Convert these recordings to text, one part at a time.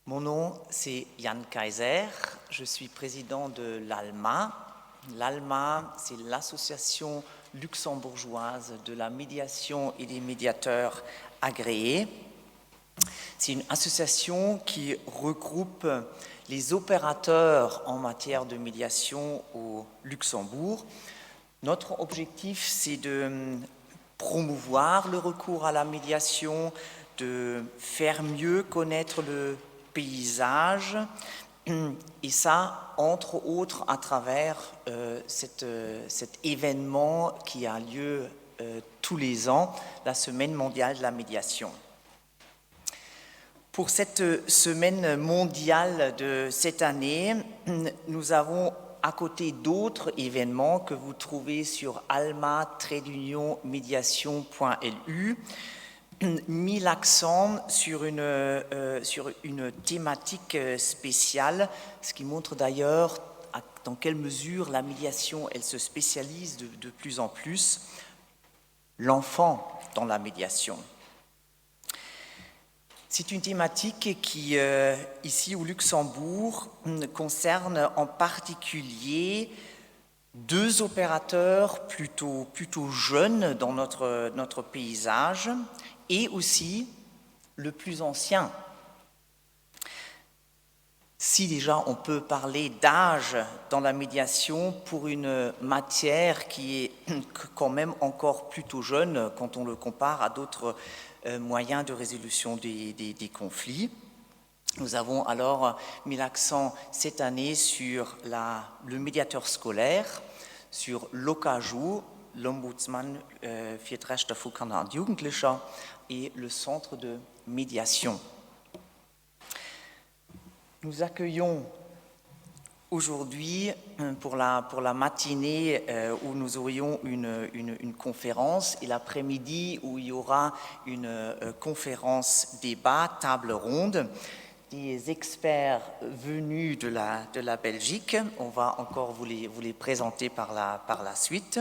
Mon nom, c'est Yann Kaiser. Je suis président de l'ALMA. L'ALMA, c'est l'association luxembourgeoise de la médiation et des médiateurs agréés. C'est une association qui regroupe les opérateurs en matière de médiation au Luxembourg. Notre objectif, c'est de promouvoir le recours à la médiation, de faire mieux connaître le paysage, et ça, entre autres, à travers cet événement qui a lieu tous les ans, la Semaine mondiale de la médiation. Pour cette Semaine mondiale de cette année, nous avons, à côté d'autres événements que vous trouvez sur alma-mediation.lu, mis l'accent sur une thématique spéciale, ce qui montre d'ailleurs dans quelle mesure la médiation elle se spécialise de plus en plus, l'enfant dans la médiation. C'est une thématique qui, ici au Luxembourg, concerne en particulier deux opérateurs plutôt jeunes dans notre paysage et aussi le plus ancien. Si déjà on peut parler d'âge dans la médiation pour une matière qui est quand même encore plutôt jeune quand on le compare à d'autres moyens de résolution des conflits. Nous avons alors mis l'accent cette année sur le médiateur scolaire, sur l'OCAJU, l'Ombudsman für die Rechte von Kindern und Jugendlichen, et le centre de médiation. Nous accueillons aujourd'hui pour la matinée où nous aurions une conférence et l'après-midi où il y aura une conférence débat, table ronde, des experts venus de la Belgique. On va encore vous les présenter par la suite.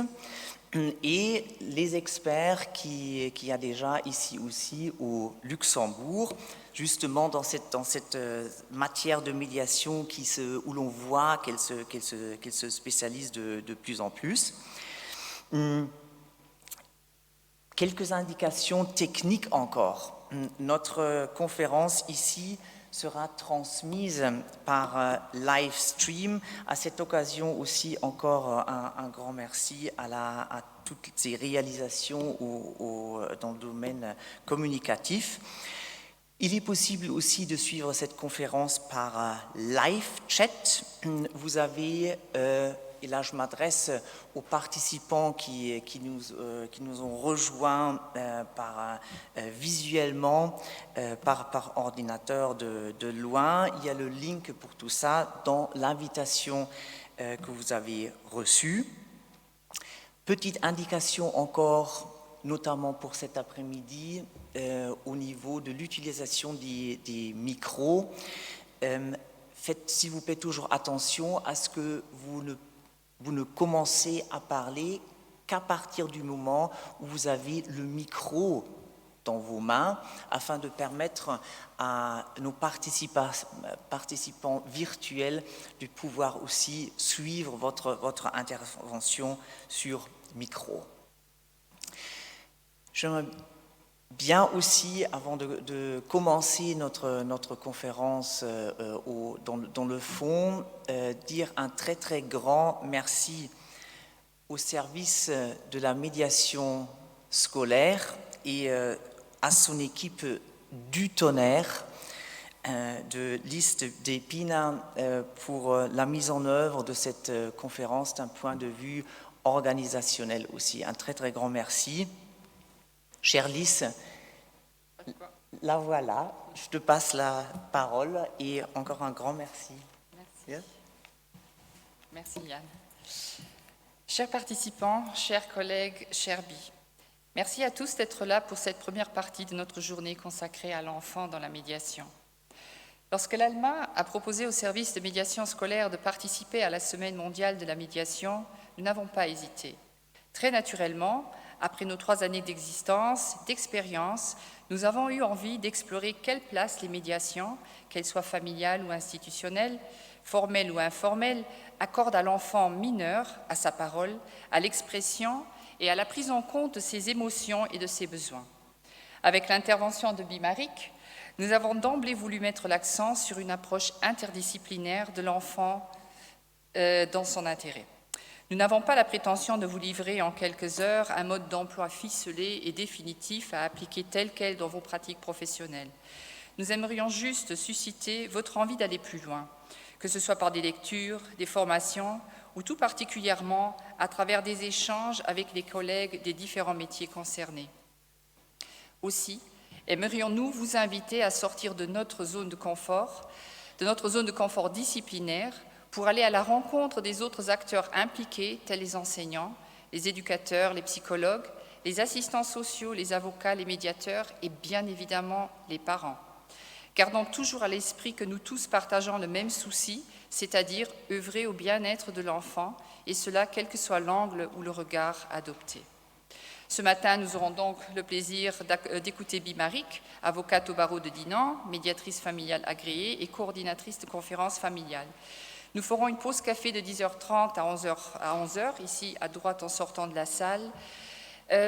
Et les experts qui a déjà ici aussi au Luxembourg, justement dans cette matière de médiation où l'on voit qu'elle se spécialise de plus en plus. Quelques indications techniques encore. Notre conférence ici sera transmise par live stream. À cette occasion aussi encore un grand merci à toutes ces réalisations dans le domaine communicatif. Il est possible aussi de suivre cette conférence par live chat. Vous avez, et là je m'adresse aux participants qui nous ont rejoints visuellement par ordinateur de loin. Il y a le link pour tout ça dans l'invitation que vous avez reçue. Petite indication encore, notamment pour cet après-midi, au niveau de l'utilisation des micros. Faites s'il vous plaît toujours attention à ce que vous ne commencez à parler qu'à partir du moment où vous avez le micro dans vos mains, afin de permettre à nos participants virtuels de pouvoir aussi suivre votre intervention sur micro. J'aimerais bien aussi, avant de commencer notre conférence dans le fond, dire un très très grand merci au service de la médiation scolaire et à son équipe du tonnerre de Liste des Pina pour la mise en œuvre de cette conférence d'un point de vue organisationnel aussi. Un très très grand merci. Chère Lys, la voilà, je te passe la parole et encore un grand merci. Merci. Yeah. Merci Yann. Chers participants, chers collègues, chers Bi, merci à tous d'être là pour cette première partie de notre journée consacrée à l'enfant dans la médiation. Lorsque l'ALMA a proposé au service de médiation scolaire de participer à la Semaine mondiale de la médiation, nous n'avons pas hésité. Très naturellement, après nos 3 années d'existence, d'expérience, nous avons eu envie d'explorer quelle place les médiations, qu'elles soient familiales ou institutionnelles, formelles ou informelles, accordent à l'enfant mineur, à sa parole, à l'expression et à la prise en compte de ses émotions et de ses besoins. Avec l'intervention de Bimarik, nous avons d'emblée voulu mettre l'accent sur une approche interdisciplinaire de l'enfant dans son intérêt. Nous n'avons pas la prétention de vous livrer en quelques heures un mode d'emploi ficelé et définitif à appliquer tel quel dans vos pratiques professionnelles. Nous aimerions juste susciter votre envie d'aller plus loin, que ce soit par des lectures, des formations ou tout particulièrement à travers des échanges avec les collègues des différents métiers concernés. Aussi, aimerions-nous vous inviter à sortir de notre zone de confort disciplinaire, pour aller à la rencontre des autres acteurs impliqués, tels les enseignants, les éducateurs, les psychologues, les assistants sociaux, les avocats, les médiateurs et bien évidemment les parents. Gardons toujours à l'esprit que nous tous partageons le même souci, c'est-à-dire œuvrer au bien-être de l'enfant, et cela quel que soit l'angle ou le regard adopté. Ce matin, nous aurons donc le plaisir d'écouter Bimarik, avocate au barreau de Dinan, médiatrice familiale agréée et coordinatrice de conférences familiales. Nous ferons une pause café de 10h30 à 11h, ici à droite en sortant de la salle.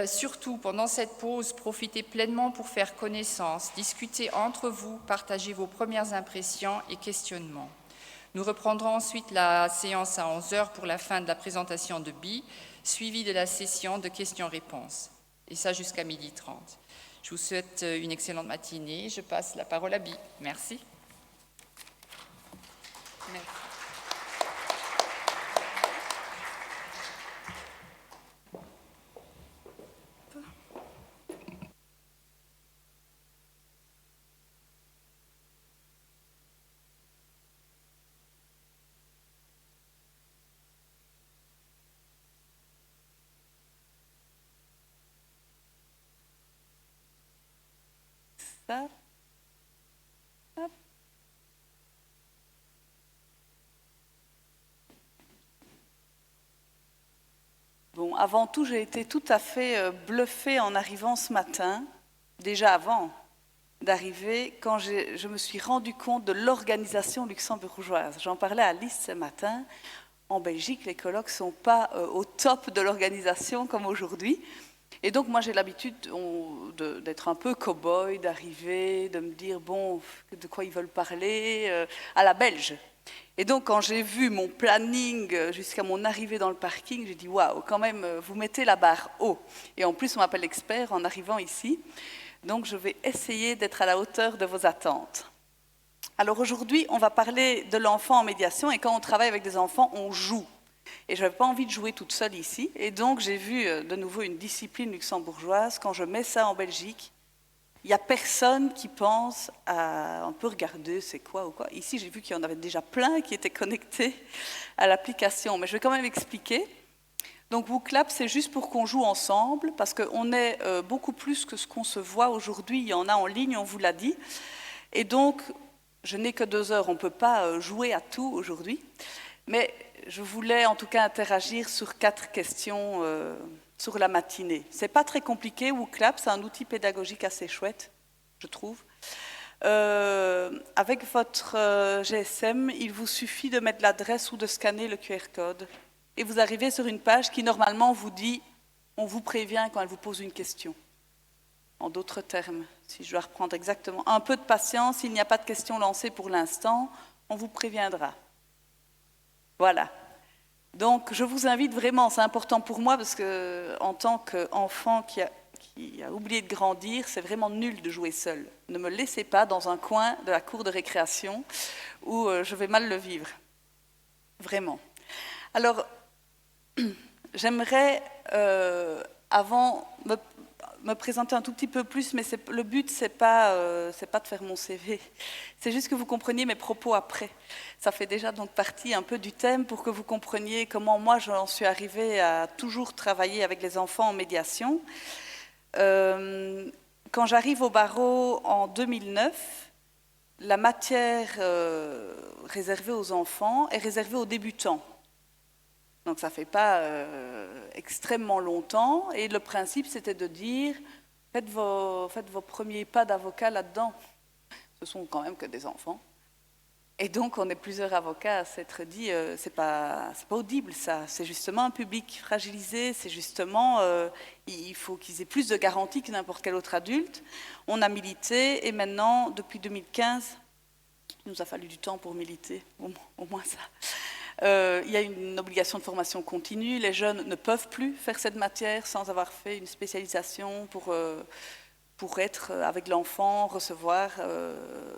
Surtout, pendant cette pause, profitez pleinement pour faire connaissance, discuter entre vous, partager vos premières impressions et questionnements. Nous reprendrons ensuite la séance à 11h pour la fin de la présentation de Bi, suivie de la session de questions-réponses. Et ça jusqu'à 12h30. Je vous souhaite une excellente matinée. Je passe la parole à Bi. Merci. Merci. Hop. Bon, avant tout, j'ai été tout à fait bluffée en arrivant ce matin, déjà avant d'arriver, quand je me suis rendu compte de l'organisation luxembourgeoise. J'en parlais à Alice ce matin. En Belgique, les colloques ne sont pas au top de l'organisation comme aujourd'hui. Et donc, moi, j'ai l'habitude d'être un peu cow-boy, d'arriver, de me dire, bon, de quoi ils veulent parler, à la belge. Et donc, quand j'ai vu mon planning jusqu'à mon arrivée dans le parking, j'ai dit, waouh, quand même, vous mettez la barre haut. Et en plus, on m'appelle expert en arrivant ici. Donc, je vais essayer d'être à la hauteur de vos attentes. Alors, aujourd'hui, on va parler de l'enfant en médiation. Et quand on travaille avec des enfants, on joue. Et je n'avais pas envie de jouer toute seule ici. Et donc, j'ai vu de nouveau une discipline luxembourgeoise. Quand je mets ça en Belgique, il n'y a personne qui pense à un peu regarder c'est quoi ou quoi. Ici, j'ai vu qu'il y en avait déjà plein qui étaient connectés à l'application. Mais je vais quand même expliquer. Donc, WooClap, c'est juste pour qu'on joue ensemble, parce qu'on est beaucoup plus que ce qu'on se voit aujourd'hui. Il y en a en ligne, on vous l'a dit. Et donc, je n'ai que 2 heures. On ne peut pas jouer à tout aujourd'hui. Mais je voulais en tout cas interagir sur 4 questions sur la matinée. Ce n'est pas très compliqué, WooClap, c'est un outil pédagogique assez chouette, je trouve. Avec votre GSM, il vous suffit de mettre l'adresse ou de scanner le QR code. Et vous arrivez sur une page qui normalement vous dit, on vous prévient quand elle vous pose une question. En d'autres termes, si je dois reprendre exactement, un peu de patience, il n'y a pas de question lancée pour l'instant, on vous préviendra. Voilà. Donc, je vous invite vraiment, c'est important pour moi, parce qu'en tant qu'enfant qui a oublié de grandir, c'est vraiment nul de jouer seul. Ne me laissez pas dans un coin de la cour de récréation où je vais mal le vivre. Vraiment. Alors, j'aimerais, avant, me présenter un tout petit peu plus, mais le but, c'est pas de faire mon CV. C'est juste que vous compreniez mes propos après. Ça fait déjà donc partie un peu du thème pour que vous compreniez comment moi, j'en suis arrivée à toujours travailler avec les enfants en médiation. Quand j'arrive au barreau en 2009, la matière réservée aux enfants est réservée aux débutants. Donc ça ne fait pas extrêmement longtemps. Et le principe, c'était de dire, faites vos premiers pas d'avocat là-dedans. Ce sont quand même que des enfants. Et donc, on est plusieurs avocats à s'être dit, c'est pas audible ça, c'est justement un public fragilisé, c'est justement, il faut qu'ils aient plus de garanties que n'importe quel autre adulte. On a milité et maintenant, depuis 2015, il nous a fallu du temps pour militer, au moins ça. Il y a une obligation de formation continue, les jeunes ne peuvent plus faire cette matière sans avoir fait une spécialisation pour être avec l'enfant, recevoir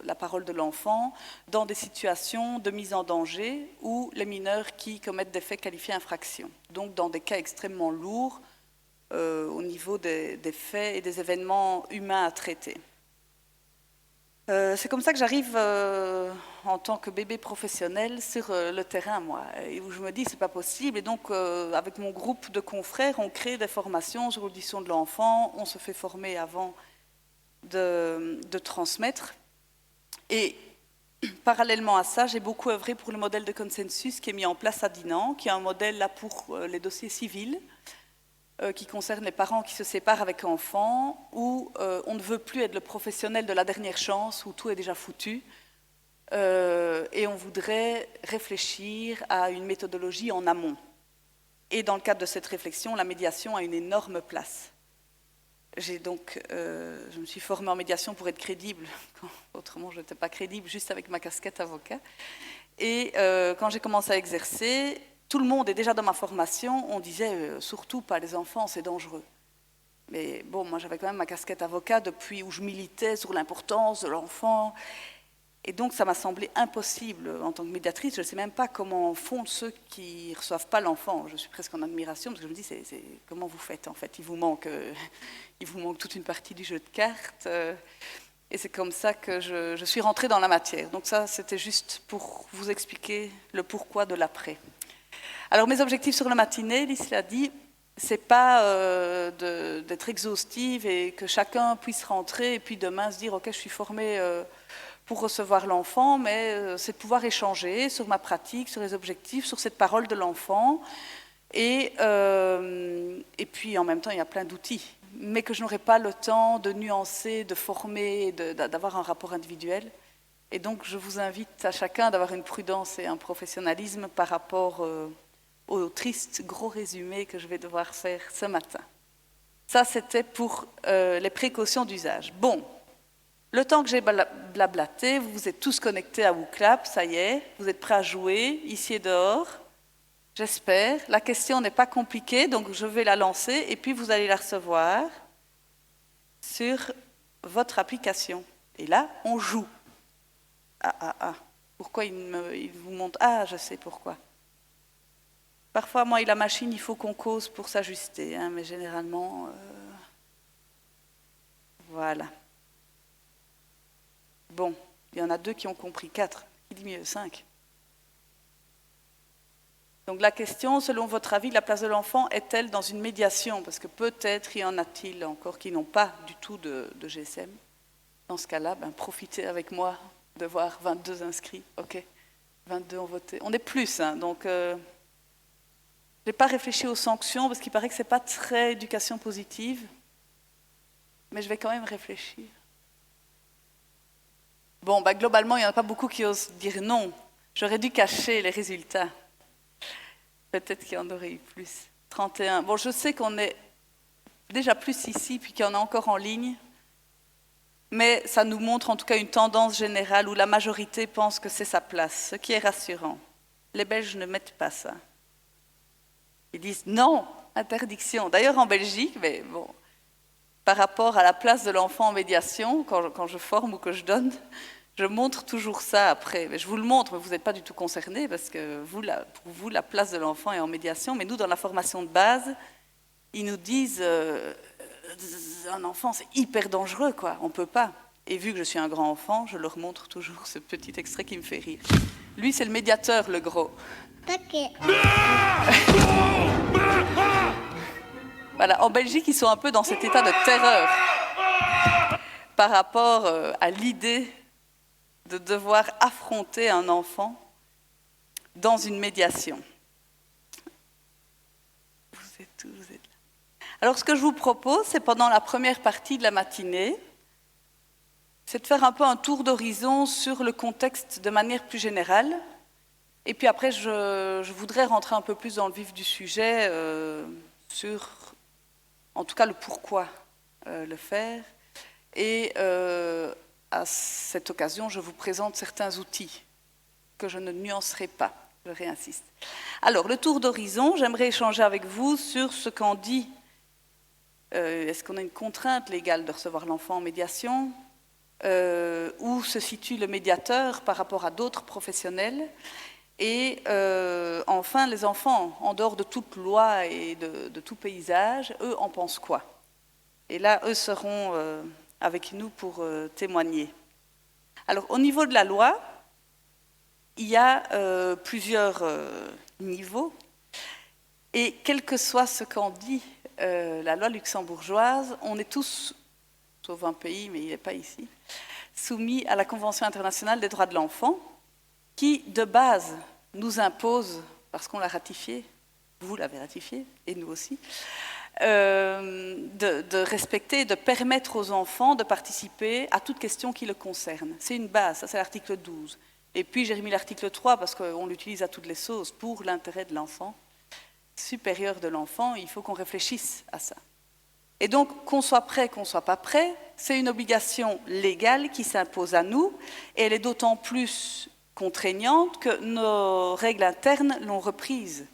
la parole de l'enfant dans des situations de mise en danger ou les mineurs qui commettent des faits qualifiés infractions. Donc dans des cas extrêmement lourds au niveau des faits et des événements humains à traiter. C'est comme ça que j'arrive en tant que bébé professionnel sur le terrain, moi, et où je me dis c'est pas possible. Et donc, avec mon groupe de confrères, on crée des formations sur l'audition de l'enfant, on se fait former avant de transmettre. Et parallèlement à ça, j'ai beaucoup œuvré pour le modèle de consensus qui est mis en place à Dinan, qui est un modèle là pour les dossiers civils, qui concerne les parents qui se séparent avec enfants, où on ne veut plus être le professionnel de la dernière chance, où tout est déjà foutu, et on voudrait réfléchir à une méthodologie en amont. Et dans le cadre de cette réflexion, la médiation a une énorme place. Je me suis formée en médiation pour être crédible, autrement je n'étais pas crédible, juste avec ma casquette avocat. Et quand j'ai commencé à exercer, tout le monde est déjà dans ma formation, on disait surtout pas les enfants, c'est dangereux. Mais bon, moi j'avais quand même ma casquette avocat depuis où je militais sur l'importance de l'enfant. Et donc ça m'a semblé impossible en tant que médiatrice. Je ne sais même pas comment font ceux qui ne reçoivent pas l'enfant. Je suis presque en admiration parce que je me dis, comment vous faites en fait, il vous manque toute une partie du jeu de cartes. Et c'est comme ça que je suis rentrée dans la matière. Donc ça, c'était juste pour vous expliquer le pourquoi de l'après. Alors mes objectifs sur la matinée, Lise l'a dit, c'est pas d'être exhaustive et que chacun puisse rentrer et puis demain se dire ok je suis formée pour recevoir l'enfant, mais c'est de pouvoir échanger sur ma pratique, sur les objectifs, sur cette parole de l'enfant et puis en même temps il y a plein d'outils, mais que je n'aurai pas le temps de nuancer, de former, d'avoir un rapport individuel. Et donc je vous invite à chacun d'avoir une prudence et un professionnalisme par rapport au triste gros résumé que je vais devoir faire ce matin. Ça, c'était pour les précautions d'usage. Bon, le temps que j'ai blablaté, vous vous êtes tous connectés à WooClap, ça y est, vous êtes prêts à jouer, ici et dehors, j'espère. La question n'est pas compliquée, donc je vais la lancer et puis vous allez la recevoir sur votre application. Et là, on joue. Pourquoi il vous montre? Ah, je sais pourquoi. Parfois, moi et la machine, il faut qu'on cause pour s'ajuster, hein, mais généralement, voilà. Bon, il y en a 2 qui ont compris, 4, qui dit mieux, 5. Donc la question, selon votre avis, la place de l'enfant est-elle dans une médiation? Parce que peut-être y en a-t-il encore qui n'ont pas du tout de GSM. Dans ce cas-là, profitez avec moi de voir 22 inscrits. Ok, 22 ont voté. On est plus, hein, donc... Je n'ai pas réfléchi aux sanctions parce qu'il paraît que ce n'est pas très éducation positive, mais je vais quand même réfléchir. Bon, globalement, il n'y en a pas beaucoup qui osent dire non. J'aurais dû cacher les résultats. Peut-être qu'il y en aurait eu plus. 31. Bon, je sais qu'on est déjà plus ici, puis qu'il y en a encore en ligne, mais ça nous montre en tout cas une tendance générale où la majorité pense que c'est sa place, ce qui est rassurant. Les Belges ne mettent pas ça. Ils disent non, interdiction. D'ailleurs en Belgique, mais bon, par rapport à la place de l'enfant en médiation, quand je forme ou que je donne, je montre toujours ça après. Mais je vous le montre, mais vous n'êtes pas du tout concernés parce que pour vous, la place de l'enfant est en médiation. Mais nous, dans la formation de base, ils nous disent un enfant, c'est hyper dangereux, quoi. On ne peut pas. Et vu que je suis un grand enfant, je leur montre toujours ce petit extrait qui me fait rire. Lui, c'est le médiateur, le gros. Voilà, en Belgique, ils sont un peu dans cet état de terreur par rapport à l'idée de devoir affronter un enfant dans une médiation. Tous vous êtes là. Alors, ce que je vous propose, c'est pendant la première partie de la matinée, c'est de faire un peu un tour d'horizon sur le contexte de manière plus générale. Et puis après, je voudrais rentrer un peu plus dans le vif du sujet sur, en tout cas, le pourquoi le faire. Et à cette occasion, je vous présente certains outils que je ne nuancerai pas, je réinsiste. Alors, le tour d'horizon, j'aimerais échanger avec vous sur ce qu'en dit. Est-ce qu'on a une contrainte légale de recevoir l'enfant en médiation ? Où se situe le médiateur par rapport à d'autres professionnels ? Et enfin, les enfants, en dehors de toute loi et de tout paysage, eux en pensent quoi? Et là, eux seront avec nous pour témoigner. Alors, au niveau de la loi, il y a plusieurs niveaux. Et quel que soit ce qu'en dit la loi luxembourgeoise, on est tous, sauf un pays, mais il n'est pas ici, soumis à la Convention internationale des droits de l'enfant, qui, de base, nous impose, parce qu'on l'a ratifié, vous l'avez ratifié, et nous aussi, de respecter, de permettre aux enfants de participer à toute question qui le concerne. C'est une base, ça c'est l'article 12. Et puis j'ai remis l'article 3 parce qu'on l'utilise à toutes les sauces pour l'intérêt de l'enfant, supérieur de l'enfant, il faut qu'on réfléchisse à ça. Et donc, qu'on soit prêt, qu'on ne soit pas prêt, c'est une obligation légale qui s'impose à nous, et elle est d'autant plus contraignante que nos règles internes l'ont reprise.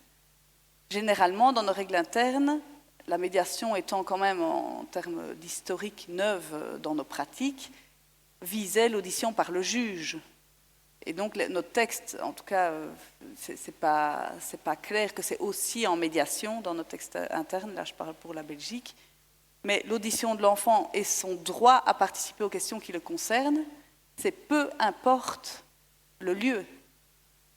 Généralement, dans nos règles internes, la médiation étant quand même, en termes d'historique, neuve dans nos pratiques, visait l'audition par le juge. Et donc, notre texte, en tout cas, c'est pas clair que c'est aussi en médiation dans nos textes internes, là je parle pour la Belgique, mais l'audition de l'enfant et son droit à participer aux questions qui le concernent, c'est peu importe le lieu,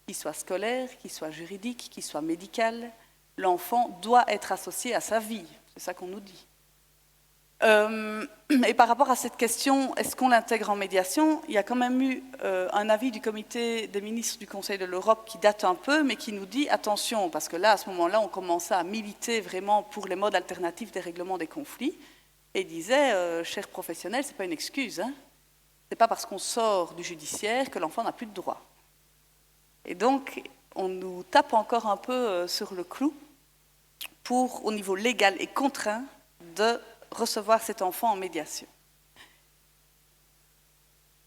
qu'il soit scolaire, qu'il soit juridique, qu'il soit médical, l'enfant doit être associé à sa vie, c'est ça qu'on nous dit. Et par rapport à cette question, est-ce qu'on l'intègre en médiation? Il y a quand même eu un avis du comité des ministres du Conseil de l'Europe qui date un peu, mais qui nous dit attention, parce que là, à ce moment-là, on commençait à militer vraiment pour les modes alternatifs des règlements des conflits, et disait, chers professionnels, c'est pas une excuse, hein. C'est pas parce qu'on sort du judiciaire que l'enfant n'a plus de droit. Et donc, on nous tape encore un peu sur le clou pour, au niveau légal et contraint, de recevoir cet enfant en médiation.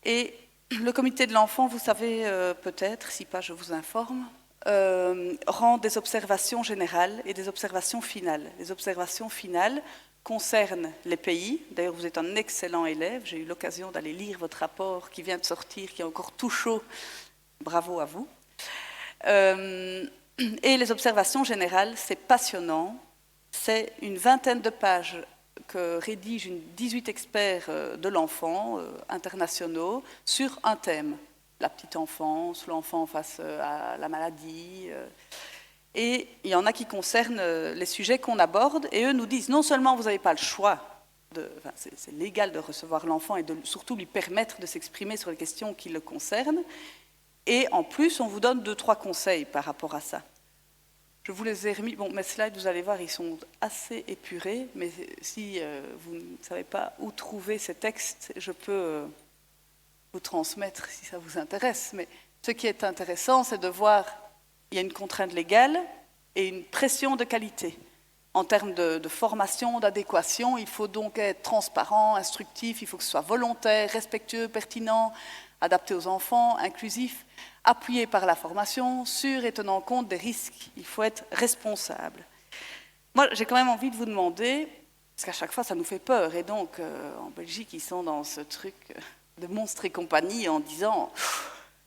Et le comité de l'enfant, vous savez peut-être, si pas je vous informe, rend des observations générales et des observations finales. Les observations finales concernent les pays. D'ailleurs, vous êtes un excellent élève. J'ai eu l'occasion d'aller lire votre rapport qui vient de sortir, qui est encore tout chaud. Bravo à vous. Et les observations générales, c'est passionnant. C'est une vingtaine de pages que rédigent 18 experts de l'enfant, internationaux, sur un thème. La petite enfance, l'enfant face à la maladie. Et il y en a qui concernent les sujets qu'on aborde, et eux nous disent non seulement vous n'avez pas le choix, c'est légal de recevoir l'enfant et de surtout lui permettre de s'exprimer sur les questions qui le concernent, et en plus on vous donne 2-3 conseils par rapport à ça. Je vous les ai remis, bon mes slides vous allez voir ils sont assez épurés, mais si vous ne savez pas où trouver ces textes, je peux vous transmettre si ça vous intéresse, mais ce qui est intéressant c'est de voir il y a une contrainte légale et une pression de qualité. En termes de formation, d'adéquation, il faut donc être transparent, instructif, il faut que ce soit volontaire, respectueux, pertinent, adapté aux enfants, inclusif, appuyé par la formation, sûr et tenant compte des risques. Il faut être responsable. Moi, j'ai quand même envie de vous demander, parce qu'à chaque fois, ça nous fait peur, et donc, en Belgique, ils sont dans ce truc de monstres et compagnie en disant...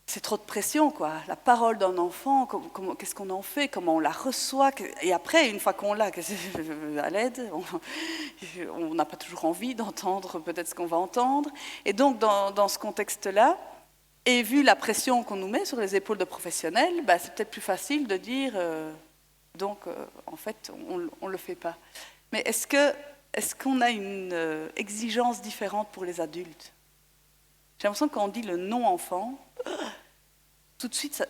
C'est trop de pression, quoi. La parole d'un enfant, qu'est-ce qu'on en fait? Comment on la reçoit? Et après, une fois qu'on l'a, à l'aide, on n'a pas toujours envie d'entendre peut-être ce qu'on va entendre. Et donc, dans ce contexte-là, et vu la pression qu'on nous met sur les épaules de professionnels, bah, c'est peut-être plus facile de dire, en fait, on ne le fait pas. Mais est-ce qu'on a une exigence différente pour les adultes? J'ai l'impression que quand on dit le non-enfant, tout de suite,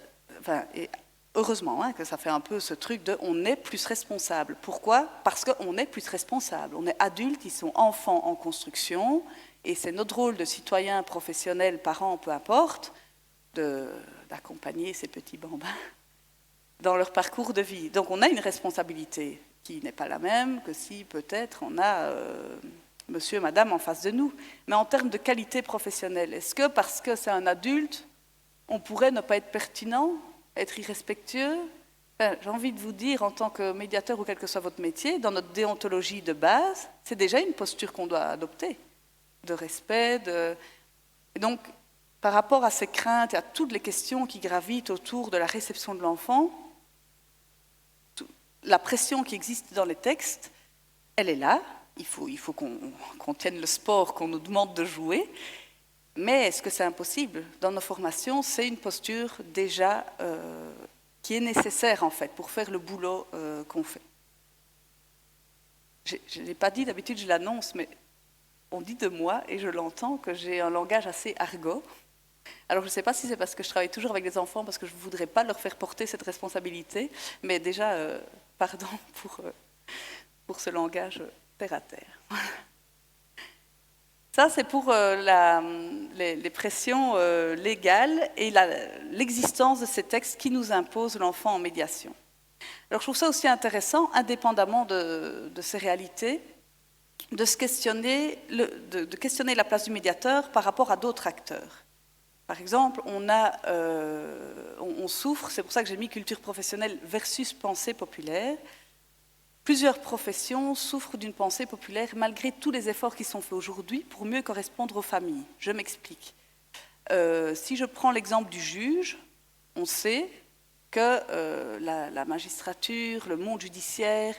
heureusement hein, que ça fait un peu ce truc de on est plus responsable. Pourquoi? Parce qu'on est plus responsable. On est adultes, ils sont enfants en construction, et c'est notre rôle de citoyen, professionnel, parents, peu importe, d'accompagner ces petits bambins dans leur parcours de vie. Donc on a une responsabilité qui n'est pas la même que si peut-être on a monsieur et madame en face de nous. Mais en termes de qualité professionnelle, est-ce que parce que c'est un adulte, on pourrait ne pas être pertinent, être irrespectueux? J'ai envie de vous dire, en tant que médiateur ou quel que soit votre métier, dans notre déontologie de base, c'est déjà une posture qu'on doit adopter, de respect. Et donc, par rapport à ces craintes et à toutes les questions qui gravitent autour de la réception de l'enfant, la pression qui existe dans les textes, elle est là. Il faut qu'on tienne le sport qu'on nous demande de jouer. Mais est-ce que c'est impossible? Dans nos formations, c'est une posture déjà qui est nécessaire en fait pour faire le boulot qu'on fait. Je ne l'ai pas dit, d'habitude je l'annonce, mais on dit de moi, et je l'entends, que j'ai un langage assez argot. Alors je ne sais pas si c'est parce que je travaille toujours avec des enfants, parce que je ne voudrais pas leur faire porter cette responsabilité, mais déjà, pardon pour ce langage terre à terre. Ça, c'est pour les pressions légales et l'existence de ces textes qui nous imposent l'enfant en médiation. Alors, je trouve ça aussi intéressant, indépendamment de ces réalités, de questionner la place du médiateur par rapport à d'autres acteurs. Par exemple, on souffre, c'est pour ça que j'ai mis culture professionnelle versus pensée populaire. Plusieurs professions souffrent d'une pensée populaire malgré tous les efforts qui sont faits aujourd'hui pour mieux correspondre aux familles. Je m'explique. Si je prends l'exemple du juge, on sait que la magistrature, le monde judiciaire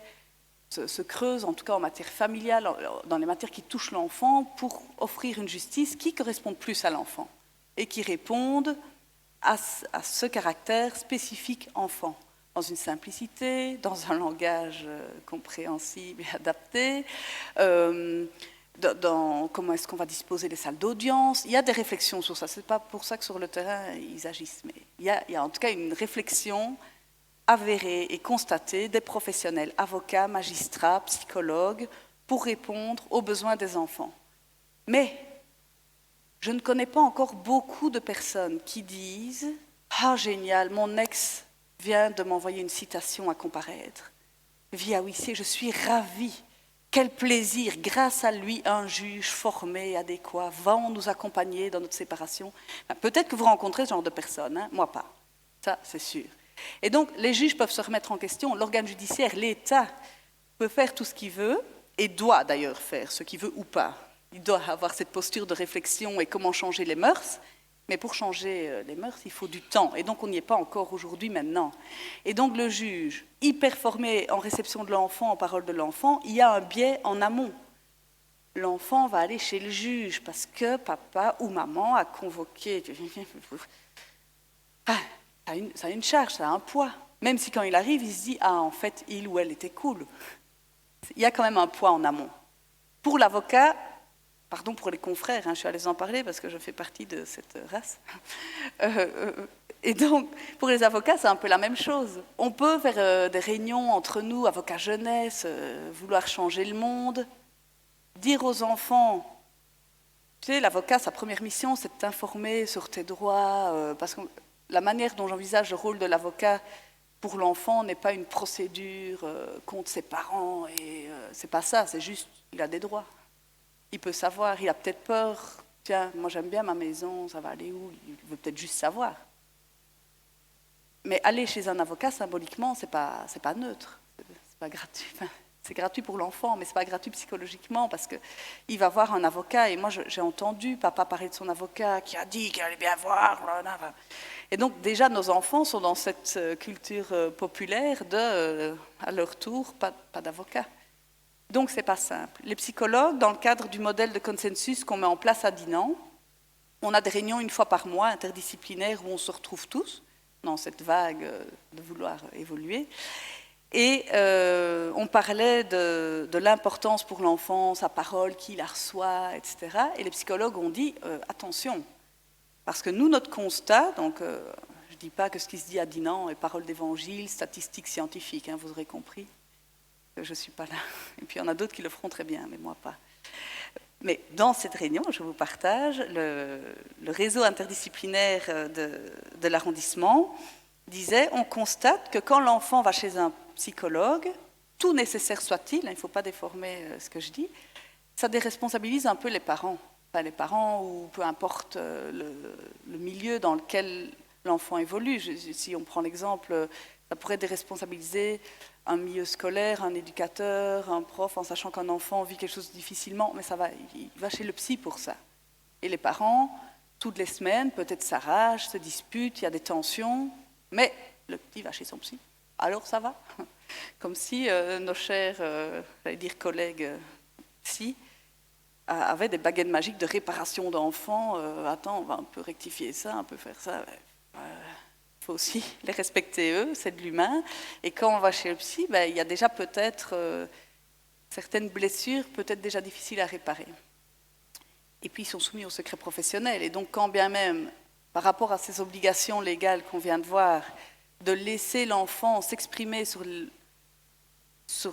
se creuse, en tout cas en matière familiale, dans les matières qui touchent l'enfant, pour offrir une justice qui corresponde plus à l'enfant et qui réponde à ce caractère spécifique enfant. Dans une simplicité, dans un langage compréhensible et adapté, dans comment est-ce qu'on va disposer des salles d'audience. Il y a des réflexions sur ça. Ce n'est pas pour ça que sur le terrain, ils agissent. Mais il y a en tout cas une réflexion avérée et constatée des professionnels, avocats, magistrats, psychologues, pour répondre aux besoins des enfants. Mais je ne connais pas encore beaucoup de personnes qui disent « Ah, génial, mon ex vient de m'envoyer une citation à comparaître. Via huissier, je suis ravie. Quel plaisir, grâce à lui, un juge formé, adéquat, va nous accompagner dans notre séparation. » Peut-être que vous rencontrez ce genre de personnes, hein, moi pas. Ça, c'est sûr. Et donc, les juges peuvent se remettre en question. L'organe judiciaire, l'État, peut faire tout ce qu'il veut, et doit d'ailleurs faire ce qu'il veut ou pas. Il doit avoir cette posture de réflexion et comment changer les mœurs. Mais pour changer les mœurs, il faut du temps. Et donc, on n'y est pas encore aujourd'hui, maintenant. Et donc, le juge, hyper formé en réception de l'enfant, en parole de l'enfant, il y a un biais en amont. L'enfant va aller chez le juge parce que papa ou maman a convoqué. Ça a une charge, ça a un poids. Même si quand il arrive, il se dit « Ah, en fait, il ou elle était cool ». Il y a quand même un poids en amont. Pour l'avocat, pardon pour les confrères, je suis allée en parler parce que je fais partie de cette race. Et donc, pour les avocats, c'est un peu la même chose. On peut faire des réunions entre nous, avocats jeunesse, vouloir changer le monde, dire aux enfants, tu sais, l'avocat, sa première mission, c'est de t'informer sur tes droits, parce que la manière dont j'envisage le rôle de l'avocat pour l'enfant n'est pas une procédure contre ses parents, et c'est pas ça, c'est juste, il a des droits. Il peut savoir, il a peut-être peur. Tiens, moi j'aime bien ma maison, ça va aller où? Il veut peut-être juste savoir. Mais aller chez un avocat, symboliquement, c'est pas neutre. C'est pas gratuit. Enfin, c'est gratuit pour l'enfant, mais c'est pas gratuit psychologiquement parce qu'il va voir un avocat. Et moi, j'ai entendu papa parler de son avocat qui a dit qu'il allait bien voir. Et donc, déjà, nos enfants sont dans cette culture populaire de, à leur tour, pas d'avocat. Donc, ce n'est pas simple. Les psychologues, dans le cadre du modèle de consensus qu'on met en place à Dinan, on a des réunions une fois par mois, interdisciplinaires, où on se retrouve tous dans cette vague de vouloir évoluer. Et on parlait de l'importance pour l'enfant, sa parole, qui la reçoit, etc. Et les psychologues ont dit, attention, parce que nous, notre constat, donc je ne dis pas que ce qui se dit à Dinan est parole d'évangile, statistique scientifique, hein, vous aurez compris que je ne suis pas là. Et puis il y en a d'autres qui le feront très bien, mais moi pas. Mais dans cette réunion, je vous partage, le réseau interdisciplinaire de l'arrondissement disait, on constate que quand l'enfant va chez un psychologue, tout nécessaire soit-il, il ne faut pas déformer ce que je dis, ça déresponsabilise un peu les parents. Enfin, les parents ou peu importe le milieu dans lequel l'enfant évolue. Si on prend l'exemple, ça pourrait déresponsabiliser un milieu scolaire, un éducateur, un prof, en sachant qu'un enfant vit quelque chose difficilement, mais ça va, il va chez le psy pour ça. Et les parents, toutes les semaines, peut-être s'arrachent, se disputent, il y a des tensions, mais le petit va chez son psy. Alors ça va. Comme si nos chers, j'allais dire collègues psy, avaient des baguettes magiques de réparation d'enfants. Attends, on va un peu rectifier ça, un peu faire ça. Il faut aussi les respecter eux, c'est de l'humain. Et quand on va chez le psy, il y a déjà peut-être certaines blessures, peut-être déjà difficiles à réparer. Et puis ils sont soumis au secret professionnel. Et donc quand bien même, par rapport à ces obligations légales qu'on vient de voir, de laisser l'enfant s'exprimer sur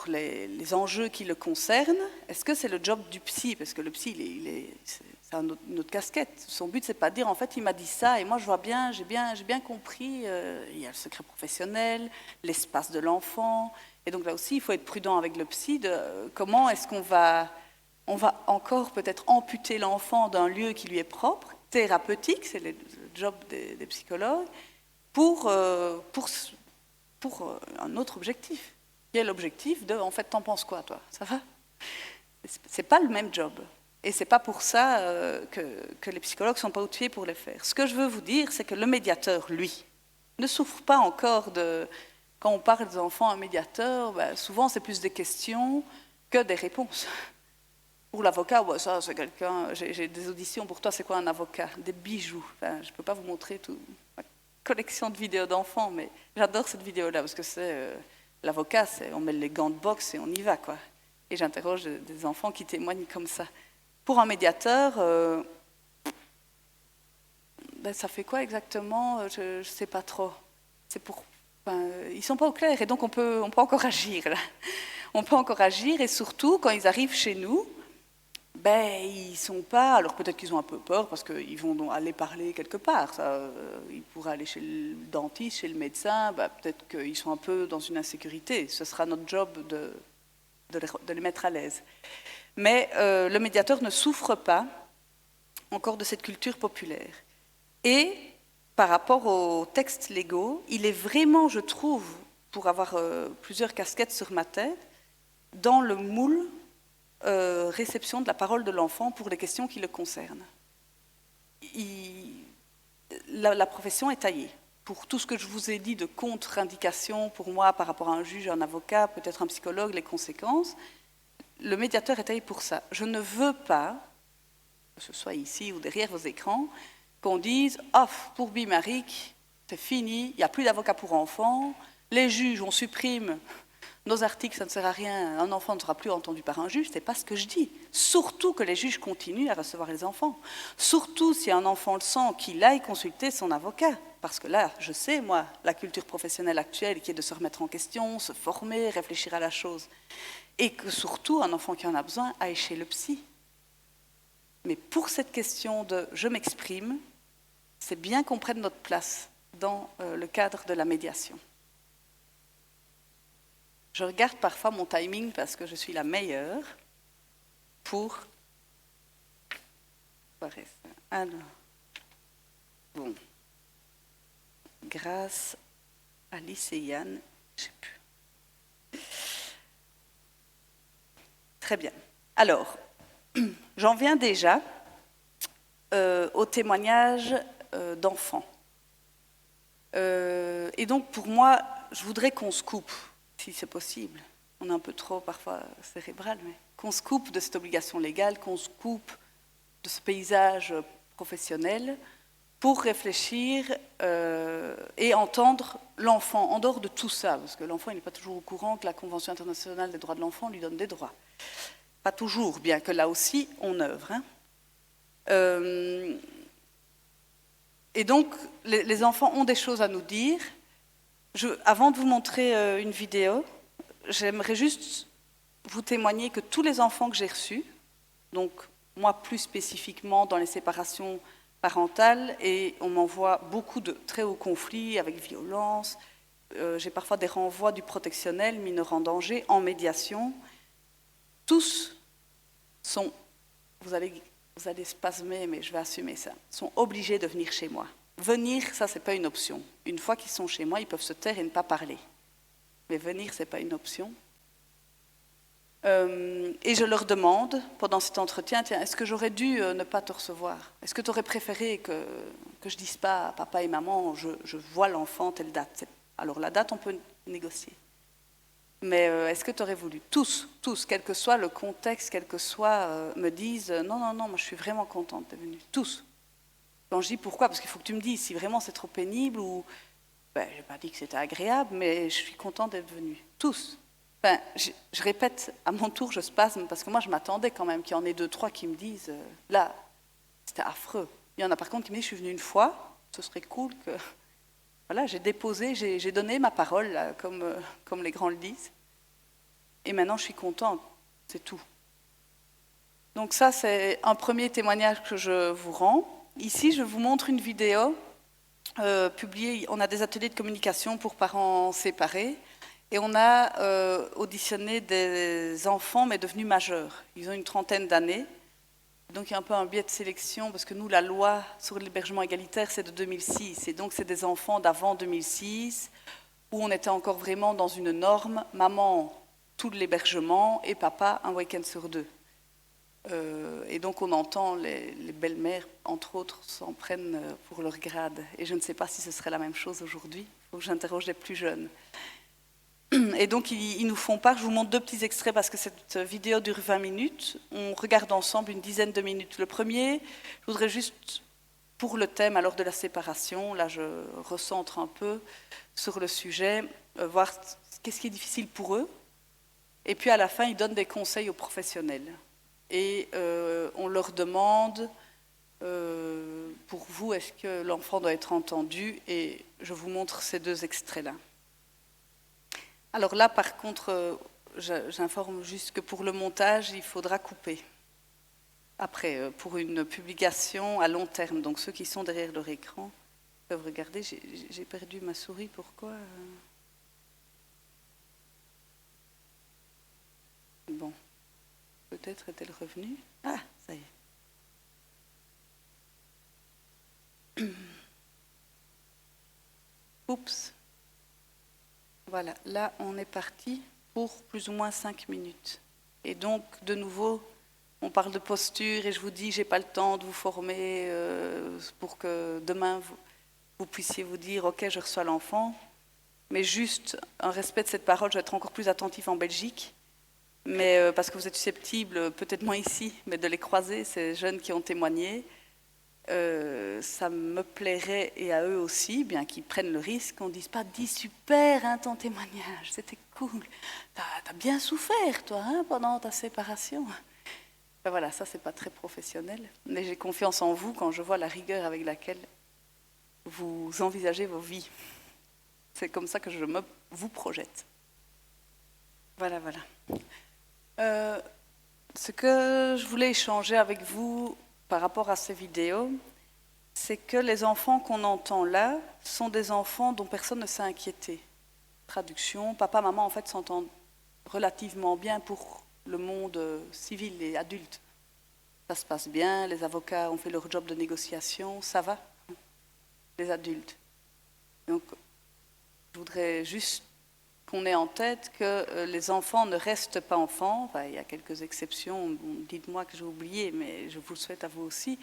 les enjeux qui le concernent, est-ce que c'est le job du psy? Parce que le psy, c'est une autre casquette. Son but, c'est pas de dire, en fait, il m'a dit ça, et moi, je vois bien, j'ai bien compris, il y a le secret professionnel, l'espace de l'enfant, et donc là aussi, il faut être prudent avec le psy, de comment est-ce qu'on va encore peut-être amputer l'enfant d'un lieu qui lui est propre, thérapeutique, c'est le job des psychologues, pour un autre objectif. Qui est l'objectif de, en fait, t'en penses quoi, toi? Ça va? C'est pas le même job. Et c'est pas pour ça que les psychologues sont pas outillés pour les faire. Ce que je veux vous dire, c'est que le médiateur, lui, ne souffre pas encore de... Quand on parle des enfants, un médiateur, souvent, c'est plus des questions que des réponses. Pour l'avocat, ça, c'est quelqu'un... J'ai des auditions, pour toi, c'est quoi un avocat? Des bijoux. Enfin, je peux pas vous montrer toute ma collection de vidéos d'enfants, mais j'adore cette vidéo-là, parce que c'est... L'avocat, on met les gants de boxe et on y va, quoi. Et j'interroge des enfants qui témoignent comme ça. Pour un médiateur, ça fait quoi exactement? Je ne sais pas trop. Ils ne sont pas au clair, et donc on peut encore agir, là. On peut encore agir, et surtout, quand ils arrivent chez nous, ils ne sont pas... Alors peut-être qu'ils ont un peu peur, parce qu'ils vont aller parler quelque part. Ils pourraient aller chez le dentiste, chez le médecin, peut-être qu'ils sont un peu dans une insécurité. Ce sera notre job de les mettre à l'aise. Mais le médiateur ne souffre pas encore de cette culture populaire. Et par rapport aux textes légaux, il est vraiment, je trouve, pour avoir plusieurs casquettes sur ma tête, dans le moule réception de la parole de l'enfant pour les questions qui le concernent. La profession est taillée. Pour tout ce que je vous ai dit de contre-indications, pour moi, par rapport à un juge, un avocat, peut-être un psychologue, les conséquences, le médiateur est taillé pour ça. Je ne veux pas, que ce soit ici ou derrière vos écrans, qu'on dise « Ah, pour Bimaric, c'est fini, il n'y a plus d'avocat pour enfants, les juges, on supprime... » Nos articles, ça ne sert à rien, un enfant ne sera plus entendu par un juge, ce n'est pas ce que je dis. Surtout que les juges continuent à recevoir les enfants. Surtout si un enfant le sent, qu'il aille consulter son avocat. Parce que là, je sais, moi, la culture professionnelle actuelle qui est de se remettre en question, se former, réfléchir à la chose. Et que surtout, un enfant qui en a besoin aille chez le psy. Mais pour cette question de « je m'exprime », c'est bien qu'on prenne notre place dans le cadre de la médiation. Je regarde parfois mon timing parce que je suis la meilleure pour... Alors, bon. Grâce à Alice et Yann, je ne sais plus. Très bien. Alors, j'en viens déjà au témoignage d'enfants. Et donc, pour moi, je voudrais qu'on se coupe. Si c'est possible, on est un peu trop parfois cérébral, mais qu'on se coupe de cette obligation légale, qu'on se coupe de ce paysage professionnel pour réfléchir et entendre l'enfant en dehors de tout ça, parce que l'enfant il n'est pas toujours au courant que la Convention internationale des droits de l'enfant lui donne des droits. Pas toujours, bien que là aussi on œuvre. Et donc, les enfants ont des choses à nous dire. Avant de vous montrer une vidéo, j'aimerais juste vous témoigner que tous les enfants que j'ai reçus, donc moi plus spécifiquement dans les séparations parentales, et on m'envoie beaucoup de très hauts conflits avec violence, j'ai parfois des renvois du protectionnel, mineur en danger, en médiation, tous sont, vous allez spasmer, mais je vais assumer ça, sont obligés de venir chez moi. Venir, ça, c'est pas une option. Une fois qu'ils sont chez moi, ils peuvent se taire et ne pas parler. Mais venir, c'est pas une option. Et je leur demande, pendant cet entretien, tiens, est-ce que j'aurais dû ne pas te recevoir? Est-ce que tu aurais préféré que je dise pas à papa et maman, je vois l'enfant telle date? Alors la date, on peut négocier. Mais est-ce que tu aurais voulu? Tous, quel que soit le contexte, quel que soit, me disent, non, moi je suis vraiment contente d'être venue. Tous. Quand je dis pourquoi, parce qu'il faut que tu me dises si vraiment c'est trop pénible ou... Ben, je n'ai pas dit que c'était agréable, mais je suis contente d'être venue. Tous. Ben, je répète, à mon tour, je spasme, parce que moi, je m'attendais quand même qu'il y en ait 2, 3 qui me disent, là, c'était affreux. Il y en a par contre qui me disent, je suis venue une fois, ce serait cool que... Voilà, j'ai déposé, j'ai donné ma parole, là, comme les grands le disent. Et maintenant, je suis contente, c'est tout. Donc ça, c'est un premier témoignage que je vous rends. Ici, je vous montre une vidéo publiée. On a des ateliers de communication pour parents séparés. Et on a auditionné des enfants, mais devenus majeurs. Ils ont une trentaine d'années. Donc il y a un peu un biais de sélection, parce que nous, la loi sur l'hébergement égalitaire, c'est de 2006. Et donc c'est des enfants d'avant 2006, où on était encore vraiment dans une norme. Maman, tout l'hébergement, et papa, un week-end sur 2. Et donc on entend les belles-mères, entre autres, s'en prennent pour leur grade. Et je ne sais pas si ce serait la même chose aujourd'hui. Il faut que j'interroge les plus jeunes. Et donc ils nous font part, je vous montre 2 petits extraits parce que cette vidéo dure 20 minutes. On regarde ensemble une dizaine de minutes. Le premier, je voudrais juste, pour le thème alors de la séparation, là je recentre un peu sur le sujet, voir qu'est-ce qui est difficile pour eux. Et puis à la fin, ils donnent des conseils aux professionnels. Et on leur demande, pour vous, est-ce que l'enfant doit être entendu? Et je vous montre ces 2 extraits-là. Alors là, par contre, j'informe juste que pour le montage, il faudra couper. Après, pour une publication à long terme, donc ceux qui sont derrière leur écran peuvent regarder. J'ai perdu ma souris, pourquoi? Bon, peut-être est-elle revenue. Ah, ça y est. Oups. Voilà, là on est parti pour plus ou moins 5 minutes. Et donc, de nouveau, on parle de posture et je vous dis, j'ai pas le temps de vous former pour que demain vous puissiez vous dire, ok, je reçois l'enfant. Mais juste un respect de cette parole, je vais être encore plus attentif en Belgique. Mais parce que vous êtes susceptibles, peut-être moins ici, mais de les croiser, ces jeunes qui ont témoigné. Ça me plairait, et à eux aussi, bien qu'ils prennent le risque, qu'on ne dise pas « dis super hein, ton témoignage, c'était cool, t'as bien souffert toi hein, pendant ta séparation ». Ben voilà, ça c'est pas très professionnel, mais j'ai confiance en vous quand je vois la rigueur avec laquelle vous envisagez vos vies. C'est comme ça que je vous projette. Voilà. Ce que je voulais échanger avec vous par rapport à ces vidéos, c'est que les enfants qu'on entend là sont des enfants dont personne ne s'est inquiété. Traduction, papa, maman en fait s'entendent relativement bien pour le monde civil et adulte. Ça se passe bien, les avocats ont fait leur job de négociation, ça va, les adultes. Donc, je voudrais juste qu'on ait en tête que les enfants ne restent pas enfants. Enfin, il y a quelques exceptions, bon, dites-moi que j'ai oublié, mais je vous le souhaite à vous aussi.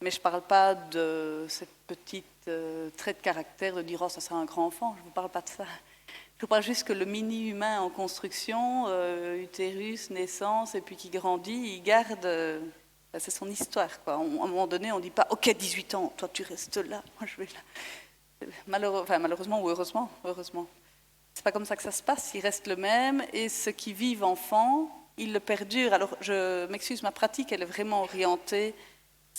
Mais je ne parle pas de cette petite trait de caractère de dire « oh, ça sera un grand enfant », je ne vous parle pas de ça. Je vous parle juste que le mini-humain en construction, utérus, naissance, et puis qui grandit, il garde... c'est son histoire, quoi. À un moment donné, on ne dit pas « ok, 18 ans, toi tu restes là, moi je vais là ». Malheureusement ou heureusement. C'est pas comme ça que ça se passe, il reste le même, et ceux qui vivent enfant, ils le perdurent. Alors, je m'excuse, ma pratique, elle est vraiment orientée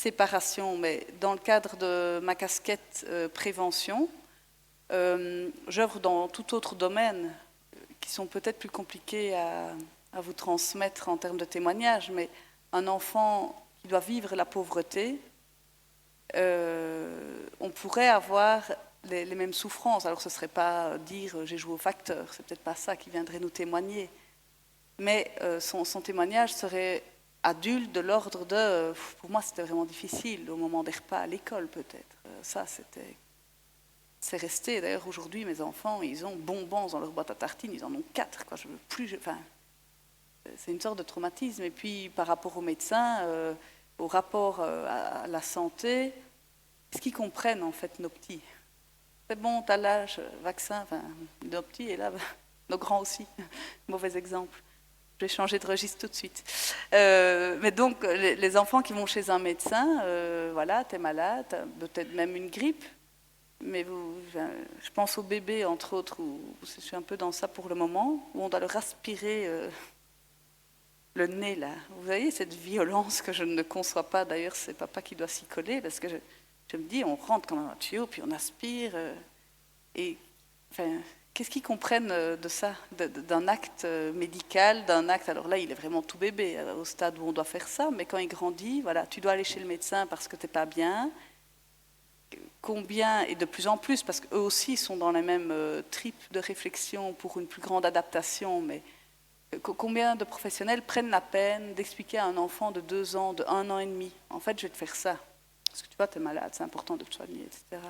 séparation, mais dans le cadre de ma casquette prévention, j'œuvre dans tout autre domaine qui sont peut-être plus compliqués à vous transmettre en termes de témoignages, mais un enfant qui doit vivre la pauvreté, on pourrait avoir les mêmes souffrances. Alors ce ne serait pas dire j'ai joué au facteur, c'est peut-être pas ça qui viendrait nous témoigner, mais son témoignage serait adulte de l'ordre de pour moi c'était vraiment difficile au moment des repas à l'école peut-être. Ça c'est resté. D'ailleurs aujourd'hui mes enfants ils ont bonbons dans leur boîte à tartines, ils en ont 4 quoi. Je veux plus. Enfin, c'est une sorte de traumatisme. Et puis par rapport aux médecins, au rapport à la santé, est-ce qu'ils comprennent en fait nos petits? C'est bon, t'as l'âge, vaccin, enfin, nos petits, et là, nos grands aussi. Mauvais exemple. Je vais changer de registre tout de suite. Mais donc, les enfants qui vont chez un médecin, voilà, t'es malade, t'as peut-être même une grippe, mais je pense aux bébés, entre autres, où je suis un peu dans ça pour le moment, où on doit leur aspirer le nez, là. Vous voyez, cette violence que je ne conçois pas, d'ailleurs, c'est papa qui doit s'y coller, parce que je me dis, on rentre comme un tuyau, puis on aspire. Et enfin, qu'est-ce qu'ils comprennent de ça, d'un acte médical, d'un acte. Alors là, il est vraiment tout bébé, au stade où on doit faire ça, mais quand il grandit, voilà, tu dois aller chez le médecin parce que tu n'es pas bien. Combien, et de plus en plus, parce qu'eux aussi sont dans les mêmes tripes de réflexion pour une plus grande adaptation, mais combien de professionnels prennent la peine d'expliquer à un enfant de 2 ans, de 1 an et demi, en fait, je vais te faire ça. Parce que tu vois, tu es malade, c'est important de te soigner, etc.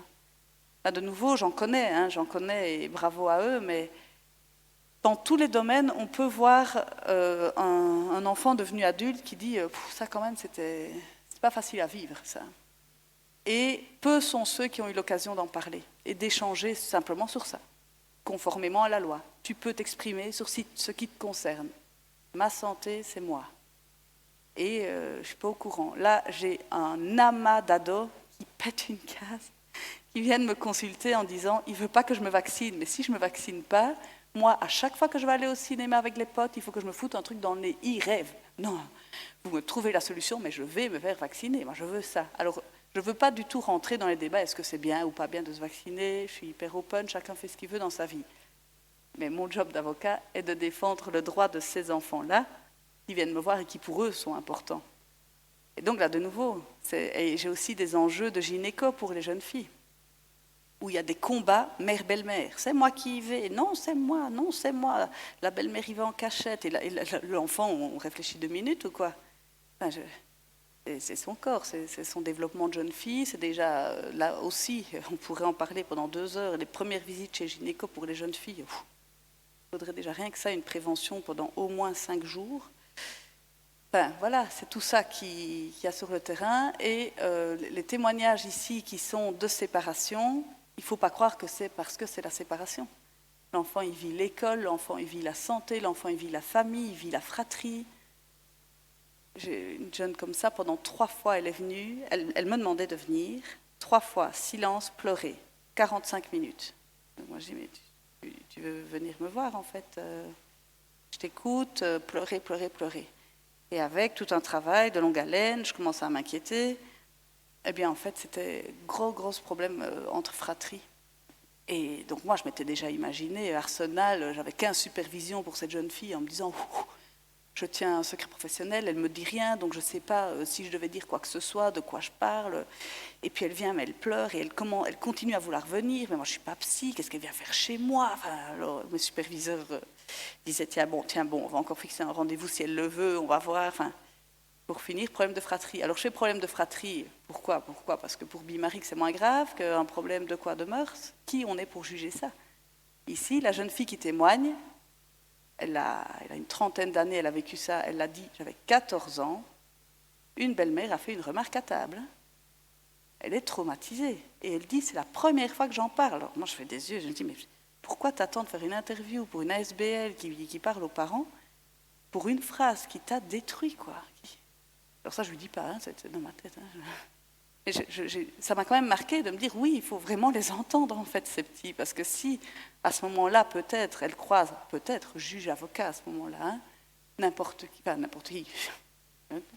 Là, de nouveau, j'en connais, et bravo à eux, mais dans tous les domaines, on peut voir un enfant devenu adulte qui dit ça quand même, c'est pas facile à vivre, ça. Et peu sont ceux qui ont eu l'occasion d'en parler et d'échanger simplement sur ça, conformément à la loi. Tu peux t'exprimer sur ce qui te concerne. Ma santé, c'est moi. Et je ne suis pas au courant. Là, j'ai un amas d'ados qui pètent une case, qui viennent me consulter en disant « il ne veut pas que je me vaccine, mais si je ne me vaccine pas, moi, à chaque fois que je vais aller au cinéma avec les potes, il faut que je me foute un truc dans le nez. Ils rêvent. Non, vous me trouvez la solution, mais je vais me faire vacciner. Moi, je veux ça. » Alors, je ne veux pas du tout rentrer dans les débats. Est-ce que c'est bien ou pas bien de se vacciner? Je suis hyper open, chacun fait ce qu'il veut dans sa vie. Mais mon job d'avocat est de défendre le droit de ces enfants-là qui viennent me voir et qui, pour eux, sont importants. Et donc là, de nouveau, j'ai aussi des enjeux de gynéco pour les jeunes filles, où il y a des combats mère-belle-mère. C'est moi qui y vais. Non, c'est moi. Non, c'est moi. La belle-mère y va en cachette. Et l'enfant, on réfléchit 2 minutes ou quoi? Enfin, c'est son corps, c'est son développement de jeune fille. C'est déjà, là aussi, on pourrait en parler pendant 2 heures. Les premières visites chez gynéco pour les jeunes filles, il faudrait déjà rien que ça, une prévention pendant au moins 5 jours. Enfin, voilà, c'est tout ça qu'il y a sur le terrain. Et les témoignages ici qui sont de séparation, il ne faut pas croire que c'est parce que c'est la séparation. L'enfant, il vit l'école, l'enfant, il vit la santé, l'enfant, il vit la famille, il vit la fratrie. J'ai une jeune comme ça, pendant 3 fois, elle est venue, elle me demandait de venir. 3 fois, silence, pleurer, 45 minutes. Donc moi, je dis, mais tu veux venir me voir, en fait? Je t'écoute, pleurer, pleurer, pleurer. Et avec tout un travail de longue haleine, je commençais à m'inquiéter. Eh bien, en fait, c'était gros problème entre fratries. Et donc, moi, je m'étais déjà imaginé Arsenal, j'avais 15 supervisions pour cette jeune fille en me disant je tiens un secret professionnel, elle ne me dit rien, donc je ne sais pas si je devais dire quoi que ce soit, de quoi je parle. Et puis elle vient, mais elle pleure, et elle continue à vouloir venir, mais moi je ne suis pas psy, qu'est-ce qu'elle vient faire chez moi? Enfin, alors, mes superviseurs disaient tiens bon, on va encore fixer un rendez-vous si elle le veut, on va voir. Enfin, pour finir, problème de fratrie. Alors je fais problème de fratrie, pourquoi? Parce que pour Bimarrick, c'est moins grave qu'un problème de quoi? De mœurs? Qui on est pour juger ça? Ici, la jeune fille qui témoigne, elle a une trentaine d'années, elle a vécu ça, elle l'a dit, j'avais 14 ans, une belle-mère a fait une remarque à table. Elle est traumatisée. Et elle dit, c'est la première fois que j'en parle. Alors moi, je fais des yeux, je me dis, mais pourquoi t'attends de faire une interview pour une ASBL qui parle aux parents pour une phrase qui t'a détruit, quoi? Alors ça, je lui dis pas, hein, c'est dans ma tête. Hein. Et ça m'a quand même marqué de me dire, oui, il faut vraiment les entendre, en fait, ces petits. Parce que si, à ce moment-là, peut-être, elle croise, peut-être, juge avocat à ce moment-là, hein, n'importe qui,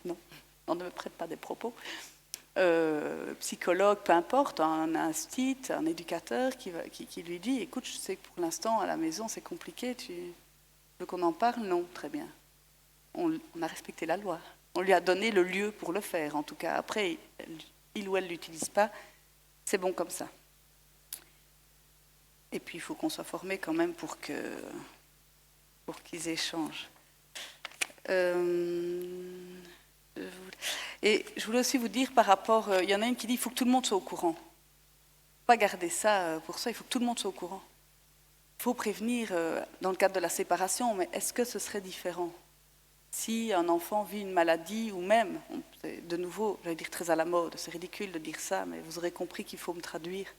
non, ne me prête pas des propos, psychologue, peu importe, un instit, un éducateur qui lui dit « Écoute, je sais que pour l'instant, à la maison, c'est compliqué, tu veux qu'on en parle ?» Non, très bien. On a respecté la loi. On lui a donné le lieu pour le faire, en tout cas. Après, il ou elle ne l'utilise pas, c'est bon comme ça. Et puis, il faut qu'on soit formé quand même pour qu'ils échangent. Et je voulais aussi vous dire par rapport, il y en a une qui dit il faut que tout le monde soit au courant. Pas garder ça pour ça, il faut que tout le monde soit au courant. Il faut prévenir dans le cadre de la séparation, mais est-ce que ce serait différent si un enfant vit une maladie ou même, de nouveau, j'allais dire très à la mode, c'est ridicule de dire ça, mais vous aurez compris qu'il faut me traduire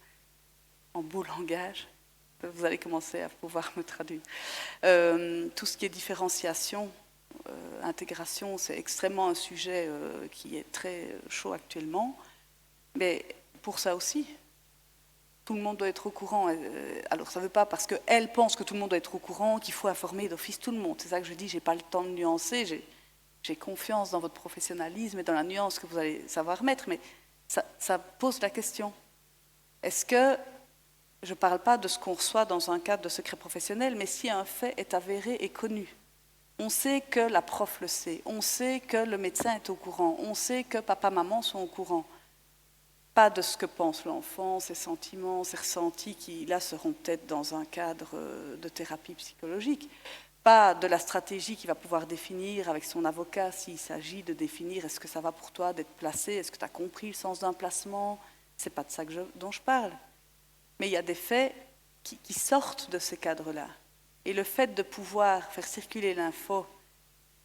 en beau langage. Vous allez commencer à pouvoir me traduire. Tout ce qui est différenciation, intégration, c'est extrêmement un sujet qui est très chaud actuellement. Mais pour ça aussi, tout le monde doit être au courant. Alors ça ne veut pas parce qu'elle pense que tout le monde doit être au courant qu'il faut informer d'office tout le monde. C'est ça que je dis, je n'ai pas le temps de nuancer. J'ai confiance dans votre professionnalisme et dans la nuance que vous allez savoir mettre. Mais ça pose la question. Est-ce que je ne parle pas de ce qu'on reçoit dans un cadre de secret professionnel, mais si un fait est avéré et connu. On sait que la prof le sait, on sait que le médecin est au courant, on sait que papa, maman sont au courant. Pas de ce que pense l'enfant, ses sentiments, ses ressentis qui, là, seront peut-être dans un cadre de thérapie psychologique. Pas de la stratégie qu'il va pouvoir définir avec son avocat s'il s'agit de définir est-ce que ça va pour toi d'être placé, est-ce que tu as compris le sens d'un placement. C'est pas de ça dont je parle. Mais il y a des faits qui sortent de ces cadres-là. Et le fait de pouvoir faire circuler l'info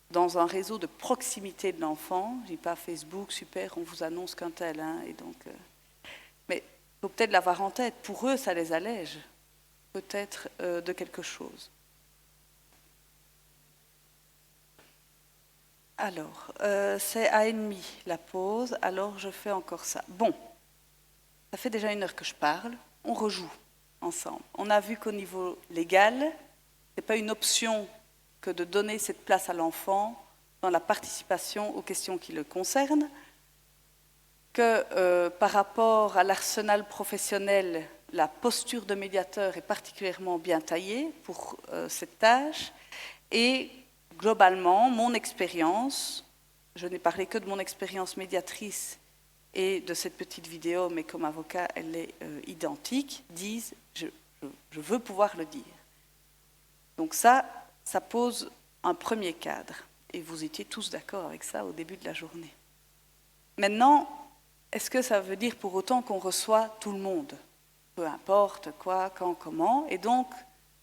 dans un réseau de proximité de l'enfant, je ne dis pas Facebook, super, on vous annonce qu'un tel, hein, et donc, mais il faut peut-être l'avoir en tête. Pour eux, ça les allège peut-être de quelque chose. Alors, c'est à 1h30 la pause, alors je fais encore ça. Bon, ça fait déjà 1 heure que je parle. On rejoue ensemble. On a vu qu'au niveau légal, ce n'est pas une option que de donner cette place à l'enfant dans la participation aux questions qui le concernent, que par rapport à l'arsenal professionnel, la posture de médiateur est particulièrement bien taillée pour cette tâche, et globalement, mon expérience, je n'ai parlé que de mon expérience médiatrice et de cette petite vidéo, mais comme avocat, elle est identique, disent je veux pouvoir le dire. Donc ça pose un premier cadre. Et vous étiez tous d'accord avec ça au début de la journée. Maintenant, est-ce que ça veut dire pour autant qu'on reçoit tout le monde? Peu importe quoi, quand, comment. Et donc,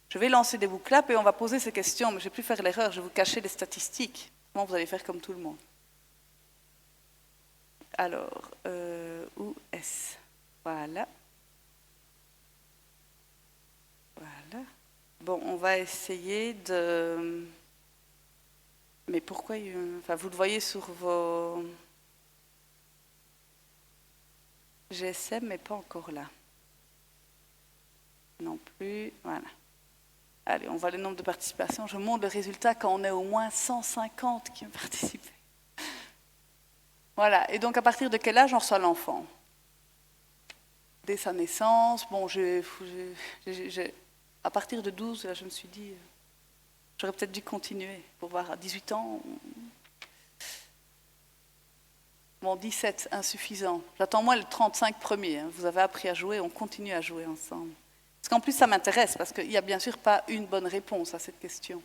je vais lancer des book-claps et on va poser ces questions, mais je ne vais plus faire l'erreur, je vais vous cacher les statistiques. Comment vous allez faire comme tout le monde? Alors, où est-ce? Voilà. Voilà. Bon, on va essayer de... Mais pourquoi enfin, vous le voyez sur vos GSM, mais pas encore là. Non plus. Voilà. Allez, on voit le nombre de participations. Je montre le résultat quand on est au moins 150 qui ont participé. Voilà, et donc à partir de quel âge on reçoit l'enfant? Dès sa naissance, bon, à partir de 12, là, je me suis dit, j'aurais peut-être dû continuer pour voir à 18 ans. Bon, 17, insuffisant. J'attends moi le 35 premier, hein. Vous avez appris à jouer, on continue à jouer ensemble. Parce qu'en plus, ça m'intéresse, parce qu'il n'y a bien sûr pas une bonne réponse à cette question.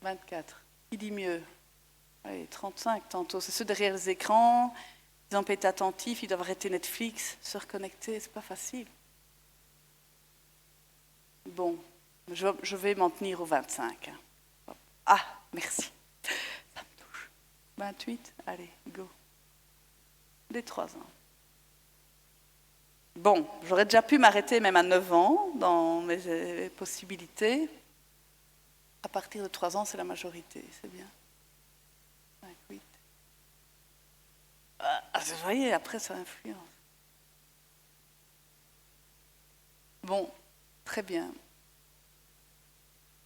24, qui dit mieux? Allez, 35 tantôt, c'est ceux derrière les écrans, ils ont pas été attentifs, ils doivent arrêter Netflix, se reconnecter, c'est pas facile. Bon, je vais m'en tenir au 25. Ah, merci, ça me touche. 28, allez, go. Dès 3 ans. Bon, j'aurais déjà pu m'arrêter même à 9 ans dans mes possibilités. À partir de 3 ans, c'est la majorité, c'est bien. 8. Vous voyez, après, ça influence. Bon, très bien.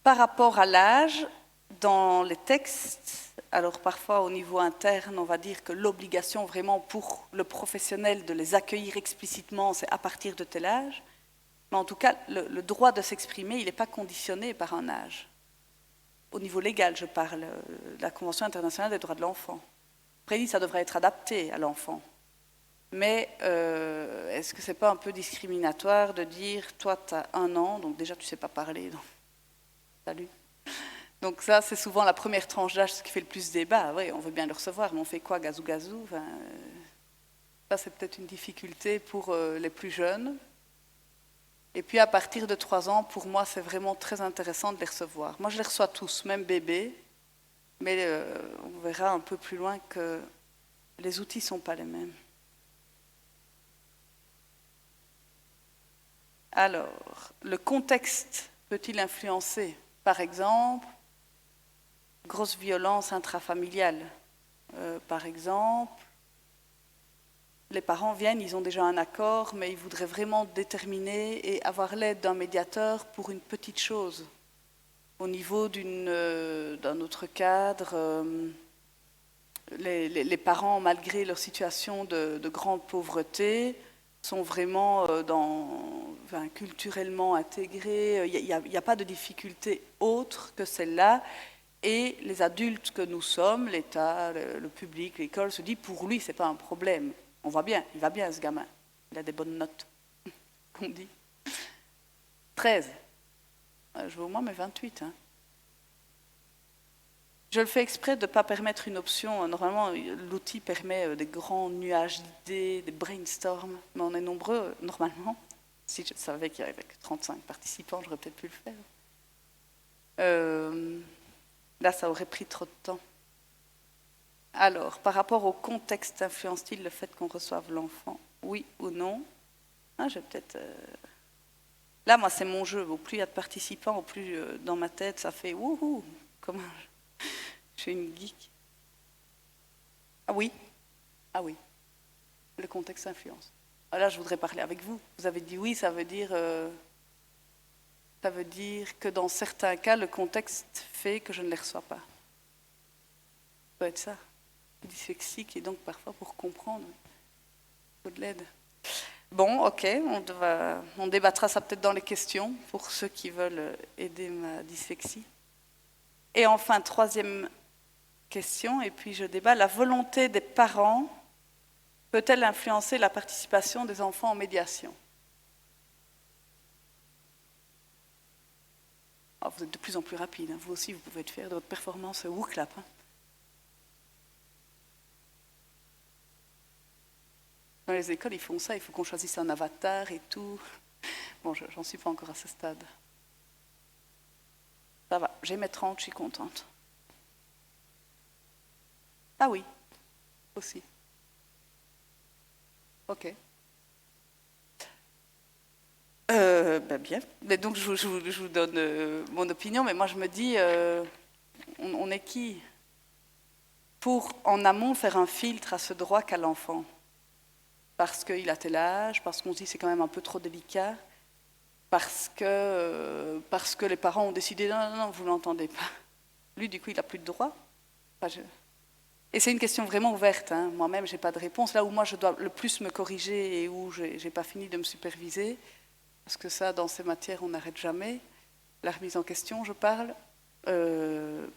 Par rapport à l'âge, dans les textes, alors parfois au niveau interne, on va dire que l'obligation vraiment pour le professionnel de les accueillir explicitement, c'est à partir de tel âge. Mais en tout cas, le droit de s'exprimer, il n'est pas conditionné par un âge. Au niveau légal, je parle de la Convention internationale des droits de l'enfant. Après, ça devrait être adapté à l'enfant. Mais est-ce que ce n'est pas un peu discriminatoire de dire, toi, tu as 1 an, donc déjà, tu ne sais pas parler. Donc... Salut. Donc ça, c'est souvent la première tranche d'âge, ce qui fait le plus débat. Oui, on veut bien le recevoir, mais on fait quoi, gazou gazou, enfin, ça, c'est peut-être une difficulté pour les plus jeunes. Et puis, à partir de 3 ans, pour moi, c'est vraiment très intéressant de les recevoir. Moi, je les reçois tous, même bébés, mais on verra un peu plus loin que les outils ne sont pas les mêmes. Alors, le contexte peut-il influencer? Par exemple, grosse violence intrafamiliale. Par exemple, les parents viennent, ils ont déjà un accord, mais ils voudraient vraiment déterminer et avoir l'aide d'un médiateur pour une petite chose. Au niveau d'un autre cadre, les parents, malgré leur situation de grande pauvreté, sont vraiment culturellement intégrés. Il n'y a pas de difficulté autre que celle-là. Et les adultes que nous sommes, l'État, le public, l'école, se dit pour lui, ce n'est pas un problème. On voit bien, il va bien ce gamin. Il a des bonnes notes, qu'on dit. 13. Je veux au moins mes 28. Hein. Je le fais exprès de ne pas permettre une option. Normalement, l'outil permet des grands nuages d'idées, des brainstorms, mais on est nombreux, normalement. Si je savais qu'il y avait 35 participants, j'aurais peut-être pu le faire. Là, ça aurait pris trop de temps. Alors, par rapport au contexte, influence-t-il le fait qu'on reçoive l'enfant? Oui ou non? J'ai peut-être... Là, moi, c'est mon jeu. Au plus il y a de participants, au plus dans ma tête, ça fait wouhou. Comment je suis une geek. Ah oui. Le contexte influence. Là, je voudrais parler avec vous. Vous avez dit oui, ça veut dire que dans certains cas, le contexte fait que je ne les reçois pas. Ça peut être ça. Dyslexique et donc parfois pour comprendre, il faut de l'aide. Bon, ok, on débattra ça peut-être dans les questions pour ceux qui veulent aider ma dyslexie. Et enfin, 3e question, et puis je débat, la volonté des parents peut-elle influencer la participation des enfants en médiation? Alors, vous êtes de plus en plus rapide, hein. Vous aussi, vous pouvez faire de votre performance WooClap. Hein. Dans les écoles, ils font ça, il faut qu'on choisisse un avatar et tout. Bon, j'en suis pas encore à ce stade. Ça va, j'ai mes 30, je suis contente. Ah oui, aussi. Ok. Bien. Mais donc, je vous donne mon opinion, mais moi, je me dis, on est qui pour, en amont, faire un filtre à ce droit qu'a l'enfant? Parce qu'il a tel âge, parce qu'on se dit c'est quand même un peu trop délicat, parce que les parents ont décidé non, vous ne l'entendez pas. Lui, du coup, il n'a plus de droit. Et c'est une question vraiment ouverte. Hein. Moi-même, je n'ai pas de réponse. Là où moi, je dois le plus me corriger et où je n'ai pas fini de me superviser, parce que ça, dans ces matières, on n'arrête jamais. La remise en question, je parle.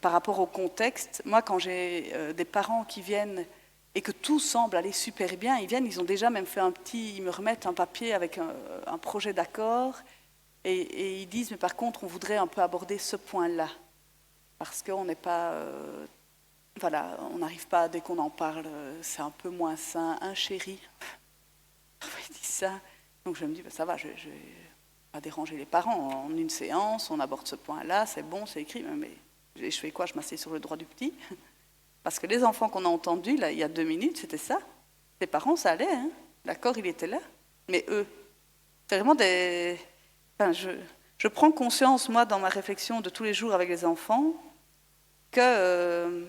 Par rapport au contexte, moi, quand j'ai des parents qui viennent et que tout semble aller super bien, ils viennent, ils ont déjà même fait ils me remettent un papier avec un projet d'accord, et ils disent, mais par contre, on voudrait un peu aborder ce point-là, parce qu'on n'est pas... on n'arrive pas, dès qu'on en parle, c'est un peu moins sain, hein, chéri. Ils disent ça. Donc je me dis, ça va, je ne vais pas déranger les parents. En une séance, on aborde ce point-là, c'est bon, c'est écrit, mais je fais quoi? Je m'assieds sur le droit du petit. Parce que les enfants qu'on a entendus, là, il y a 2 minutes, c'était ça. Les parents, ça allait, hein. L'accord, il était là. Mais eux, c'est vraiment des... Enfin, je prends conscience, moi, dans ma réflexion de tous les jours avec les enfants, que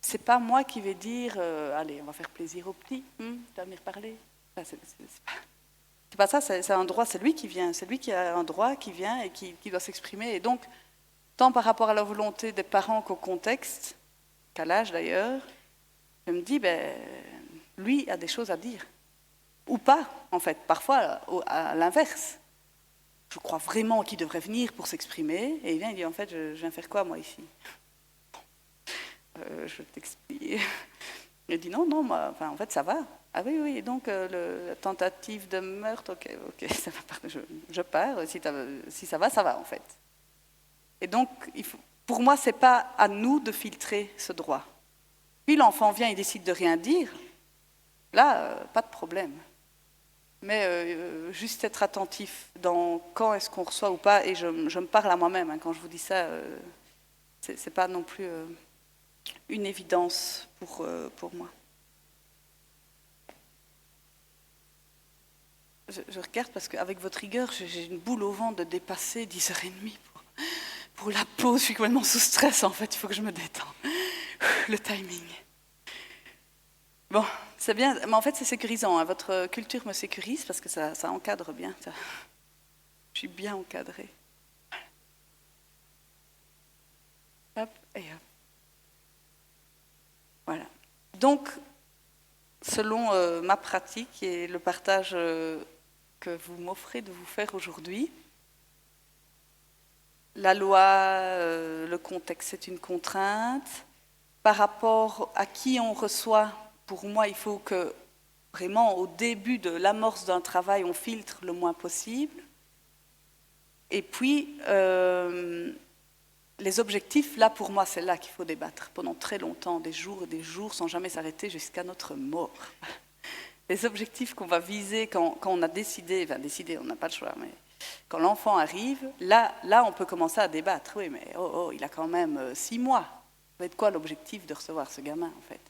c'est pas moi qui vais dire allez, on va faire plaisir au petit, tu vas venir parler. Enfin, c'est pas ça, c'est un droit, c'est lui qui vient, c'est lui qui a un droit, qui vient et qui doit s'exprimer. Et donc, tant par rapport à la volonté des parents qu'au contexte, qu'à l'âge d'ailleurs, je me dis, lui a des choses à dire. Ou pas, en fait, parfois à l'inverse. Je crois vraiment qu'il devrait venir pour s'exprimer, et il vient, il dit, en fait, je viens faire quoi, moi, ici? Je t'explique. Il dit, non, moi, en fait, ça va. Ah oui, et donc, la tentative de meurtre, ok, ça va, je pars, si ça va, en fait. Et donc, pour moi, ce n'est pas à nous de filtrer ce droit. Puis l'enfant vient et décide de rien dire, là, pas de problème. Mais juste être attentif dans quand est-ce qu'on reçoit ou pas, et je me parle à moi-même, quand je vous dis ça, c'est pas non plus une évidence pour moi. Je regarde parce qu'avec votre rigueur, j'ai une boule au ventre de dépasser 10h30 pour la pause. Je suis complètement sous stress, en fait, il faut que je me détende. Le timing. Bon, c'est bien, mais en fait c'est sécurisant, votre culture me sécurise parce que ça encadre bien. Je suis bien encadrée. Hop, et hop. Voilà. Donc, selon ma pratique et le partage que vous m'offrez de vous faire aujourd'hui, la loi, le contexte, c'est une contrainte. Par rapport à qui on reçoit, pour moi, il faut que, vraiment, au début de l'amorce d'un travail, on filtre le moins possible. Et puis, les objectifs, là, pour moi, c'est là qu'il faut débattre pendant très longtemps, des jours et des jours, sans jamais s'arrêter jusqu'à notre mort. Les objectifs qu'on va viser quand on a décidé, on n'a pas le choix, mais quand l'enfant arrive, là, on peut commencer à débattre. Oui, mais il a quand même 6 mois. Ça va être quoi l'objectif de recevoir ce gamin, en fait?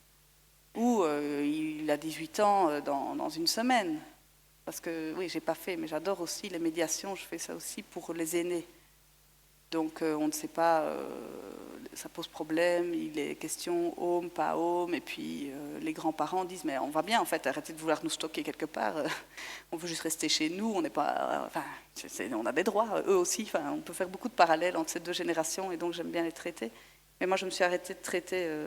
Ou il a 18 ans dans une semaine. Parce que, oui, j'ai pas fait, mais j'adore aussi les médiations, je fais ça aussi pour les aînés. Donc, on ne sait pas, ça pose problème, il est question home, pas home, et puis les grands-parents disent, mais on va bien, en fait, arrêtez de vouloir nous stocker quelque part, on veut juste rester chez nous, on n'est pas, on a des droits, eux aussi, on peut faire beaucoup de parallèles entre ces deux générations, et donc j'aime bien les traiter. Mais moi, je me suis arrêtée de traiter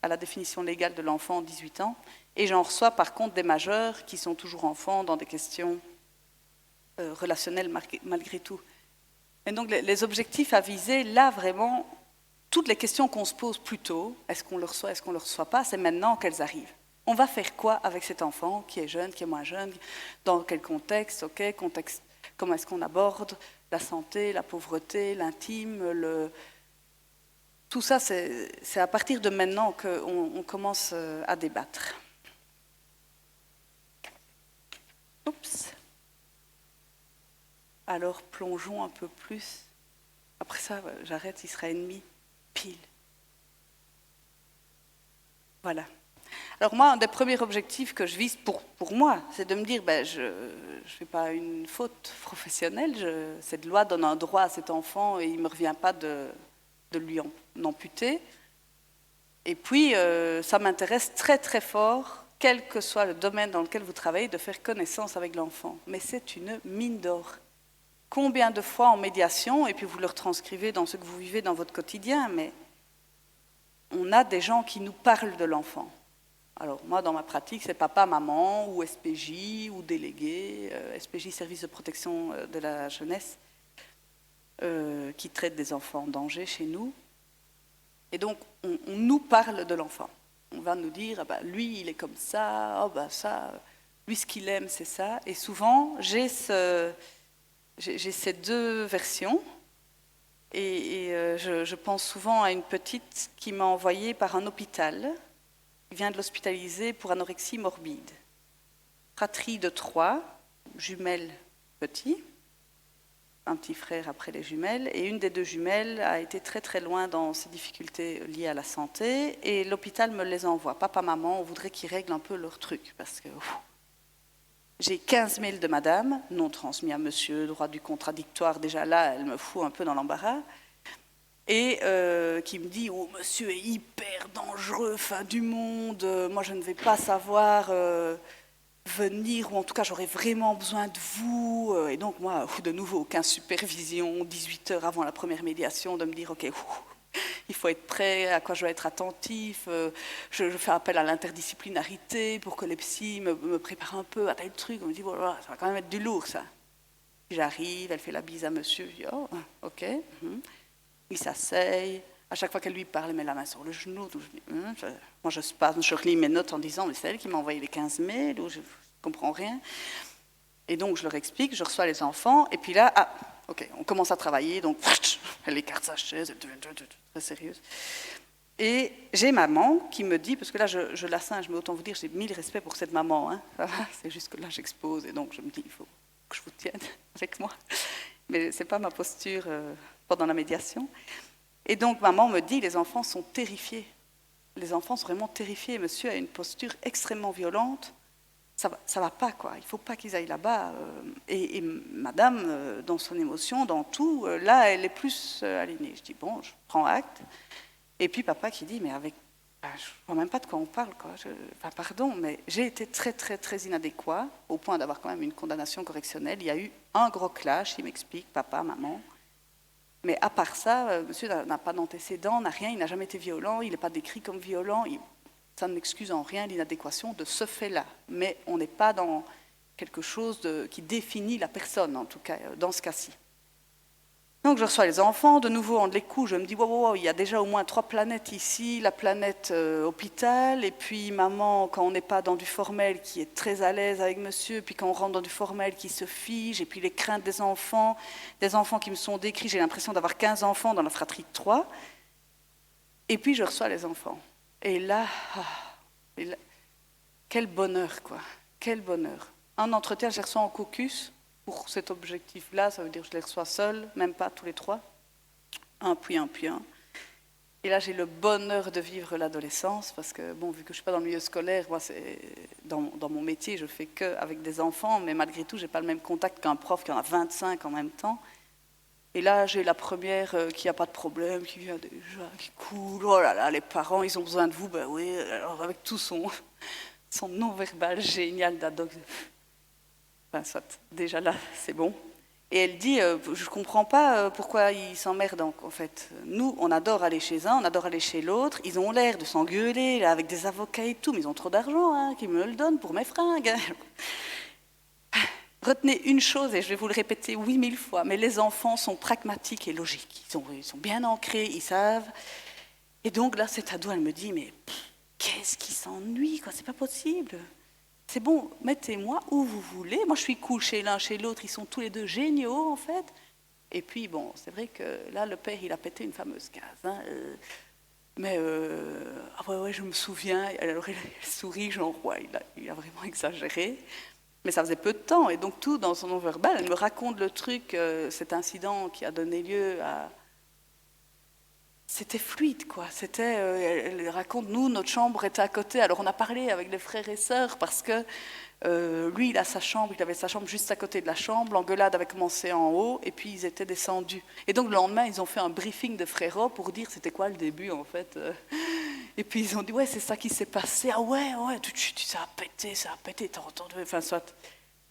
à la définition légale de l'enfant, 18 ans, et j'en reçois par contre des majeurs qui sont toujours enfants dans des questions relationnelles malgré tout. Et donc les objectifs à viser, là vraiment, toutes les questions qu'on se pose plus tôt, est-ce qu'on le reçoit, est-ce qu'on ne le reçoit pas, c'est maintenant qu'elles arrivent. On va faire quoi avec cet enfant qui est jeune, qui est moins jeune, dans quel contexte, comment est-ce qu'on aborde la santé, la pauvreté, l'intime, tout ça, c'est à partir de maintenant qu'on commence à débattre. Oups. Alors plongeons un peu plus. Après ça, j'arrête, il sera ennemi. Pile. Voilà. Alors moi, un des premiers objectifs que je vise pour moi, c'est de me dire, je ne fais pas une faute professionnelle, cette loi donne un droit à cet enfant et il ne me revient pas de lui en amputer. Et puis, ça m'intéresse très très fort, quel que soit le domaine dans lequel vous travaillez, de faire connaissance avec l'enfant. Mais c'est une mine d'or. Combien de fois en médiation, et puis vous le retranscrivez dans ce que vous vivez dans votre quotidien, mais on a des gens qui nous parlent de l'enfant. Alors moi, dans ma pratique, c'est papa, maman, ou SPJ, ou délégué, SPJ, Service de protection de la jeunesse, qui traite des enfants en danger chez nous. Et donc, on nous parle de l'enfant. On va nous dire, lui, il est comme ça, ça, lui, ce qu'il aime, c'est ça. Et souvent, j'ai ces deux versions. Et je pense souvent à une petite qui m'a envoyée par un hôpital. Il vient de l'hospitaliser pour anorexie morbide. Fratrie de 3, jumelles petits, un petit frère après les jumelles, et une des 2 jumelles a été très très loin dans ses difficultés liées à la santé, et l'hôpital me les envoie. Papa, maman, on voudrait qu'ils règlent un peu leur truc, parce que j'ai 15 mails de madame, non transmis à monsieur, droit du contradictoire, déjà là, elle me fout un peu dans l'embarras, et qui me dit, monsieur est hyper dangereux, fin du monde, moi je ne vais pas savoir... venir, ou en tout cas j'aurais vraiment besoin de vous. Et donc moi, de nouveau, aucune supervision, 18 heures avant la première médiation, de me dire, ok, il faut être prêt, à quoi je dois être attentif. Je fais appel à l'interdisciplinarité pour que les psys me préparent un peu à tel truc. On me dit, voilà, ça va quand même être du lourd, ça. J'arrive, elle fait la bise à monsieur, je dis, oh, ok. Il s'asseye. À chaque fois qu'elle lui parle, elle met la main sur le genou. Moi, je spasme, je relis mes notes en disant, mais c'est elle qui m'a envoyé les 15 mails, ou je ne comprends rien. Et donc, je leur explique, je reçois les enfants, et puis là, ok, on commence à travailler, donc elle écarte sa chaise, elle devient très sérieuse. Et j'ai maman qui me dit, parce que là, je la singe, mais autant vous dire, j'ai 1000 respects pour cette maman. Hein. C'est juste que là, j'expose, et donc je me dis, il faut que je vous tienne avec moi. Mais ce n'est pas ma posture pendant la médiation. Et donc, maman me dit, les enfants sont terrifiés. Les enfants sont vraiment terrifiés. Monsieur a une posture extrêmement violente. Ça va pas, quoi. Il ne faut pas qu'ils aillent là-bas. Et madame, dans son émotion, dans tout, là, elle est plus alignée. Je dis, bon, je prends acte. Et puis papa qui dit, mais avec... je ne vois même pas de quoi on parle, quoi. Pardon, mais j'ai été très, très, très inadéquat, au point d'avoir quand même une condamnation correctionnelle. Il y a eu un gros clash, il m'explique, papa, maman. Mais à part ça, monsieur n'a pas d'antécédent, n'a rien, il n'a jamais été violent, il n'est pas décrit comme violent. Ça ne m'excuse en rien l'inadéquation de ce fait-là. Mais on n'est pas dans quelque chose qui définit la personne, en tout cas, dans ce cas-ci. Donc je reçois les enfants, de nouveau en les coups, je me dis, wow, il y a déjà au moins 3 planètes ici, la planète hôpital, et puis maman, quand on n'est pas dans du formel, qui est très à l'aise avec monsieur, puis quand on rentre dans du formel, qui se fige, et puis les craintes des enfants qui me sont décrits, j'ai l'impression d'avoir 15 enfants dans la fratrie de 3, et puis je reçois les enfants. Et là, quel bonheur, quoi, quel bonheur. Un entretien, je les reçois en caucus. Pour cet objectif-là, ça veut dire que je les reçois seuls, même pas tous les 3, un puis un puis un. Et là, j'ai le bonheur de vivre l'adolescence, parce que, bon, vu que je ne suis pas dans le milieu scolaire, moi, dans mon métier, je ne fais qu'avec des enfants, mais malgré tout, je n'ai pas le même contact qu'un prof qui en a 25 en même temps. Et là, j'ai la première qui n'a pas de problème, qui vient déjà, qui coule, oh là là, les parents, ils ont besoin de vous, ben oui, alors avec tout son non-verbal génial d'ado. Enfin, soit, déjà là, c'est bon. Et elle dit, je ne comprends pas pourquoi ils s'emmerdent. En fait, nous, on adore aller chez un, on adore aller chez l'autre. Ils ont l'air de s'engueuler là, avec des avocats et tout, mais ils ont trop d'argent, hein, qu'ils me le donnent pour mes fringues. Retenez une chose, et je vais vous le répéter 8000 fois, mais les enfants sont pragmatiques et logiques. Ils sont bien ancrés, ils savent. Et donc là, cette ado, elle me dit, mais qu'est-ce qui s'ennuie, quoi, c'est pas possible. C'est bon, mettez-moi où vous voulez. Moi, je suis cool chez l'un, chez l'autre. Ils sont tous les deux géniaux, en fait. Et puis, bon, c'est vrai que là, le père, il a pété une fameuse case. Hein, mais, ouais, je me souviens. Alors, il sourit, genre, ouais, il a vraiment exagéré. Mais ça faisait peu de temps. Et donc, tout dans son non-verbal, elle me raconte le truc, cet incident qui a donné lieu à... C'était fluide, quoi. Elle raconte, nous, notre chambre était à côté. Alors, on a parlé avec les frères et sœurs parce que lui, il avait sa chambre juste à côté de la chambre. L'engueulade avait commencé en haut et puis ils étaient descendus. Et donc, le lendemain, ils ont fait un briefing de frérots pour dire c'était quoi le début, en fait. Et puis, ils ont dit, ouais, c'est ça qui s'est passé. Ah ouais, ça a pété, t'as entendu. Enfin, soit.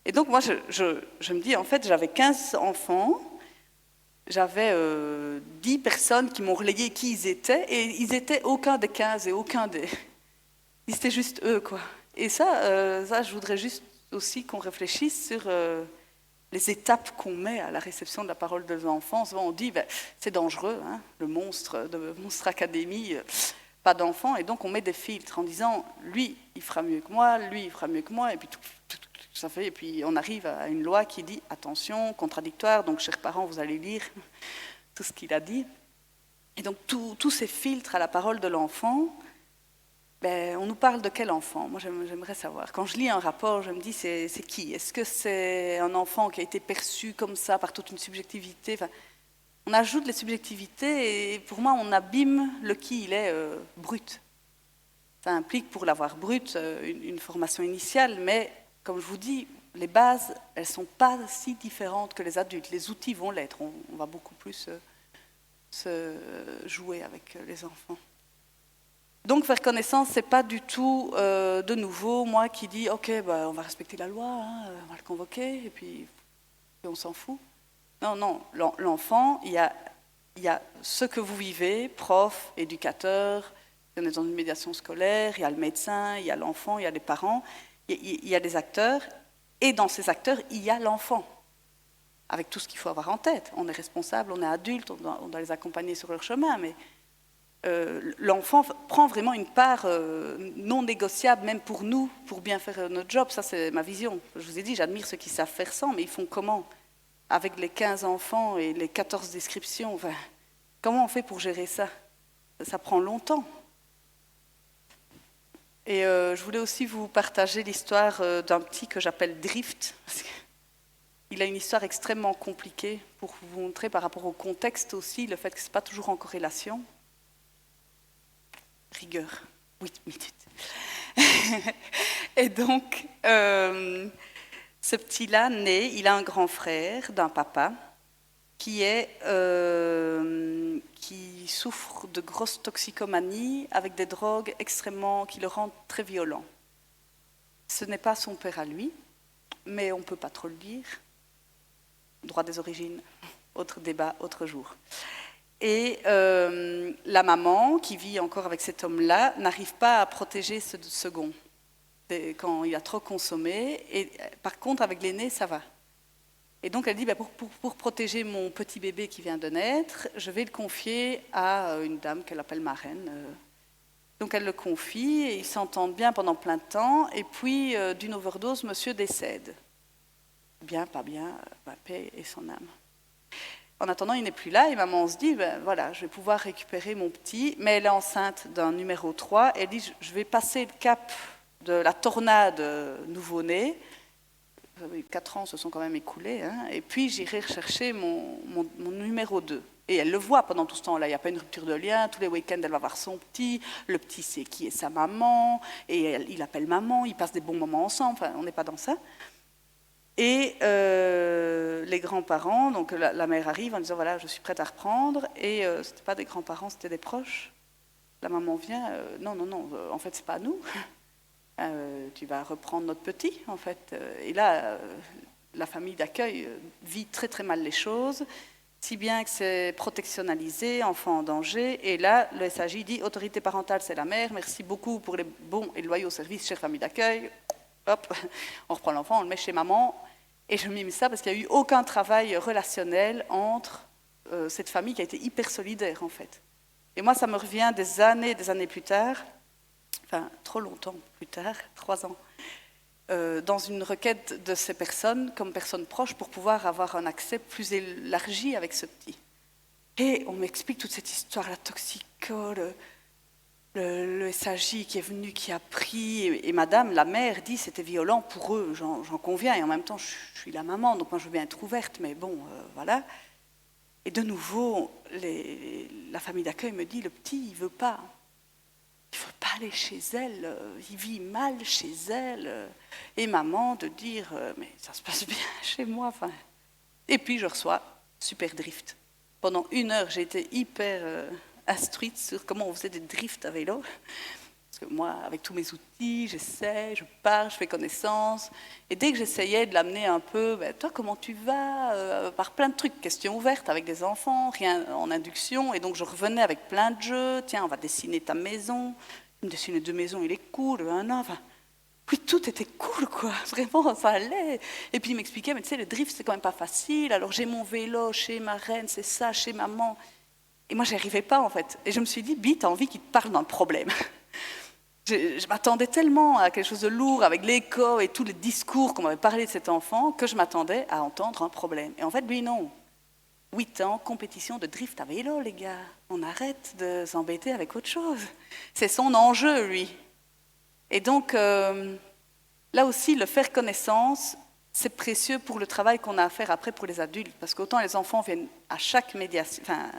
Et donc, moi, je me dis, en fait, j'avais 15 enfants. J'avais 10 personnes qui m'ont relayé qui ils étaient, et ils étaient aucun des 15 et aucun des... Ils étaient juste eux, quoi. Et ça, je voudrais juste aussi qu'on réfléchisse sur les étapes qu'on met à la réception de la parole des enfants. Souvent, on dit, ben, c'est dangereux, hein, le monstre de Monstre Academy, pas d'enfants, et donc on met des filtres en disant, lui, il fera mieux que moi, lui, il fera mieux que moi, et puis tout ça fait, et puis on arrive à une loi qui dit attention, contradictoire, donc chers parents, vous allez lire tout ce qu'il a dit. Et donc tous ces filtres à la parole de l'enfant, ben, on nous parle de quel enfant? Moi j'aimerais savoir. Quand je lis un rapport, je me dis c'est qui? Est-ce que c'est un enfant qui a été perçu comme ça par toute une subjectivité? Enfin, on ajoute les subjectivités et pour moi on abîme le qui il est brut. Ça implique pour l'avoir brut une formation initiale, mais comme je vous dis, les bases, elles ne sont pas si différentes que les adultes. Les outils vont l'être. On va beaucoup plus se jouer avec les enfants. Donc faire connaissance, c'est pas du tout de nouveau moi qui dis ok, on va respecter la loi, hein, on va le convoquer et puis on s'en fout. Non, l'enfant, il y a ce que vous vivez, prof, éducateur, on est dans une médiation scolaire, il y a le médecin, il y a l'enfant, il y a les parents, il y a des acteurs, et dans ces acteurs, il y a l'enfant, avec tout ce qu'il faut avoir en tête. On est responsable, on est adulte, on doit les accompagner sur leur chemin, mais l'enfant prend vraiment une part non négociable, même pour nous, pour bien faire notre job. Ça, c'est ma vision. Je vous ai dit, j'admire ceux qui savent faire sans, mais ils font comment? Avec les 15 enfants et les 14 descriptions, enfin, comment on fait pour gérer ça? Ça prend longtemps. Et je voulais aussi vous partager l'histoire d'un petit que j'appelle Drift. Parce qu'il a une histoire extrêmement compliquée pour vous montrer par rapport au contexte aussi, le fait que ce n'est pas toujours en corrélation. Rigueur, 8 minutes. Et donc, ce petit-là, né, il a un grand frère d'un papa qui souffre de grosses toxicomanies avec des drogues extrêmement qui le rendent très violent. Ce n'est pas son père à lui, mais on ne peut pas trop le dire. Droit des origines, autre débat, autre jour. Et la maman, qui vit encore avec cet homme-là, n'arrive pas à protéger ce second quand il a trop consommé. Et par contre, avec l'aîné, ça va. Et donc, elle dit, pour protéger mon petit bébé qui vient de naître, je vais le confier à une dame qu'elle appelle marraine. Donc, elle le confie, et ils s'entendent bien pendant plein de temps. Et puis, d'une overdose, monsieur décède. Bien, pas bien, paix et son âme. En attendant, il n'est plus là, et maman se dit, voilà, je vais pouvoir récupérer mon petit, mais elle est enceinte d'un numéro 3, et elle dit, je vais passer le cap de la tornade nouveau-né, 4 ans se sont quand même écoulés, hein, et puis j'irai rechercher mon numéro 2. Et elle le voit pendant tout ce temps-là, il n'y a pas une rupture de lien, tous les week-ends elle va voir son petit, le petit sait qui est sa maman, et il appelle maman, ils passent des bons moments ensemble, enfin, on n'est pas dans ça. Et les grands-parents, donc la mère arrive en disant, voilà, je suis prête à reprendre, et ce n'était pas des grands-parents, c'était des proches. La maman vient, non, en fait, ce n'est pas nous. Tu vas reprendre notre petit, en fait. Et là, la famille d'accueil vit très, très mal les choses, si bien que c'est protectionnalisé, enfant en danger. Et là, le SAJ dit, autorité parentale, c'est la mère, merci beaucoup pour les bons et loyaux services, chère famille d'accueil. Hop, on reprend l'enfant, on le met chez maman. Et je mime ça parce qu'il n'y a eu aucun travail relationnel entre cette famille qui a été hyper solidaire, en fait. Et moi, ça me revient des années plus tard, enfin, trop longtemps plus tard, 3 ans, dans une requête de ces personnes, comme personnes proches, pour pouvoir avoir un accès plus élargi avec ce petit. Et on m'explique toute cette histoire, la toxico, le SAJ qui est venu, qui a pris, et madame, la mère, dit c'était violent pour eux, j'en conviens, et en même temps, je suis la maman, donc moi je veux bien être ouverte, mais bon, voilà. Et de nouveau, la famille d'accueil me dit, le petit, il ne veut pas aller chez elle, il vit mal chez elle, et maman de dire, mais ça se passe bien chez moi, enfin. Et puis je reçois super drift. Pendant 1 heure, j'ai été hyper instruite sur comment on faisait des drifts à vélo. Parce que moi, avec tous mes outils, j'essaie, je pars, je fais connaissance. Et dès que j'essayais de l'amener un peu, toi, comment tu vas par plein de trucs, questions ouvertes avec des enfants, rien en induction. Et donc, je revenais avec plein de jeux. Tiens, on va dessiner ta maison. Il me dessinait 2 maisons, il est cool, un an. Enfin, puis tout était cool, quoi. Vraiment, ça allait. Et puis, il m'expliquait, mais tu sais, le drift, c'est quand même pas facile. Alors, j'ai mon vélo chez ma reine, c'est ça, chez maman. Et moi, j'y arrivais pas, en fait. Et je me suis dit, Bi, t'as envie qu'il te parle dans le problème. Je m'attendais tellement à quelque chose de lourd, avec l'écho et tous les discours qu'on m'avait parlé de cet enfant, que je m'attendais à entendre un problème. Et en fait, lui, non. 8 ans, compétition de drift à vélo, les gars. On arrête de s'embêter avec autre chose. C'est son enjeu, lui. Et donc, là aussi, le faire connaissance, c'est précieux pour le travail qu'on a à faire après pour les adultes. Parce qu'autant les enfants viennent à chaque médiation... Enfin,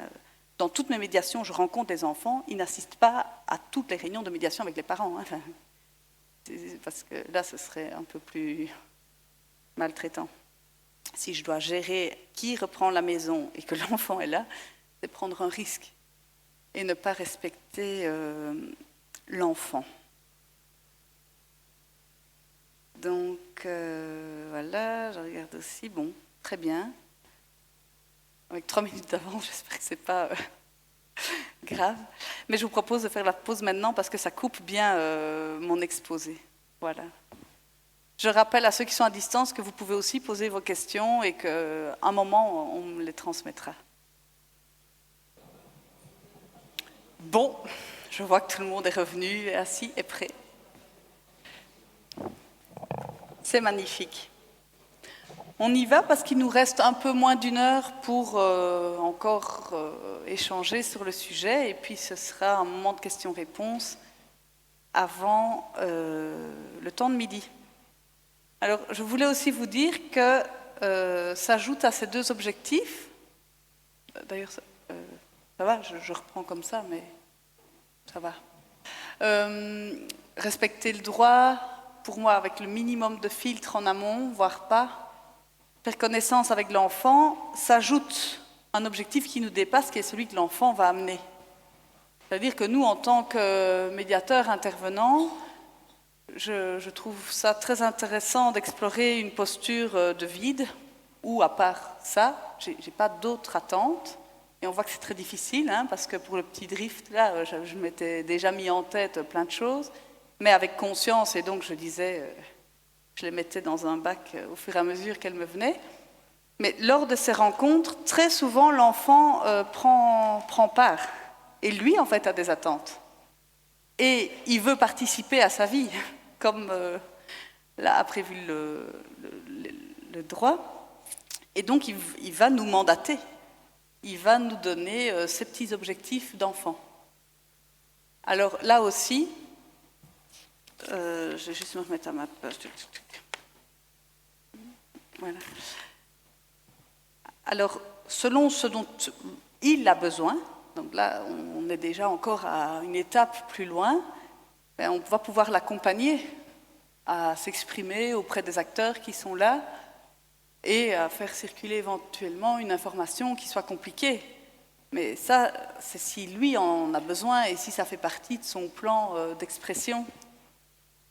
dans toutes mes médiations, je rencontre les enfants, ils n'assistent pas à toutes les réunions de médiation avec les parents. Hein. Enfin, parce que là, ce serait un peu plus maltraitant. Si je dois gérer qui reprend la maison et que l'enfant est là, c'est prendre un risque et ne pas respecter l'enfant. Donc, voilà, je regarde aussi. Bon, très bien. Avec 3 minutes d'avance, j'espère que ce n'est pas grave. Mais je vous propose de faire la pause maintenant parce que ça coupe bien mon exposé. Voilà. Je rappelle à ceux qui sont à distance que vous pouvez aussi poser vos questions et qu'à un moment, on me les transmettra. Bon, je vois que tout le monde est revenu, est assis et prêt. C'est magnifique. On y va parce qu'il nous reste un peu moins d'1 heure pour encore échanger sur le sujet et puis ce sera un moment de questions-réponses avant le temps de midi. Alors, je voulais aussi vous dire que s'ajoute à ces 2 objectifs, d'ailleurs, ça va, je reprends comme ça, mais ça va. Respecter le droit, pour moi, avec le minimum de filtres en amont, voire pas. Faire connaissance avec l'enfant, s'ajoute un objectif qui nous dépasse, qui est celui que l'enfant va amener. C'est-à-dire que nous, en tant que médiateurs intervenants, je trouve ça très intéressant d'explorer une posture de vide, où à part ça, j'ai pas d'autres attentes. Et on voit que c'est très difficile, hein, parce que pour le petit drift, là, je m'étais déjà mis en tête plein de choses, mais avec conscience, et donc je disais, je les mettais dans un bac au fur et à mesure qu'elles me venaient. Mais lors de ces rencontres, très souvent, l'enfant prend part. Et lui, en fait, a des attentes. Et il veut participer à sa vie, comme là a prévu le droit. Et donc, il va nous mandater. Il va nous donner ses petits objectifs d'enfant. Alors là aussi, je vais juste me remettre à ma page. Voilà. Alors, selon ce dont il a besoin, donc là, on est déjà encore à une étape plus loin, on va pouvoir l'accompagner à s'exprimer auprès des acteurs qui sont là et à faire circuler éventuellement une information qui soit compliquée. Mais ça, c'est si lui en a besoin et si ça fait partie de son plan d'expression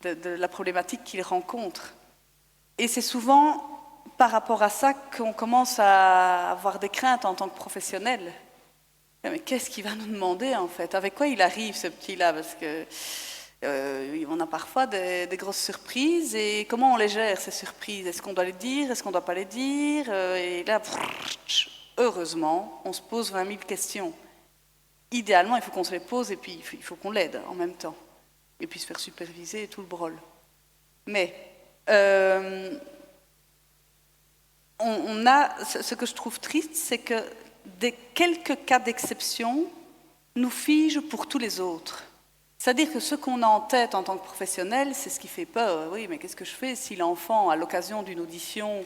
de la problématique qu'il rencontre. Et c'est souvent par rapport à ça qu'on commence à avoir des craintes en tant que professionnel. Mais qu'est-ce qu'il va nous demander en fait? Avec quoi il arrive ce petit-là? Parce que on a parfois des grosses surprises et comment on les gère ces surprises? Est-ce qu'on doit les dire? Est-ce qu'on ne doit pas les dire? Et là, heureusement, on se pose 20 000 questions. Idéalement, il faut qu'on se les pose et puis il faut qu'on l'aide en même temps. Et puis se faire superviser et tout le brol. Mais on a, ce que je trouve triste, c'est que des quelques cas d'exception nous figent pour tous les autres. C'est-à-dire que ce qu'on a en tête en tant que professionnel, c'est ce qui fait peur. Oui, mais qu'est-ce que je fais si l'enfant, à l'occasion d'une audition,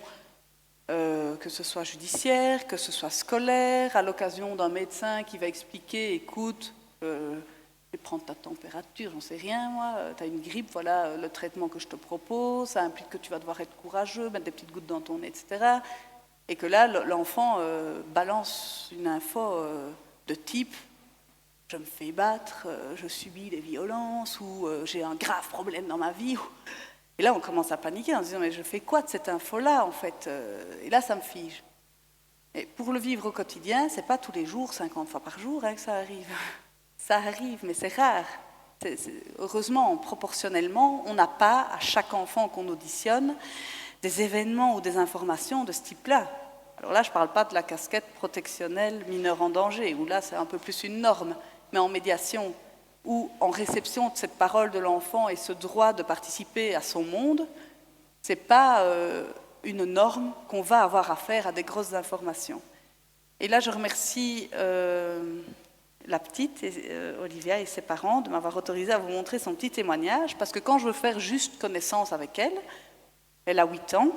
que ce soit judiciaire, que ce soit scolaire, à l'occasion d'un médecin qui va expliquer, écoute, je vais prendre ta température, j'en sais rien moi, tu as une grippe, voilà le traitement que je te propose, ça implique que tu vas devoir être courageux, mettre des petites gouttes dans ton nez, etc. Et que là, l'enfant balance une info de type « je me fais battre, je subis des violences » ou « j'ai un grave problème dans ma vie ». Et là, on commence à paniquer en se disant « mais je fais quoi de cette info-là, en fait ?» Et là, ça me fige. Et pour le vivre au quotidien, c'est pas tous les jours, 50 fois par jour, hein, que ça arrive. Ça arrive, mais c'est rare. Heureusement, proportionnellement, on n'a pas, à chaque enfant qu'on auditionne, des événements ou des informations de ce type-là. Alors là, je ne parle pas de la casquette protectionnelle mineur en danger, où là, c'est un peu plus une norme, mais en médiation, ou en réception de cette parole de l'enfant et ce droit de participer à son monde, ce n'est pas une norme qu'on va avoir affaire à des grosses informations. Et là, je remercie la petite, Olivia et ses parents, de m'avoir autorisé à vous montrer son petit témoignage, parce que quand je veux faire juste connaissance avec elle, elle a 8 ans,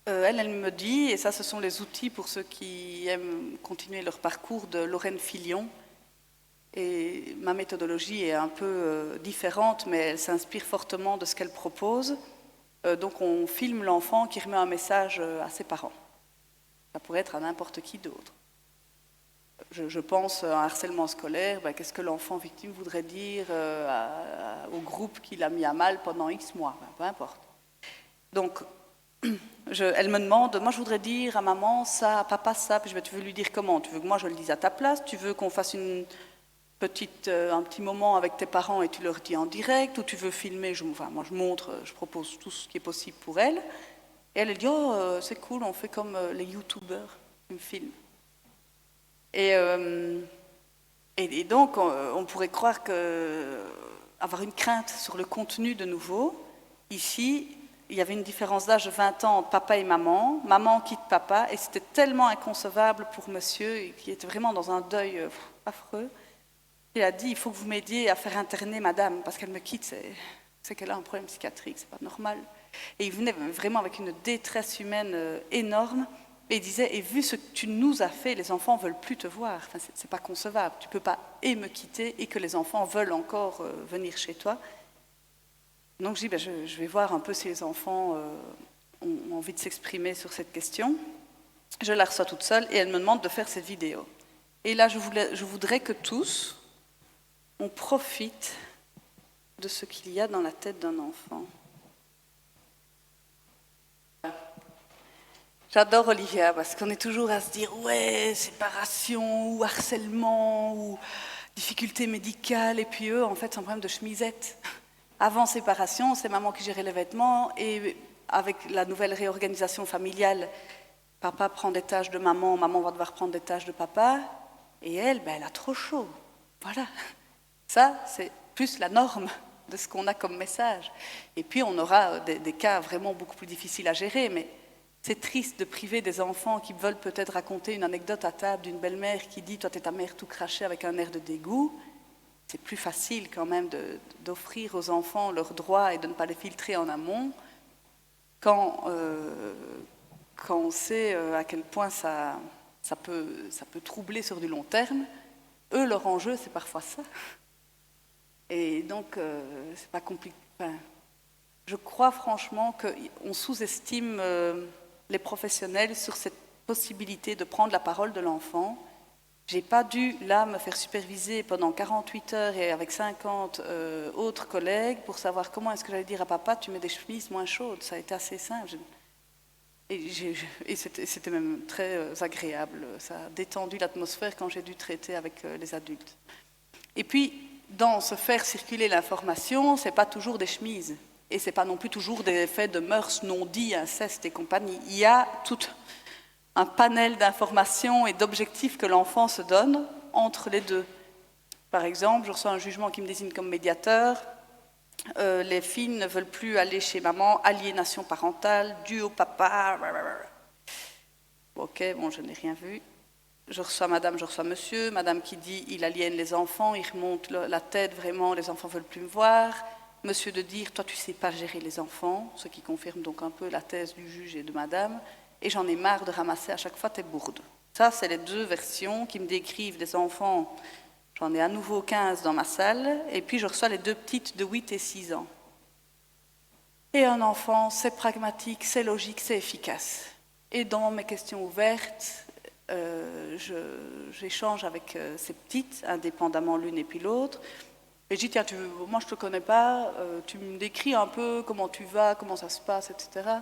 elle me dit, et ça ce sont les outils pour ceux qui aiment continuer leur parcours, de Lorraine Filion, et ma méthodologie est un peu différente, mais elle s'inspire fortement de ce qu'elle propose. Donc on filme l'enfant qui remet un message à ses parents. Ça pourrait être à n'importe qui d'autre. je pense à un harcèlement scolaire, qu'est-ce que l'enfant victime voudrait dire au groupe qui l'a mis à mal pendant X mois, peu importe. Donc, elle me demande, moi je voudrais dire à maman ça, à papa ça, puis tu veux lui dire comment? Tu veux que moi je le dise à ta place? Tu veux qu'on fasse un petit moment avec tes parents et tu leur dis en direct? Ou tu veux filmer? Moi je montre, je propose tout ce qui est possible pour elle. Et elle dit, oh c'est cool, on fait comme les youtubeurs qui me filment. Et donc on pourrait croire avoir une crainte sur le contenu de nouveau. Ici, il y avait une différence d'âge de 20 ans entre papa et maman. Maman quitte papa et c'était tellement inconcevable pour monsieur, qui était vraiment dans un deuil affreux. Il a dit, il faut que vous m'aidiez à faire interner madame, parce qu'elle me quitte, c'est qu'elle a un problème psychiatrique, c'est pas normal. Et il venait vraiment avec une détresse humaine énorme. Et il disait, et vu ce que tu nous as fait, les enfants ne veulent plus te voir. Enfin, c'est pas concevable. Tu ne peux pas et me quitter et que les enfants veulent encore venir chez toi. Donc je dis, je vais voir un peu si les enfants ont envie de s'exprimer sur cette question. Je la reçois toute seule et elle me demande de faire cette vidéo. Et là, je voudrais que tous, on profite de ce qu'il y a dans la tête d'un enfant. J'adore Olivia parce qu'on est toujours à se dire ouais, séparation ou harcèlement ou difficulté médicale et puis eux en fait c'est un problème de chemisette. Avant séparation, c'est maman qui gérait les vêtements et avec la nouvelle réorganisation familiale, papa prend des tâches de maman, maman va devoir prendre des tâches de papa et elle, elle a trop chaud. Voilà. Ça, c'est plus la norme de ce qu'on a comme message. Et puis on aura des cas vraiment beaucoup plus difficiles à gérer, mais c'est triste de priver des enfants qui veulent peut-être raconter une anecdote à table d'une belle-mère qui dit « toi, t'es ta mère tout crachée avec un air de dégoût ». C'est plus facile quand même d'offrir aux enfants leurs droits et de ne pas les filtrer en amont quand on sait à quel point ça peut troubler sur du long terme. Eux, leur enjeu, c'est parfois ça. Et donc, c'est pas compliqué. Enfin, je crois franchement qu'on sous-estime les professionnels sur cette possibilité de prendre la parole de l'enfant. J'ai pas dû, là, me faire superviser pendant 48 heures et avec 50 autres collègues pour savoir comment est-ce que j'allais dire à papa, tu mets des chemises moins chaudes. Ça a été assez simple. Et c'était même très agréable. Ça a détendu l'atmosphère quand j'ai dû traiter avec les adultes. Et puis, dans se faire circuler l'information, c'est pas toujours des chemises. Et c'est pas non plus toujours des faits de mœurs non dits, inceste et compagnie. Il y a tout un panel d'informations et d'objectifs que l'enfant se donne entre les deux. Par exemple, je reçois un jugement qui me désigne comme médiateur. Les filles ne veulent plus aller chez maman, aliénation parentale, due au papa. Ok, bon, je n'ai rien vu. Je reçois madame, je reçois monsieur. Madame qui dit, il aliène les enfants, il remonte la tête, vraiment, les enfants ne veulent plus me voir. Monsieur de dire, toi tu ne sais pas gérer les enfants, ce qui confirme donc un peu la thèse du juge et de madame. Et j'en ai marre de ramasser à chaque fois tes bourdes. Ça, c'est les deux versions qui me décrivent des enfants. J'en ai à nouveau 15 dans ma salle, et puis je reçois les deux petites de 8 et 6 ans. Et un enfant, c'est pragmatique, c'est logique, c'est efficace. Et dans mes questions ouvertes, j'échange avec ces petites, indépendamment l'une et puis l'autre. Et je dis, tiens, moi je ne te connais pas, tu me décris un peu comment tu vas, comment ça se passe, etc.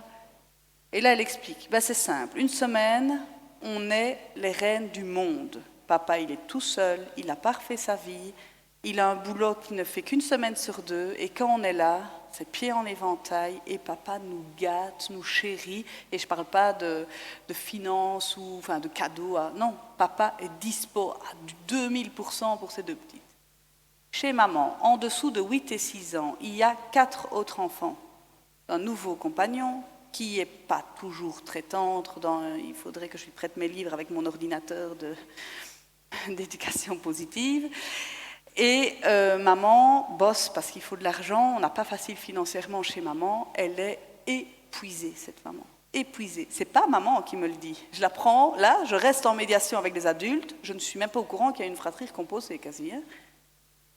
Et là, elle explique, c'est simple, une semaine, on est les reines du monde. Papa, il est tout seul, il a pas refait sa vie, il a un boulot qui ne fait qu'une semaine sur 2, et quand on est là, c'est pieds en éventail, et papa nous gâte, nous chérit, et je ne parle pas de finances ou enfin, de cadeaux. Non, papa est dispo à 2000% pour ces deux petites. Chez maman, en dessous de 8 et 6 ans, il y a 4 autres enfants. Un nouveau compagnon, qui n'est pas toujours très tendre, il faudrait que je lui prête mes livres avec mon ordinateur d'éducation positive. Et maman bosse parce qu'il faut de l'argent, on n'a pas facile financièrement chez maman, elle est épuisée, cette maman. Épuisée. C'est pas maman qui me le dit. Je la prends, là, je reste en médiation avec des adultes, je ne suis même pas au courant qu'il y a une fratrie composée quasi,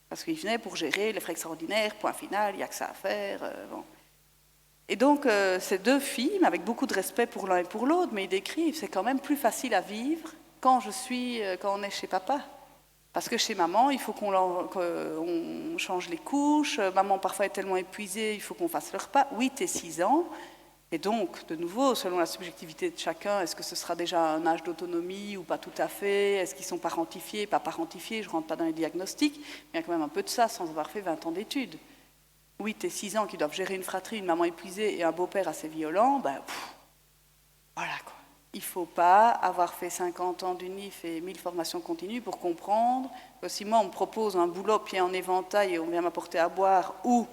parce qu'ils venaient pour gérer les frais extraordinaires, point final, il n'y a que ça à faire. Bon. Et donc, ces deux filles, avec beaucoup de respect pour l'un et pour l'autre, mais ils décrivent, c'est quand même plus facile à vivre quand on est chez papa. Parce que chez maman, il faut qu'on change les couches. Maman, parfois, est tellement épuisée, il faut qu'on fasse le repas. 8 et 6 ans. Et donc, de nouveau, selon la subjectivité de chacun, est-ce que ce sera déjà un âge d'autonomie ou pas tout à fait? Est-ce qu'ils sont parentifiés, pas parentifiés? Je ne rentre pas dans les diagnostics. Mais il y a quand même un peu de ça, sans avoir fait 20 ans d'études. 8 et 6 ans qui doivent gérer une fratrie, une maman épuisée et un beau-père assez violent, voilà quoi. Il ne faut pas avoir fait 50 ans d'UNIF et 1000 formations continues pour comprendre que si moi on me propose un boulot pied en éventail et on vient m'apporter à boire, ou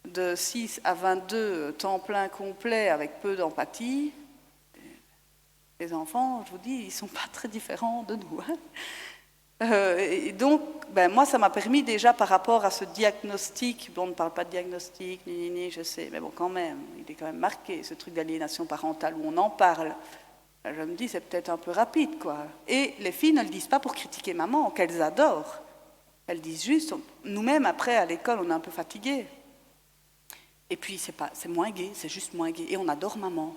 de 6 à 22 temps plein complet avec peu d'empathie, les enfants, je vous dis, ils ne sont pas très différents de nous. Et donc, moi, ça m'a permis déjà par rapport à ce diagnostic, on ne parle pas de diagnostic, je sais, mais bon, quand même, il est quand même marqué, ce truc d'aliénation parentale où on en parle. Je me dis, c'est peut-être un peu rapide, quoi. Et les filles ne le disent pas pour critiquer maman, qu'elles adorent. Elles disent juste, nous-mêmes, après, à l'école, on est un peu fatigués. Et puis, c'est moins gai, c'est juste moins gai. Et on adore maman.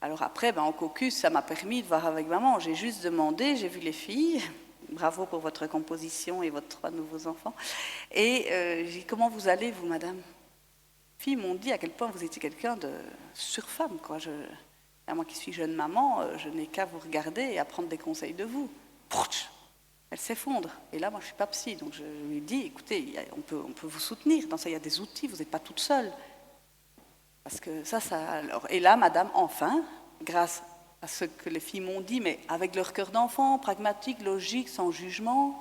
Alors après, en caucus, ça m'a permis de voir avec maman. J'ai juste demandé, j'ai vu les filles. Bravo pour votre composition et votre 3 nouveaux enfants. Et j'ai dit, comment vous allez, vous, madame? Les filles m'ont dit à quel point vous étiez quelqu'un de surfemme, quoi. Moi qui suis jeune maman, je n'ai qu'à vous regarder et à prendre des conseils de vous. Elle s'effondre. Et là, moi, je ne suis pas psy, donc je lui dis, écoutez, on peut vous soutenir. Dans ça, il y a des outils, vous n'êtes pas toute seule. Parce que ça... Alors, et là, madame, enfin, grâce à ce que les filles m'ont dit, mais avec leur cœur d'enfant, pragmatique, logique, sans jugement,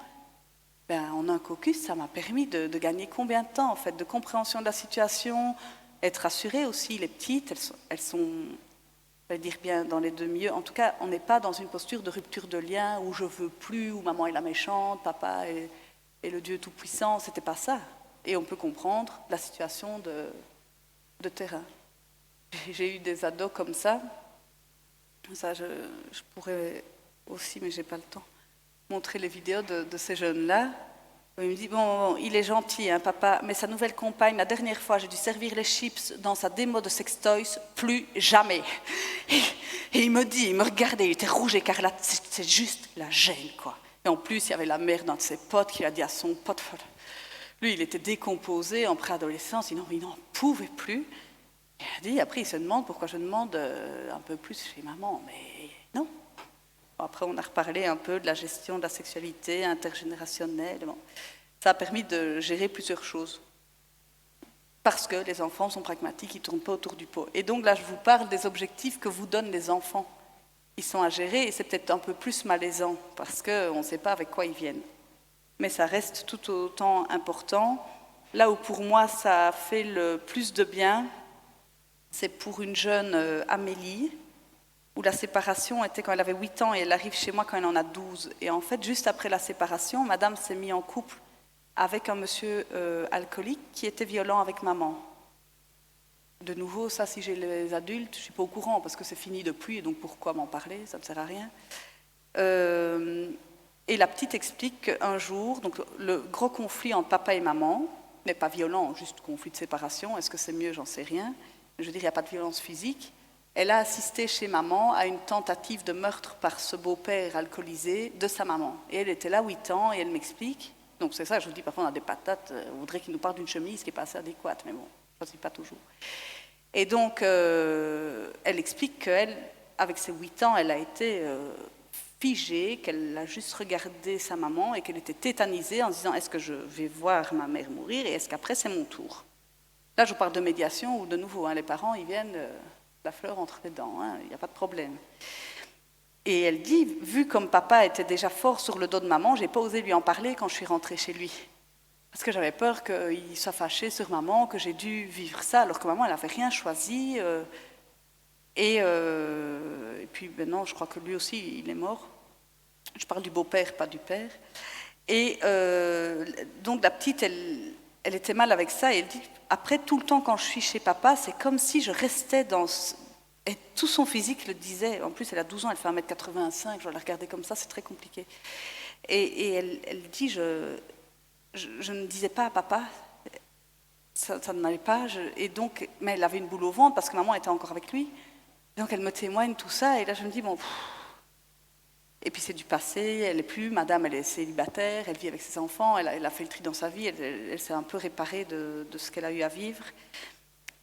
en un caucus, ça m'a permis de gagner combien de temps, en fait, de compréhension de la situation, être rassurée aussi. Les petites, elles sont... Je vais dire bien dans les deux milieux. En tout cas, on n'est pas dans une posture de rupture de lien où je veux plus, où maman est la méchante, papa est le Dieu tout-puissant. C'était pas ça. Et on peut comprendre la situation de terrain. J'ai eu des ados comme ça. Ça, je pourrais aussi, mais j'ai pas le temps, montrer les vidéos de ces jeunes-là. Il me dit, bon, il est gentil, hein, papa, mais sa nouvelle compagne, la dernière fois, j'ai dû servir les chips dans sa démo de Sextoys, plus jamais. Et il me regardait, il était rouge écarlate, c'est juste la gêne, quoi. Et en plus, il y avait la mère d'un de ses potes qui a dit à son pote, lui, il était décomposé en préadolescence, il n'en pouvait plus. Et après, il se demande pourquoi je demande un peu plus chez maman, mais non. Après, on a reparlé un peu de la gestion de la sexualité intergénérationnelle. Bon. Ça a permis de gérer plusieurs choses. Parce que les enfants sont pragmatiques, ils ne tournent pas autour du pot. Et donc là, je vous parle des objectifs que vous donnent les enfants. Ils sont à gérer et c'est peut-être un peu plus malaisant parce qu'on ne sait pas avec quoi ils viennent. Mais ça reste tout autant important. Là où pour moi, ça a fait le plus de bien, c'est pour une jeune Amélie, où la séparation était quand elle avait 8 ans et elle arrive chez moi quand elle en a 12. Et en fait, juste après la séparation, madame s'est mise en couple avec un monsieur alcoolique qui était violent avec maman. De nouveau, ça, si j'ai les adultes, je ne suis pas au courant parce que c'est fini depuis, et donc pourquoi m'en parler? Ça ne sert à rien. Et la petite explique qu'un jour, donc le gros conflit entre papa et maman, n'est pas violent, juste conflit de séparation, est-ce que c'est mieux? J'en sais rien. Je veux dire, il n'y a pas de violence physique. Elle a assisté chez maman à une tentative de meurtre par ce beau-père alcoolisé de sa maman. Et elle était là 8 ans et elle m'explique. Donc c'est ça, je vous dis, parfois on a des patates, on voudrait qu'il nous parle d'une chemise qui n'est pas assez adéquate, mais bon, je ne sais pas toujours. Et donc, elle explique qu'elle, avec ses 8 ans, elle a été figée, qu'elle a juste regardé sa maman et qu'elle était tétanisée en se disant, est-ce que je vais voir ma mère mourir et est-ce qu'après c'est mon tour? Là, je parle de médiation où, de nouveau, les parents, ils viennent... la fleur entre les dents, il n'y a pas de problème. Et elle dit, vu comme papa était déjà fort sur le dos de maman, je n'ai pas osé lui en parler quand je suis rentrée chez lui. Parce que j'avais peur qu'il soit fâché sur maman, que j'ai dû vivre ça, alors que maman, elle n'avait rien choisi. Et puis maintenant, je crois que lui aussi, il est mort. Je parle du beau-père, pas du père. Et donc la petite, elle était mal avec ça, et elle dit, après tout le temps quand je suis chez papa, c'est comme si je restais dans... Et tout son physique le disait, en plus elle a 12 ans, elle fait 1m85, je dois la regarder comme ça, c'est très compliqué. Et elle dit, je ne disais pas à papa, ça ne m'allait pas, et donc, mais elle avait une boule au ventre parce que maman était encore avec lui, donc elle me témoigne tout ça, et là je me dis, bon, Et puis c'est du passé, elle est plus, madame, elle est célibataire, elle vit avec ses enfants, elle a fait le tri dans sa vie, elle s'est un peu réparée de ce qu'elle a eu à vivre.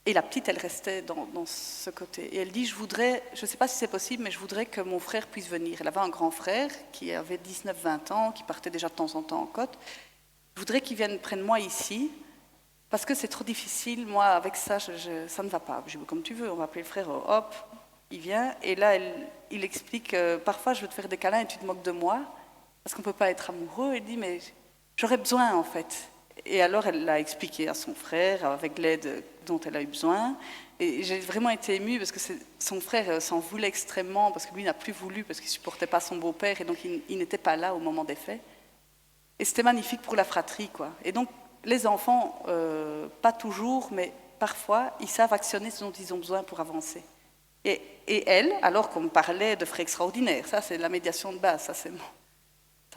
Et la petite, elle restait dans ce côté. Et elle dit, je ne sais pas si c'est possible, mais je voudrais que mon frère puisse venir. Elle avait un grand frère qui avait 19-20 ans, qui partait déjà de temps en temps en côte. Je voudrais qu'il vienne près de moi ici, parce que c'est trop difficile. Moi, avec ça, ça ne va pas. Je dis, comme tu veux, on va appeler le frère, hop, il vient. Et là, il explique, parfois je veux te faire des câlins et tu te moques de moi, parce qu'on ne peut pas être amoureux. Elle dit, mais j'aurais besoin en fait. Et alors elle l'a expliqué à son frère, avec l'aide dont elle a eu besoin. Et j'ai vraiment été émue, parce que son frère s'en voulait extrêmement, parce que lui n'a plus voulu, parce qu'il ne supportait pas son beau-père, et donc il n'était pas là au moment des faits. Et c'était magnifique pour la fratrie, quoi. Et donc les enfants, pas toujours, mais parfois, ils savent actionner ce dont ils ont besoin pour avancer. Et elle, alors qu'on me parlait de frais extraordinaires, ça c'est la médiation de base, ça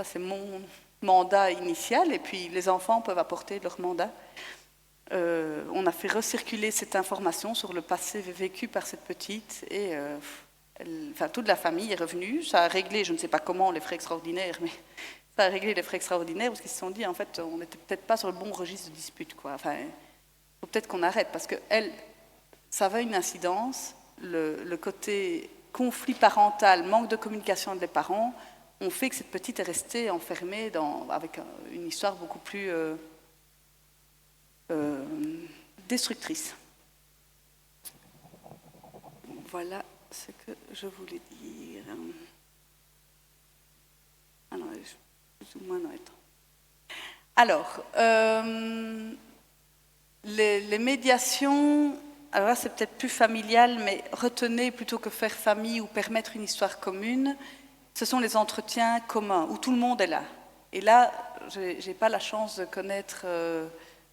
c'est mon mandat initial, et puis les enfants peuvent apporter leur mandat. On a fait recirculer cette information sur le passé vécu par cette petite, et toute la famille est revenue. Ça a réglé, je ne sais pas comment, les frais extraordinaires, mais ça a réglé les frais extraordinaires, parce qu'ils se sont dit, en fait, on n'était peut-être pas sur le bon registre de dispute, quoi. Enfin, il faut peut-être qu'on arrête, parce que ça avait une incidence. Le côté conflit parental, manque de communication entre les parents, ont fait que cette petite est restée enfermée avec une histoire beaucoup plus destructrice. Voilà ce que je voulais dire. Alors, les médiations, alors là c'est peut-être plus familial, mais retenez plutôt que faire famille ou permettre une histoire commune, ce sont les entretiens communs, où tout le monde est là. Et là, je n'ai pas la chance de connaître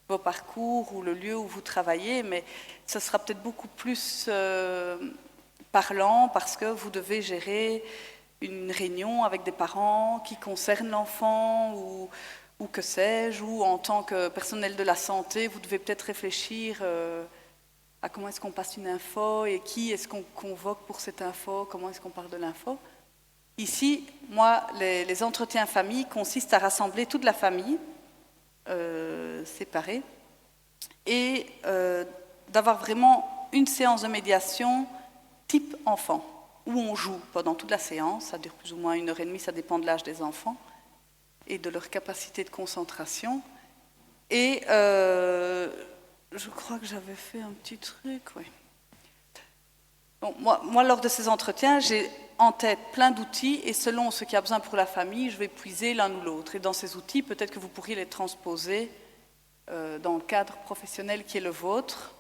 vos parcours ou le lieu où vous travaillez, mais ce sera peut-être beaucoup plus parlant, parce que vous devez gérer une réunion avec des parents qui concernent l'enfant, ou que sais-je, ou en tant que personnel de la santé, vous devez peut-être réfléchir à comment est-ce qu'on passe une info, et qui est-ce qu'on convoque pour cette info, comment est-ce qu'on parle de l'info. Ici, moi, les entretiens famille consistent à rassembler toute la famille, séparée, et d'avoir vraiment une séance de médiation type enfant, où on joue pendant toute la séance, ça dure plus ou moins 1h30, ça dépend de l'âge des enfants et de leur capacité de concentration. Et je crois que j'avais fait un petit truc, oui. Bon, moi, lors de ces entretiens, j'ai en tête plein d'outils, et selon ce qu'il y a besoin pour la famille, je vais puiser l'un ou l'autre. Et dans ces outils, peut-être que vous pourriez les transposer dans le cadre professionnel qui est le vôtre.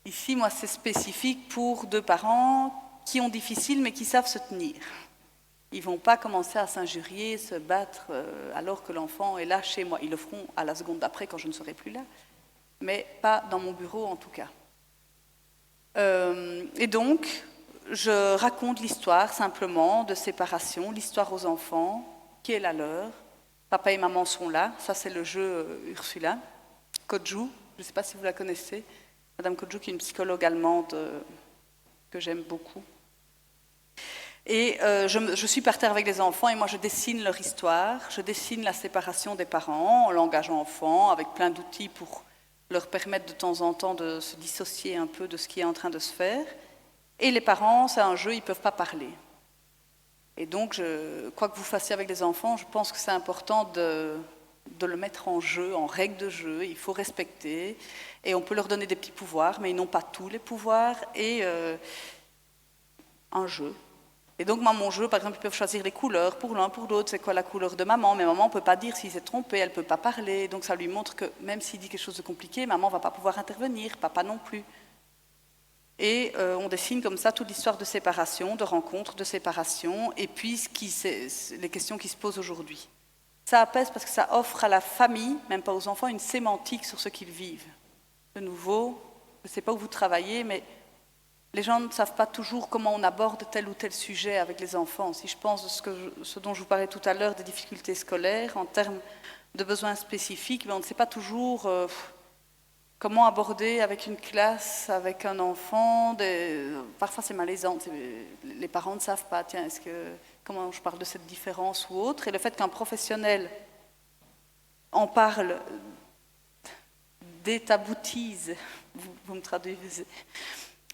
Ici, moi, c'est spécifique pour 2 parents qui ont difficile, mais qui savent se tenir. Ils ne vont pas commencer à s'injurier, se battre, alors que l'enfant est là chez moi. Ils le feront à la seconde d'après, quand je ne serai plus là, mais pas dans mon bureau en tout cas. Et donc, je raconte l'histoire simplement de séparation, l'histoire aux enfants, qui est la leur. Papa et maman sont là, ça c'est le jeu Ursula. Kodjou, je ne sais pas si vous la connaissez, Madame Kodjou qui est une psychologue allemande que j'aime beaucoup. Et je suis par terre avec les enfants, et moi je dessine leur histoire, je dessine la séparation des parents en langage enfant, avec plein d'outils pour leur permettre de temps en temps de se dissocier un peu de ce qui est en train de se faire. Et les parents, c'est un jeu, ils ne peuvent pas parler. Et donc, quoi que vous fassiez avec les enfants, je pense que c'est important de le mettre en jeu, en règle de jeu. Il faut respecter. Et on peut leur donner des petits pouvoirs, mais ils n'ont pas tous les pouvoirs. Et un jeu. Et donc, moi, mon jeu, par exemple, ils peuvent choisir les couleurs pour l'un, pour l'autre. C'est quoi la couleur de maman? Mais maman ne peut pas dire s'il s'est trompé, elle ne peut pas parler. Donc, ça lui montre que même s'il dit quelque chose de compliqué, maman ne va pas pouvoir intervenir, papa non plus. Et on dessine comme ça toute l'histoire de séparation, de rencontre, de séparation, et puis les questions qui se posent aujourd'hui. Ça apaise parce que ça offre à la famille, même pas aux enfants, une sémantique sur ce qu'ils vivent. De nouveau, je ne sais pas où vous travaillez, mais les gens ne savent pas toujours comment on aborde tel ou tel sujet avec les enfants. Si je pense de ce dont je vous parlais tout à l'heure, des difficultés scolaires, en termes de besoins spécifiques, mais on ne sait pas toujours Comment aborder avec une classe, avec un enfant, parfois c'est malaisant, les parents ne savent pas, tiens, comment je parle de cette différence ou autre, et le fait qu'un professionnel en parle, détaboutise, vous me traduisez,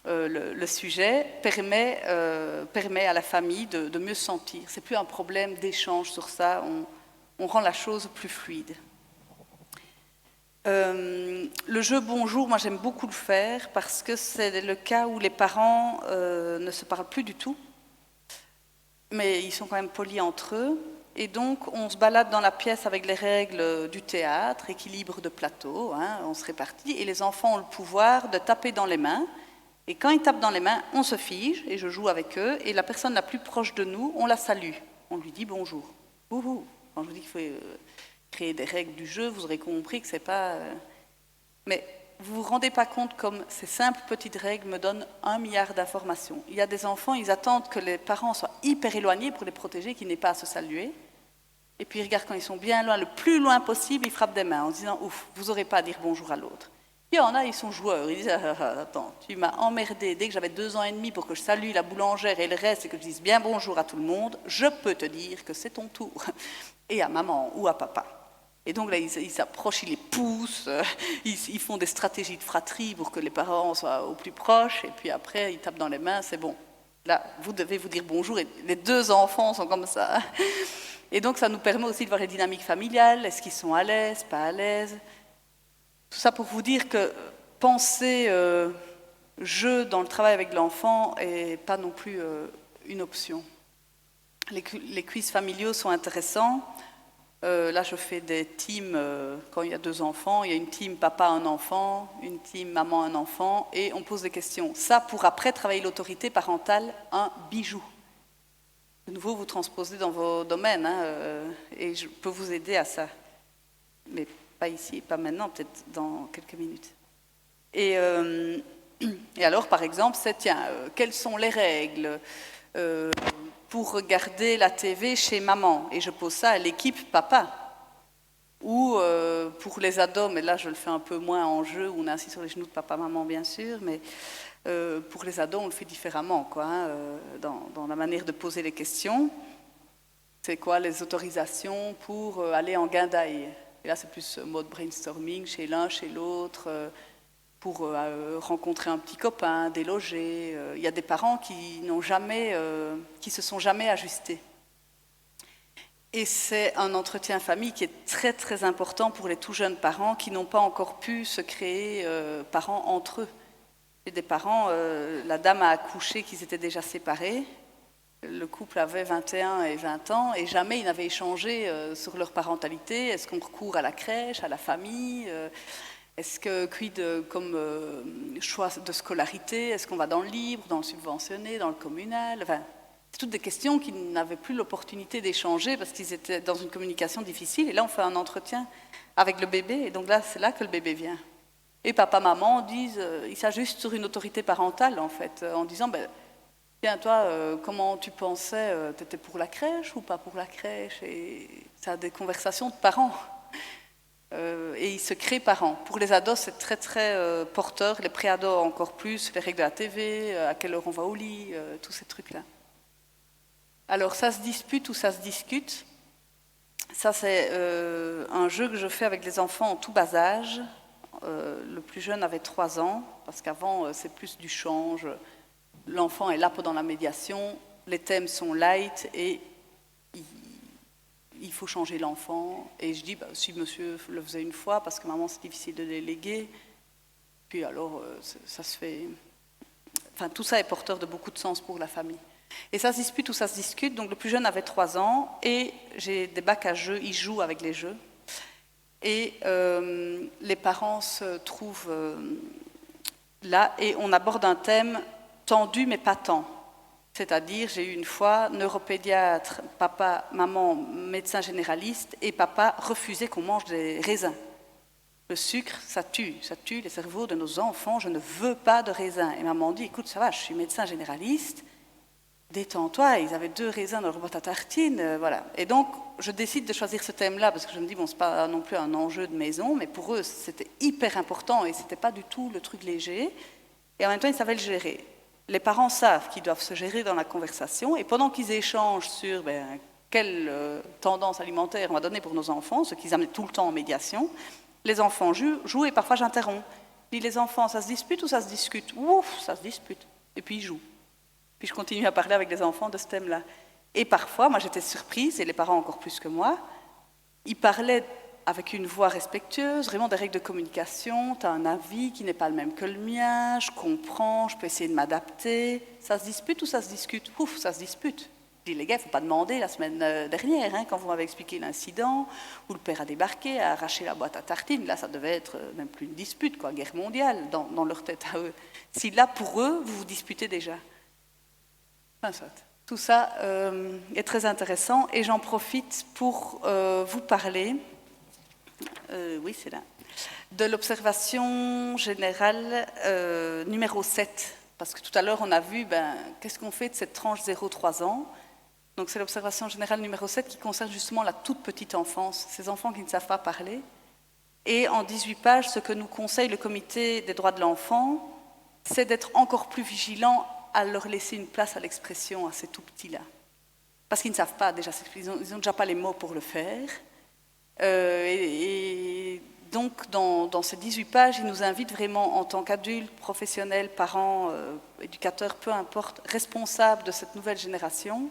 le sujet, permet à la famille de mieux se sentir. C'est plus un problème d'échange sur ça, on rend la chose plus fluide. Le jeu bonjour, moi j'aime beaucoup le faire parce que c'est le cas où les parents ne se parlent plus du tout, mais ils sont quand même polis entre eux. Et donc on se balade dans la pièce avec les règles du théâtre, équilibre de plateau, hein, on se répartit, et les enfants ont le pouvoir de taper dans les mains. Et quand ils tapent dans les mains, on se fige, et je joue avec eux, et la personne la plus proche de nous, on la salue. On lui dit bonjour. Ouhou. Quand je vous dis qu'il faut créer des règles du jeu, vous aurez compris que c'est pas... Mais vous vous rendez pas compte comme ces simples petites règles me donnent 1 milliard d'informations. Il y a des enfants, ils attendent que les parents soient hyper éloignés pour les protéger, qu'ils n'aient pas à se saluer. Et puis ils regardent quand ils sont bien loin, le plus loin possible, ils frappent des mains en se disant « Ouf, vous n'aurez pas à dire bonjour à l'autre ». Il y en a, ils sont joueurs, ils disent « Attends, tu m'as emmerdé, dès que j'avais 2 ans et demi pour que je salue la boulangère et le reste et que je dise bien bonjour à tout le monde, je peux te dire que c'est ton tour. » Et à maman ou à papa. Et donc là, ils s'approchent, ils les poussent, ils font des stratégies de fratrie pour que les parents soient au plus proches, et puis après, ils tapent dans les mains, c'est bon. Là, vous devez vous dire bonjour, et les 2 enfants sont comme ça. Et donc, ça nous permet aussi de voir les dynamiques familiales, est-ce qu'ils sont à l'aise, pas à l'aise. Tout ça pour vous dire que penser jeu dans le travail avec l'enfant n'est pas non plus une option. Les quiz familiaux sont intéressants. Là, je fais des teams quand il y a 2 enfants. Il y a une team papa, un enfant, une team maman, un enfant, et on pose des questions. Ça, pour après travailler l'autorité parentale, un bijou. De nouveau, vous transposez dans vos domaines, hein, et je peux vous aider à ça. Mais pas ici, pas maintenant, peut-être dans quelques minutes. Et alors, par exemple, c'est, tiens, quelles sont les règles pour regarder la TV chez maman, et je pose ça à l'équipe papa. Ou pour les ados, mais là je le fais un peu moins en jeu, on est assis sur les genoux de papa-maman bien sûr, mais pour les ados on le fait différemment, quoi, hein, dans la manière de poser les questions. C'est quoi les autorisations pour aller en guindaille? Et là c'est plus mode brainstorming chez l'un, chez l'autre, pour rencontrer un petit copain, déloger. Il y a des parents qui se sont jamais ajustés. Et c'est un entretien famille qui est très très important pour les tout jeunes parents qui n'ont pas encore pu se créer parents entre eux. Et des parents, la dame a accouché qu'ils étaient déjà séparés. Le couple avait 21 et 20 ans et jamais ils n'avaient échangé sur leur parentalité. Est-ce qu'on recourt à la crèche, à la famille? Est-ce que, quid comme choix de scolarité? Est-ce qu'on va dans le libre, dans le subventionné, dans le communal? Enfin, c'est toutes des questions qu'ils n'avaient plus l'opportunité d'échanger parce qu'ils étaient dans une communication difficile. Et là, on fait un entretien avec le bébé. Et donc là, c'est là que le bébé vient. Et papa, maman disent, ils s'ajustent sur une autorité parentale, en fait, en disant, ben, tiens, toi, comment tu pensais, t'étais pour la crèche ou pas pour la crèche? Et ça a des conversations de parents. Et ils se créent parents. Pour les ados, c'est très très porteur. Les pré-ados encore plus, les règles de la TV, à quelle heure on va au lit, tous ces trucs-là. Alors ça se dispute ou ça se discute. Ça c'est un jeu que je fais avec les enfants en tout bas âge. Le plus jeune avait 3 ans, parce qu'avant c'est plus du change. L'enfant est là pendant la médiation, les thèmes sont light et il faut changer l'enfant. Et je dis, bah, si monsieur le faisait une fois, parce que maman c'est difficile de déléguer, puis alors ça se fait... Enfin, tout ça est porteur de beaucoup de sens pour la famille. Et ça se dispute ou ça se discute. Donc le plus jeune avait 3 ans et j'ai des bacs à jeux, il joue avec les jeux. Et les parents se trouvent là et on aborde un thème tendu mais pas tant. C'est-à-dire, j'ai eu une fois neuropédiatre, papa, maman, médecin généraliste, et papa refusait qu'on mange des raisins. Le sucre, ça tue les cerveaux de nos enfants, je ne veux pas de raisins. Et maman dit, écoute, ça va, je suis médecin généraliste, détends-toi, ils avaient 2 raisins dans leur boîte à tartines, voilà. Et donc, je décide de choisir ce thème-là, parce que je me dis, bon, c'est pas non plus un enjeu de maison, mais pour eux, c'était hyper important, et c'était pas du tout le truc léger. Et en même temps, ils savaient le gérer. Les parents savent qu'ils doivent se gérer dans la conversation, et pendant qu'ils échangent sur quelle tendance alimentaire on va donner pour nos enfants, ce qu'ils amenaient tout le temps en médiation, les enfants jouent, et parfois j'interromps. Je dis, les enfants, ça se dispute ou ça se discute? Ouf, ça se dispute. Et puis ils jouent. Puis je continue à parler avec les enfants de ce thème-là. Et parfois, moi j'étais surprise, et les parents encore plus que moi, ils parlaient avec une voix respectueuse, vraiment des règles de communication, tu as un avis qui n'est pas le même que le mien, je comprends, je peux essayer de m'adapter. Ça se dispute ou ça se discute? Ouf, ça se dispute. Je dis, les gars, il ne faut pas demander la semaine dernière, quand vous m'avez expliqué l'incident, où le père a débarqué, a arraché la boîte à tartines. Là, ça devait être même plus une dispute, quoi, guerre mondiale, dans leur tête à eux. Si là, pour eux, vous vous disputez déjà. Enfin, soit. Tout ça est très intéressant, et j'en profite pour vous parler, oui, c'est là, de l'observation générale numéro 7. Parce que tout à l'heure, on a vu, qu'est-ce qu'on fait de cette tranche 0-3 ans? Donc c'est l'observation générale numéro 7 qui concerne justement la toute petite enfance, ces enfants qui ne savent pas parler. Et en 18 pages, ce que nous conseille le comité des droits de l'enfant, c'est d'être encore plus vigilant à leur laisser une place à l'expression à ces tout petits-là. Parce qu'ils ne savent pas déjà, ils n'ont déjà pas les mots pour le faire. Et donc dans ces 18 pages, ils nous invitent vraiment en tant qu'adultes, professionnels, parents, éducateurs, peu importe, responsables de cette nouvelle génération,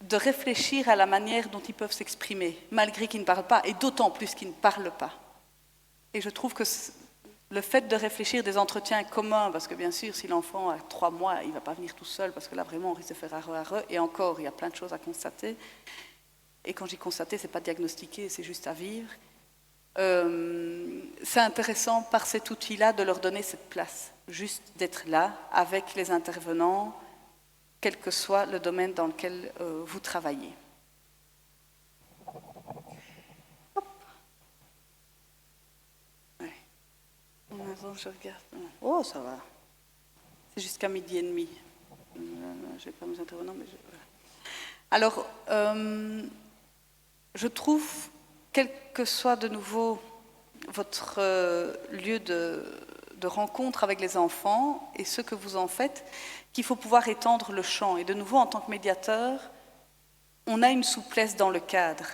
de réfléchir à la manière dont ils peuvent s'exprimer, malgré qu'ils ne parlent pas, et d'autant plus qu'ils ne parlent pas. Et je trouve que le fait de réfléchir des entretiens communs, parce que bien sûr, si l'enfant a 3 mois, il ne va pas venir tout seul, parce que là, vraiment, on risque de faire arreux, et encore, il y a plein de choses à constater. Et quand j'y constater, ce n'est pas diagnostiquer, c'est juste à vivre. C'est intéressant, par cet outil-là, de leur donner cette place, juste d'être là, avec les intervenants, quel que soit le domaine dans lequel vous travaillez. Ouais. Je regarde. Oh, ça va. C'est jusqu'à 12h30. Je n'ai pas mes intervenants, mais voilà. Alors, je trouve, quel que soit de nouveau votre lieu de rencontre avec les enfants et ce que vous en faites, qu'il faut pouvoir étendre le champ. Et de nouveau, en tant que médiateur, on a une souplesse dans le cadre.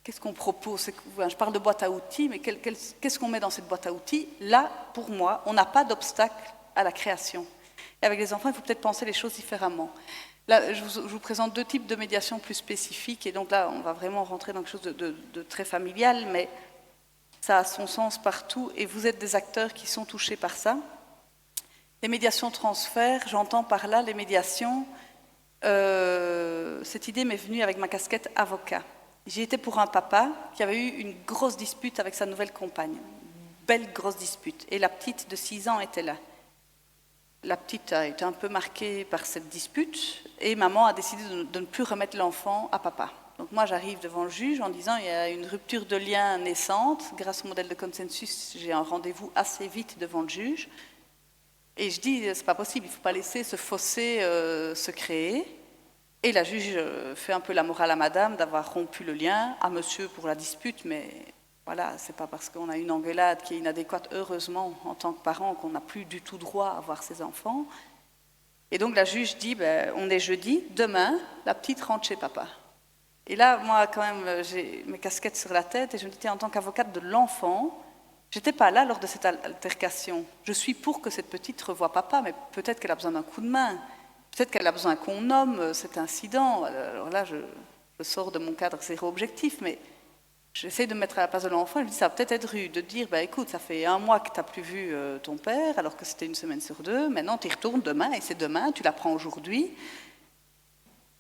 Qu'est-ce qu'on propose? Je parle de boîte à outils, mais qu'est-ce qu'on met dans cette boîte à outils? Là, pour moi, on n'a pas d'obstacle à la création. Et avec les enfants, il faut peut-être penser les choses différemment. Là, je vous présente 2 types de médiation plus spécifiques, et donc là, on va vraiment rentrer dans quelque chose de très familial, mais ça a son sens partout, et vous êtes des acteurs qui sont touchés par ça. Les médiations transfert, j'entends par là les médiations, cette idée m'est venue avec ma casquette avocat. J'y étais pour un papa qui avait eu une grosse dispute avec sa nouvelle compagne, une belle grosse dispute, et la petite de 6 ans était là. La petite a été un peu marquée par cette dispute, et maman a décidé de ne plus remettre l'enfant à papa. Donc moi, j'arrive devant le juge en disant il y a une rupture de lien naissante. Grâce au modèle de consensus, j'ai un rendez-vous assez vite devant le juge. Et je dis, c'est pas possible, il ne faut pas laisser ce fossé se créer. Et la juge fait un peu la morale à madame d'avoir rompu le lien, à monsieur pour la dispute, mais voilà, c'est pas parce qu'on a une engueulade qui est inadéquate, heureusement, en tant que parent, qu'on n'a plus du tout droit à voir ses enfants. Et donc la juge dit, on est jeudi, demain, la petite rentre chez papa. Et là, moi, quand même, j'ai mes casquettes sur la tête, et je me dis, en tant qu'avocate de l'enfant, j'étais pas là lors de cette altercation. Je suis pour que cette petite revoie papa, mais peut-être qu'elle a besoin d'un coup de main. Peut-être qu'elle a besoin qu'on nomme cet incident. Alors là, je sors de mon cadre zéro objectif, mais j'essaie de me mettre à la place de l'enfant. Je me dis, ça va peut-être être rude de dire, écoute, ça fait 1 mois que tu n'as plus vu ton père, alors que c'était 1 semaine sur 2. Maintenant, tu y retournes demain, et c'est demain, tu l'apprends aujourd'hui.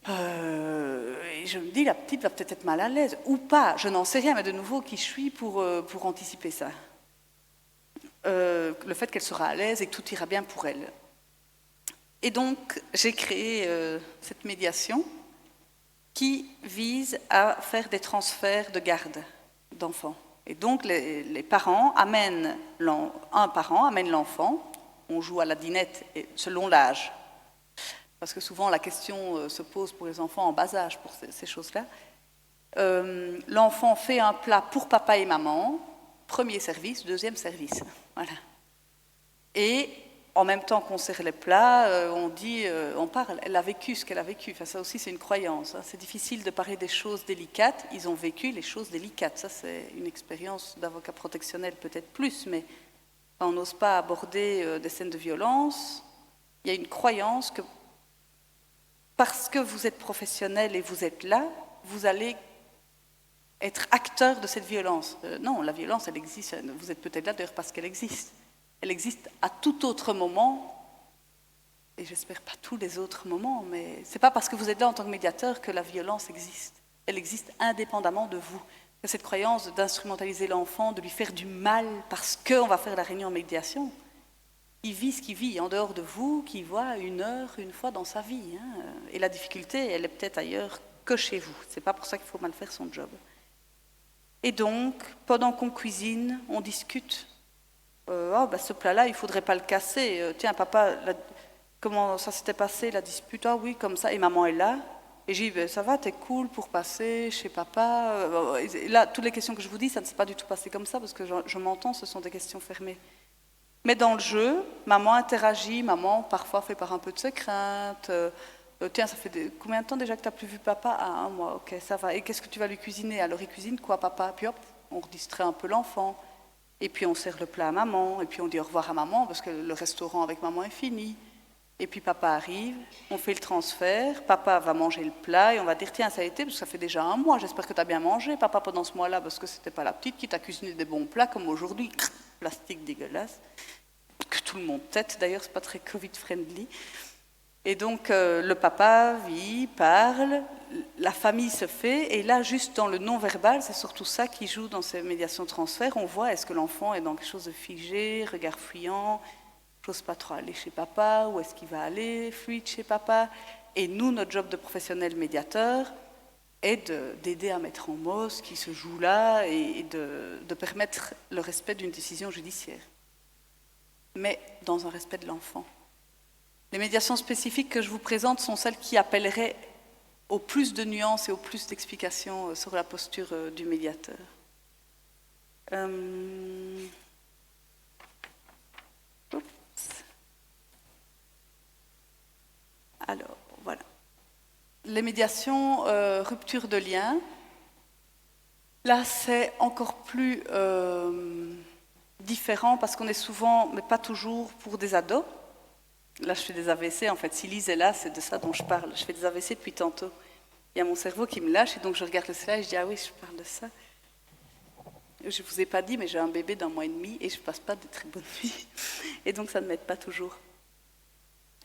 Et je me dis, la petite va peut-être être mal à l'aise, ou pas, je n'en sais rien, mais de nouveau, qui je suis pour anticiper ça? Le fait qu'elle sera à l'aise et que tout ira bien pour elle. Et donc, j'ai créé cette médiation qui vise à faire des transferts de garde d'enfants. Et donc, les parents amènent, un parent amène l'enfant, on joue à la dinette selon l'âge. parce que souvent la question se pose pour les enfants en bas âge pour ces choses-là. L'enfant fait un plat pour papa et maman, premier service, deuxième service. Voilà. Et en même temps qu'on sert les plats, on parle, elle a vécu ce qu'elle a vécu. Enfin, ça aussi, c'est une croyance. Hein. C'est difficile de parler des choses délicates. Ils ont vécu les choses délicates. Ça, c'est une expérience d'avocat protectionnel, peut-être plus, mais on n'ose pas aborder des scènes de violence. Il y a une croyance que parce que vous êtes professionnel et vous êtes là, vous allez être acteur de cette violence. Non, la violence, elle existe. Vous êtes peut-être là d'ailleurs parce qu'elle existe. Elle existe à tout autre moment, et j'espère pas tous les autres moments, mais c'est pas parce que vous êtes là en tant que médiateur que la violence existe. Elle existe indépendamment de vous. Cette croyance d'instrumentaliser l'enfant, de lui faire du mal parce qu'on va faire la réunion en médiation, il vit ce qu'il vit en dehors de vous, qu'il voit une heure, une fois dans sa vie. Hein. Et la difficulté, elle est peut-être ailleurs que chez vous. C'est pas pour ça qu'il faut mal faire son job. Et donc, pendant qu'on cuisine, on discute. Ce plat-là, il ne faudrait pas le casser. Tiens, papa, comment ça s'était passé, la dispute? Ah oui, comme ça. Et maman est là. Et j'ai dit, ça va, t'es cool pour passer chez papa. Et là, toutes les questions que je vous dis, ça ne s'est pas du tout passé comme ça, parce que je m'entends, ce sont des questions fermées. Mais dans le jeu, maman interagit, maman parfois fait part un peu de ses craintes. Tiens, ça fait combien de temps déjà que tu n'as plus vu papa? Ah, un mois, ok, ça va. Et qu'est-ce que tu vas lui cuisiner? Alors, il cuisine quoi, papa? Puis hop, on redistrait un peu l'enfant. Et puis, on sert le plat à maman. Et puis, on dit au revoir à maman, parce que le restaurant avec maman est fini. Et puis, papa arrive, on fait le transfert. Papa va manger le plat et on va dire, tiens, ça a été, parce que ça fait déjà un mois. J'espère que tu as bien mangé, papa, pendant ce mois-là, parce que c'était pas la petite qui t'a cuisiné des bons plats, comme aujourd'hui, plastique dégueulasse. Que tout le monde tête, d'ailleurs, c'est pas très Covid-friendly. Et donc, le papa vit, parle, la famille se fait, et là, juste dans le non-verbal, c'est surtout ça qui joue dans ces médiations transfert. On voit, est-ce que l'enfant est dans quelque chose de figé, regard fuyant, j'ose pas trop aller chez papa, où est-ce qu'il va aller, fluide chez papa. Et nous, notre job de professionnel médiateur est d'aider à mettre en mots ce qui se joue là et de permettre le respect d'une décision judiciaire. Mais dans un respect de l'enfant. Les médiations spécifiques que je vous présente sont celles qui appelleraient au plus de nuances et au plus d'explications sur la posture du médiateur. Alors, voilà. Les médiations, rupture de lien. Là, c'est encore plus différent parce qu'on est souvent, mais pas toujours, pour des ados. Là, je fais des AVC, en fait. Si Lise est là, c'est de ça dont je parle. Je fais des AVC depuis tantôt. Il y a mon cerveau qui me lâche et donc je regarde le slide et je dis « Ah oui, je parle de ça ». Je ne vous ai pas dit, mais j'ai un bébé d'1 mois et demi et je ne passe pas de très bonnes nuits. Et donc, ça ne m'aide pas toujours.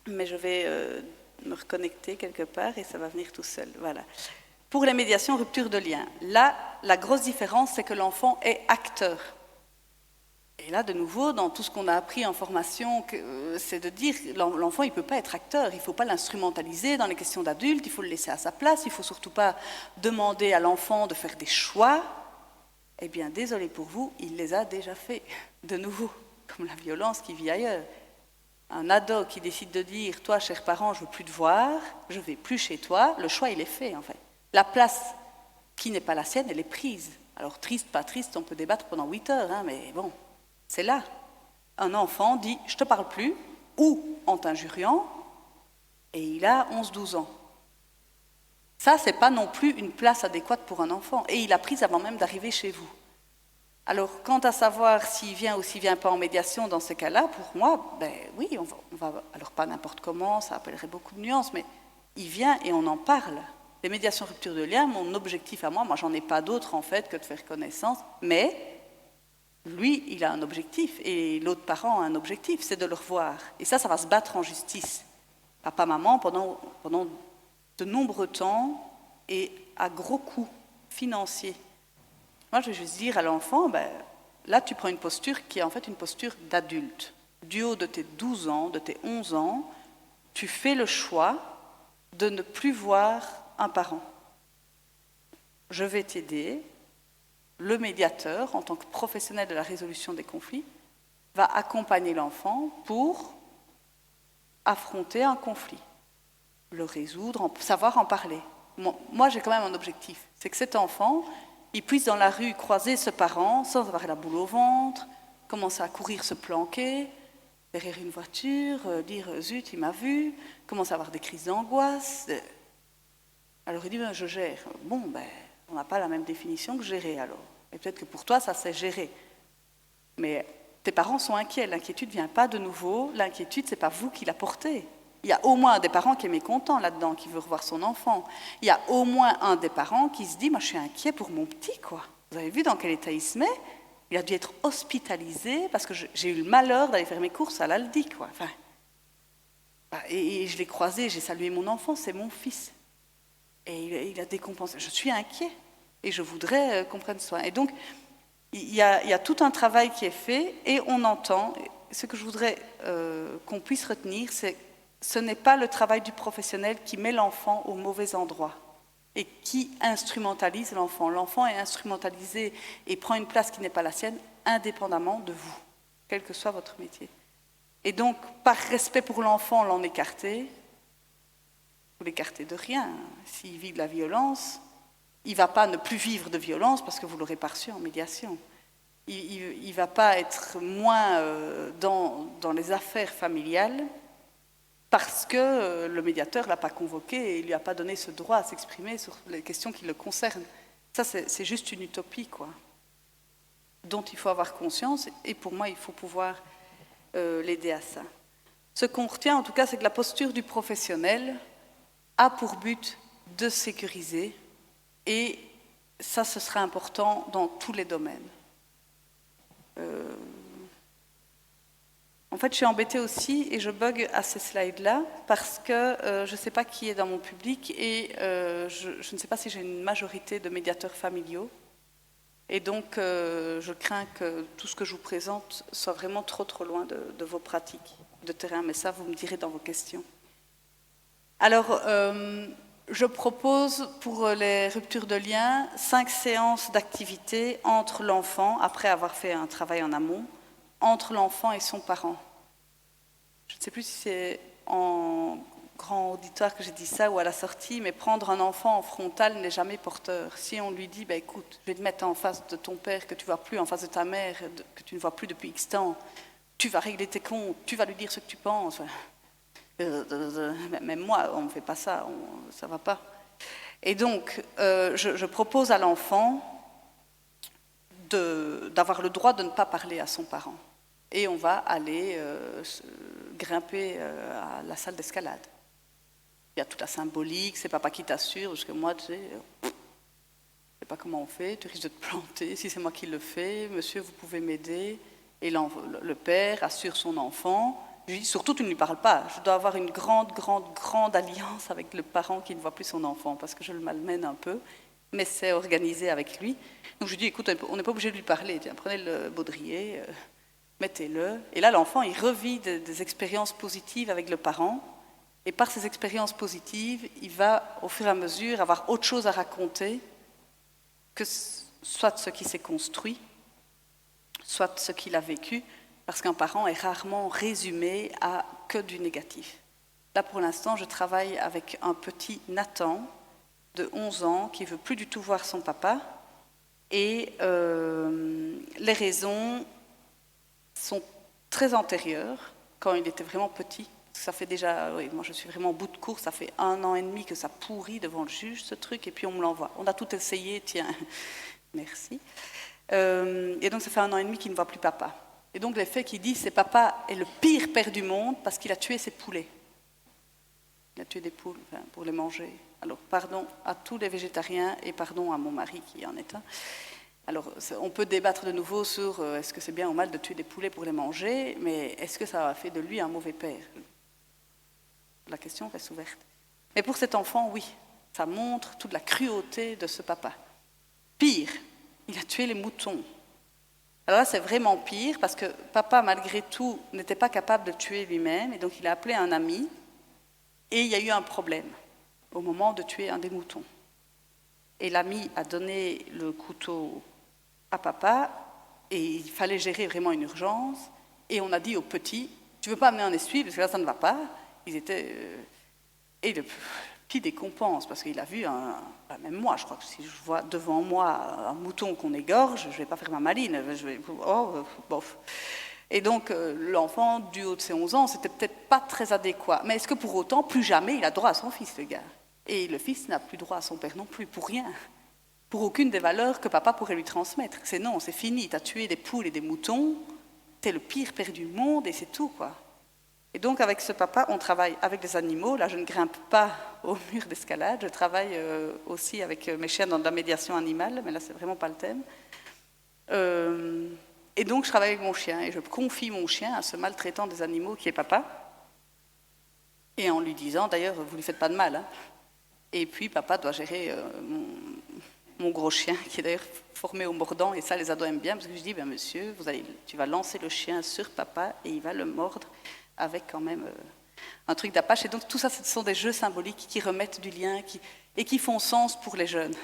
Mais je vais me reconnecter quelque part et ça va venir tout seul. Voilà. Pour les médiations, rupture de lien. Là, la grosse différence, c'est que l'enfant est acteur. Et là, de nouveau, dans tout ce qu'on a appris en formation, c'est de dire l'enfant, il ne peut pas être acteur, il ne faut pas l'instrumentaliser dans les questions d'adultes, il faut le laisser à sa place, il ne faut surtout pas demander à l'enfant de faire des choix. Eh bien, désolé pour vous, il les a déjà faits, de nouveau, comme la violence qui vit ailleurs. Un ado qui décide de dire « Toi, cher parent, je ne veux plus te voir, je ne vais plus chez toi », le choix, il est fait, en fait. La place qui n'est pas la sienne, elle est prise. Alors, triste, pas triste, on peut débattre pendant 8 heures, hein, mais bon... C'est là. Un enfant dit « je ne te parle plus » ou en t'injuriant et il a 11-12 ans. Ça, ce n'est pas non plus une place adéquate pour un enfant et il a prise avant même d'arriver chez vous. Alors, quant à savoir s'il vient ou s'il ne vient pas en médiation dans ces cas-là, pour moi, ben oui, on va alors pas n'importe comment, ça appellerait beaucoup de nuances, mais il vient et on en parle. Les médiations rupture de lien, mon objectif à moi j'en ai pas d'autre en fait que de faire connaissance, mais... Lui, il a un objectif, et l'autre parent a un objectif, c'est de le revoir. Et ça va se battre en justice. Papa, maman, pendant de nombreux temps, et à gros coûts financiers. Moi, je vais juste dire à l'enfant, là, tu prends une posture qui est en fait une posture d'adulte. Du haut de tes 12 ans, de tes 11 ans, tu fais le choix de ne plus voir un parent. Je vais t'aider. Le médiateur, en tant que professionnel de la résolution des conflits, va accompagner l'enfant pour affronter un conflit. le résoudre, savoir en parler. Moi, j'ai quand même un objectif, c'est que cet enfant, il puisse dans la rue croiser ce parent sans avoir la boule au ventre, commencer à courir, se planquer derrière une voiture, dire « zut, il m'a vu », commencer à avoir des crises d'angoisse. Alors il dit « je gère ». Bon, on n'a pas la même définition que gérer alors. Et peut-être que pour toi, ça c'est gérer. Mais tes parents sont inquiets, l'inquiétude ne vient pas de nouveau, l'inquiétude, ce n'est pas vous qui la portez. Il y a au moins un des parents qui est mécontent là-dedans, qui veut revoir son enfant. Il y a au moins un des parents qui se dit « moi je suis inquiet pour mon petit, quoi ». Vous avez vu dans quel état il se met? Il a dû être hospitalisé parce que j'ai eu le malheur d'aller faire mes courses à l'Aldi, quoi. Enfin, et je l'ai croisé, j'ai salué mon enfant, c'est mon fils. Et il a décompensé. Je suis inquiet et je voudrais qu'on prenne soin. Et donc, il y a tout un travail qui est fait et on entend. Ce que je voudrais qu'on puisse retenir, c'est que ce n'est pas le travail du professionnel qui met l'enfant au mauvais endroit et qui instrumentalise l'enfant. L'enfant est instrumentalisé et prend une place qui n'est pas la sienne, indépendamment de vous, quel que soit votre métier. Et donc, par respect pour l'enfant, l'en écarter, vous l'écartez de rien. S'il vit de la violence, il ne va pas ne plus vivre de violence parce que vous l'aurez pas reçu en médiation. Il ne va pas être moins dans les affaires familiales parce que le médiateur ne l'a pas convoqué et il ne lui a pas donné ce droit à s'exprimer sur les questions qui le concernent. Ça, c'est juste une utopie, quoi, dont il faut avoir conscience, et pour moi, il faut pouvoir l'aider à ça. Ce qu'on retient, en tout cas, c'est que la posture du professionnel a pour but de sécuriser, et ça, ce sera important dans tous les domaines. En fait, je suis embêtée aussi, et je bug à ces slides-là, parce que je ne sais pas qui est dans mon public, et je ne sais pas si j'ai une majorité de médiateurs familiaux. Et donc, je crains que tout ce que je vous présente soit vraiment trop loin de vos pratiques de terrain. Mais ça, vous me direz dans vos questions. Alors, je propose pour les ruptures de lien 5 séances d'activité entre l'enfant, après avoir fait un travail en amont, entre l'enfant et son parent. Je ne sais plus si c'est en grand auditoire que j'ai dit ça ou à la sortie, mais prendre un enfant en frontal n'est jamais porteur. Si on lui dit, écoute, je vais te mettre en face de ton père que tu ne vois plus, en face de ta mère que tu ne vois plus depuis X temps, tu vas régler tes comptes, tu vas lui dire ce que tu penses. Même moi, on ne fait pas ça, ça ne va pas. Et donc, je propose à l'enfant d'avoir le droit de ne pas parler à son parent. Et on va aller grimper à la salle d'escalade. Il y a toute la symbolique, c'est papa qui t'assure, parce que moi, tu sais, je ne sais pas comment on fait, tu risques de te planter, si c'est moi qui le fais, monsieur, vous pouvez m'aider. Et le père assure son enfant. Je lui dis, surtout, tu ne lui parles pas. Je dois avoir une grande alliance avec le parent qui ne voit plus son enfant, parce que je le malmène un peu, mais c'est organisé avec lui. Donc je lui dis, écoute, on n'est pas obligé de lui parler, tiens, prenez le baudrier, mettez-le. Et là, l'enfant, il revit des expériences positives avec le parent. Et par ces expériences positives, il va, au fur et à mesure, avoir autre chose à raconter que soit ce qui s'est construit, soit ce qu'il a vécu, parce qu'un parent est rarement résumé à que du négatif. Là, pour l'instant, je travaille avec un petit Nathan de 11 ans qui ne veut plus du tout voir son papa. Et les raisons sont très antérieures, quand il était vraiment petit. Ça fait déjà, oui, moi je suis vraiment au bout de course, ça fait 1 an et demi que ça pourrit devant le juge, ce truc, et puis on me l'envoie. On a tout essayé, tiens, merci. Et donc ça fait 1 an et demi qu'il ne voit plus papa. Et donc les faits qu'il dit, c'est papa est le pire père du monde parce qu'il a tué ses poulets. Il a tué des poules pour les manger. Alors pardon à tous les végétariens et pardon à mon mari qui en est un. Alors, on peut débattre de nouveau sur est-ce que c'est bien ou mal de tuer des poulets pour les manger, mais est-ce que ça a fait de lui un mauvais père? La question reste ouverte. Mais pour cet enfant, oui, ça montre toute la cruauté de ce papa. Pire, il a tué les moutons. Alors là, c'est vraiment pire, parce que papa, malgré tout, n'était pas capable de tuer lui-même, et donc il a appelé un ami, et il y a eu un problème au moment de tuer un des moutons. Et l'ami a donné le couteau à papa, et il fallait gérer vraiment une urgence, et on a dit au petit, tu ne veux pas amener un essuie, parce que là ça ne va pas. Ils étaient Et le petit décompense, parce qu'il a vu, même moi, je crois que si je vois devant moi un mouton qu'on égorge, je ne vais pas faire ma maline, bof. Et donc, l'enfant, du haut de ses 11 ans, c'était peut-être pas très adéquat. Mais est-ce que pour autant, plus jamais, il a droit à son fils, le gars? Et le fils n'a plus droit à son père non plus, pour rien. Pour aucune des valeurs que papa pourrait lui transmettre. C'est non, c'est fini, t'as tué des poules et des moutons, t'es le pire père du monde, et c'est tout, quoi. Et donc, avec ce papa, on travaille avec des animaux. Là, je ne grimpe pas au mur d'escalade. Je travaille aussi avec mes chiens dans de la médiation animale, mais là, c'est vraiment pas le thème. Et donc, je travaille avec mon chien et je confie mon chien à ce maltraitant des animaux qui est papa. Et en lui disant, d'ailleurs, vous ne lui faites pas de mal. Hein. Et puis, papa doit gérer mon gros chien, qui est d'ailleurs formé au mordant. Et ça, les ados aiment bien, parce que je dis, ben, monsieur, tu vas lancer le chien sur papa et il va le mordre avec quand même un truc d'apache. Et donc, tout ça, ce sont des jeux symboliques qui remettent du lien et qui font sens pour les jeunes.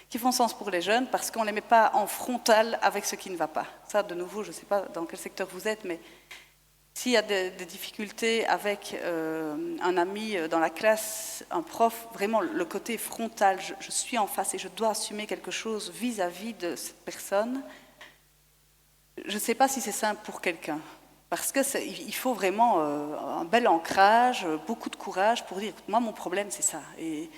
Qui font sens pour les jeunes parce qu'on ne les met pas en frontal avec ce qui ne va pas. Ça, de nouveau, je ne sais pas dans quel secteur vous êtes, mais s'il y a des difficultés avec un ami dans la classe, un prof, vraiment le côté frontal, je suis en face et je dois assumer quelque chose vis-à-vis de cette personne, je ne sais pas si c'est simple pour quelqu'un. Parce qu'il faut vraiment un bel ancrage, beaucoup de courage pour dire, moi, mon problème, c'est ça. Et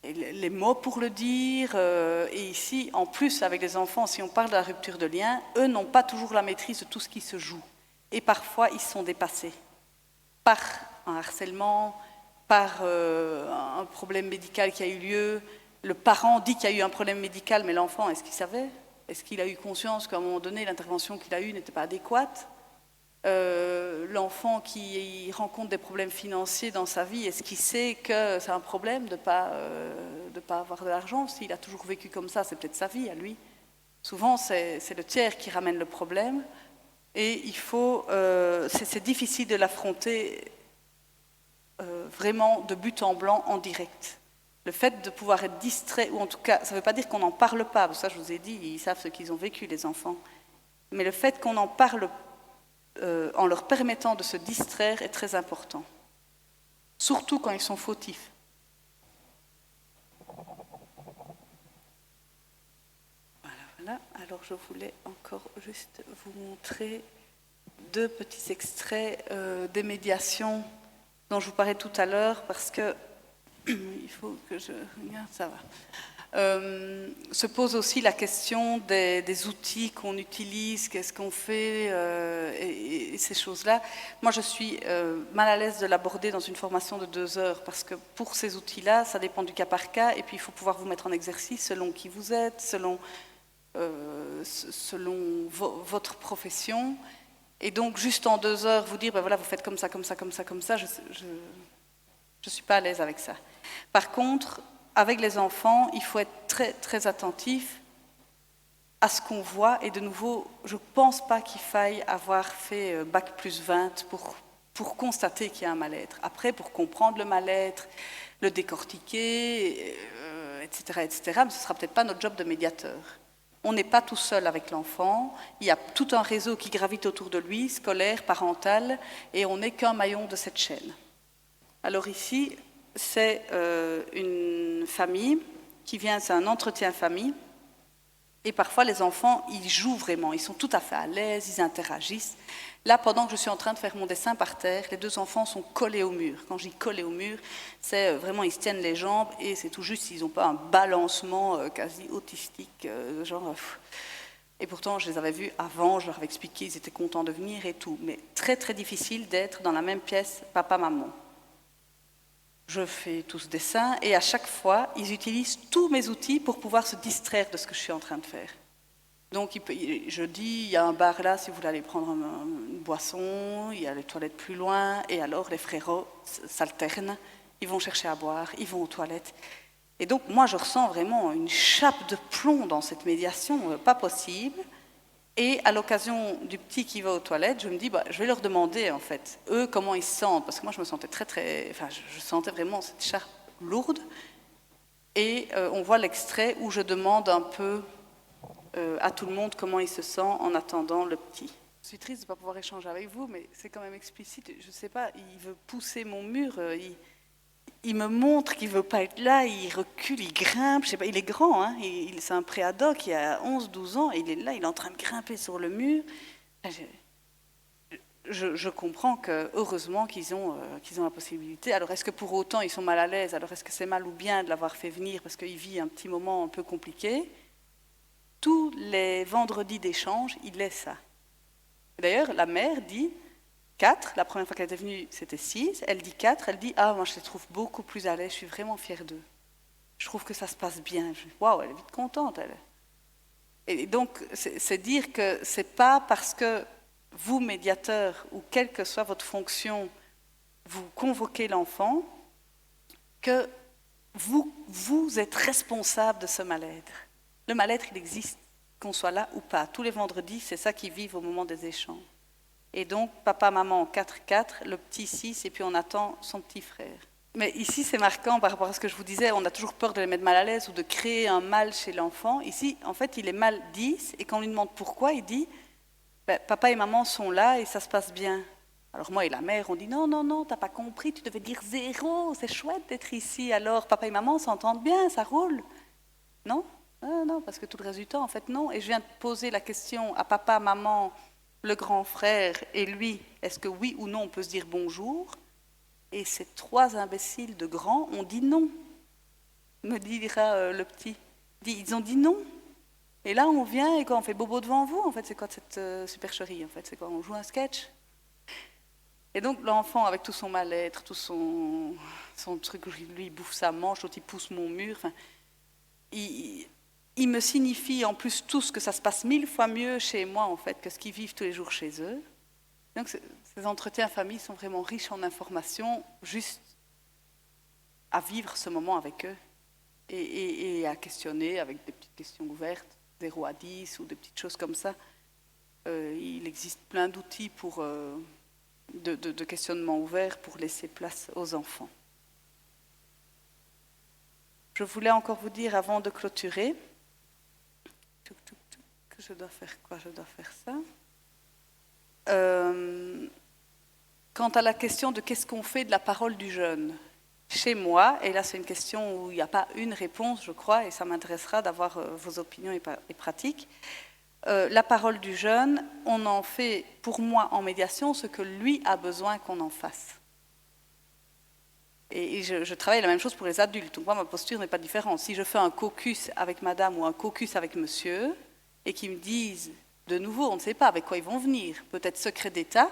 les mots pour le dire. Et ici, en plus, avec les enfants, si on parle de la rupture de lien, eux n'ont pas toujours la maîtrise de tout ce qui se joue. Et parfois, ils sont dépassés par un harcèlement, par un problème médical qui a eu lieu. Le parent dit qu'il y a eu un problème médical, mais l'enfant, est-ce qu'il savait? Est-ce qu'il a eu conscience qu'à un moment donné, l'intervention qu'il a eue n'était pas adéquate? L'enfant qui rencontre des problèmes financiers dans sa vie, est-ce qu'il sait que c'est un problème de pas avoir de l'argent? S'il a toujours vécu comme ça, c'est peut-être sa vie à lui. Souvent, c'est le tiers qui ramène le problème et c'est difficile de l'affronter vraiment de but en blanc en direct. Le fait de pouvoir être distrait, ou en tout cas, ça ne veut pas dire qu'on n'en parle pas, parce que ça je vous ai dit, ils savent ce qu'ils ont vécu les enfants, mais le fait qu'on en parle en leur permettant de se distraire est très important, surtout quand ils sont fautifs. Voilà. Alors je voulais encore juste vous montrer 2 petits extraits des médiations dont je vous parlais tout à l'heure, parce que il faut que je regarde, ça va. Se pose aussi la question des outils qu'on utilise, qu'est-ce qu'on fait et ces choses-là. Moi, je suis mal à l'aise de l'aborder dans une formation de 2 heures parce que pour ces outils-là, ça dépend du cas par cas et puis il faut pouvoir vous mettre en exercice selon qui vous êtes, selon votre profession. Et donc, juste en 2 heures, vous dire, ben voilà, vous faites comme ça, comme ça, comme ça, comme ça, je ne suis pas à l'aise avec ça. Par contre, avec les enfants, il faut être très, très attentif à ce qu'on voit. Et de nouveau, je ne pense pas qu'il faille avoir fait bac plus 20 pour constater qu'il y a un mal-être. Après, pour comprendre le mal-être, le décortiquer, etc., etc., mais ce ne sera peut-être pas notre job de médiateur. On n'est pas tout seul avec l'enfant. Il y a tout un réseau qui gravite autour de lui, scolaire, parental, et on n'est qu'un maillon de cette chaîne. Alors ici, c'est une famille qui vient, c'est un entretien famille, et parfois les enfants, ils jouent vraiment, ils sont tout à fait à l'aise, ils interagissent. Là, pendant que je suis en train de faire mon dessin par terre, les 2 enfants sont collés au mur. Quand je dis collés au mur, c'est vraiment, ils se tiennent les jambes, et c'est tout juste, ils n'ont pas un balancement quasi autistique, genre... Et pourtant, je les avais vus avant, je leur avais expliqué, ils étaient contents de venir et tout, mais très très difficile d'être dans la même pièce, papa-maman. Je fais tout ce dessin et à chaque fois, ils utilisent tous mes outils pour pouvoir se distraire de ce que je suis en train de faire. Donc, je dis, il y a un bar là, si vous voulez aller prendre une boisson, il y a les toilettes plus loin, et alors les frérots s'alternent, ils vont chercher à boire, ils vont aux toilettes. Et donc, moi, je ressens vraiment une chape de plomb dans cette médiation, pas possible. Et à l'occasion du petit qui va aux toilettes, je me dis, je vais leur demander, en fait, eux, comment ils se sentent. Parce que moi, je me sentais je sentais vraiment cette charpe lourde. Et on voit l'extrait où je demande un peu à tout le monde comment il se sent en attendant le petit. Je suis triste de ne pas pouvoir échanger avec vous, mais c'est quand même explicite. Je ne sais pas, il veut pousser mon mur. il me montre qu'il ne veut pas être là, il recule, il grimpe, je sais pas, il est grand, hein, c'est un préadoc, il a 11-12 ans, et il est là, il est en train de grimper sur le mur. Je comprends que, heureusement qu'ils ont la possibilité. Alors, est-ce que pour autant ils sont mal à l'aise? Alors, est-ce que c'est mal ou bien de l'avoir fait venir parce qu'il vit un petit moment un peu compliqué? Tous les vendredis d'échange, il est ça. D'ailleurs, la mère dit 4, la première fois qu'elle était venue, c'était 6, elle dit 4, elle dit « Ah, moi je les trouve beaucoup plus à l'aise, je suis vraiment fière d'eux. Je trouve que ça se passe bien. » Waouh, elle est vite contente, elle. Et donc, c'est dire que c'est pas parce que vous, médiateur, ou quelle que soit votre fonction, vous convoquez l'enfant, que vous êtes responsable de ce mal-être. Le mal-être, il existe, qu'on soit là ou pas. Tous les vendredis, c'est ça qu'ils vivent au moment des échanges. Et donc, papa, maman, 4-4, le petit 6, et puis on attend son petit frère. Mais ici, c'est marquant par rapport à ce que je vous disais, on a toujours peur de les mettre mal à l'aise ou de créer un mal chez l'enfant. Ici, en fait, il est mal 10, et quand on lui demande pourquoi, il dit ben, « Papa et maman sont là et ça se passe bien. » Alors moi et la mère, on dit « Non, non, non, t'as pas compris, tu devais dire 0, c'est chouette d'être ici. Alors, papa et maman s'entendent bien, ça roule. » Non, non, parce que tout le reste du temps, en fait, non. Et je viens de poser la question à papa, maman, le grand frère et lui, est-ce que oui ou non on peut se dire bonjour? Et ces 3 imbéciles de grands ont dit non, me dira le petit. Ils ont dit non. Et là, on vient et quand on fait bobo devant vous, en fait, c'est quoi cette supercherie? En fait, c'est quoi? On joue un sketch? Et donc, l'enfant, avec tout son mal-être, tout son truc, lui, il bouffe sa manche, l'autre, il pousse mon mur, enfin, il me signifie en plus tous que ça se passe 1000 fois mieux chez moi, en fait, que ce qu'ils vivent tous les jours chez eux. Donc, ces entretiens famille sont vraiment riches en informations, juste à vivre ce moment avec eux et à questionner avec des petites questions ouvertes, 0 à 10 ou des petites choses comme ça. Il existe plein d'outils de questionnement ouvert pour laisser place aux enfants. Je voulais encore vous dire, avant de clôturer, que je dois faire quoi? Je dois faire ça. Quant à la question de qu'est-ce qu'on fait de la parole du jeune, chez moi, et là c'est une question où il n'y a pas une réponse, je crois, et ça m'intéressera d'avoir vos opinions et pratiques. La parole du jeune, on en fait, pour moi, en médiation, ce que lui a besoin qu'on en fasse. Et je travaille la même chose pour les adultes, donc moi, ma posture n'est pas différente. Si je fais un caucus avec madame ou un caucus avec monsieur, et qu'ils me disent, de nouveau, on ne sait pas avec quoi ils vont venir, peut-être secret d'État,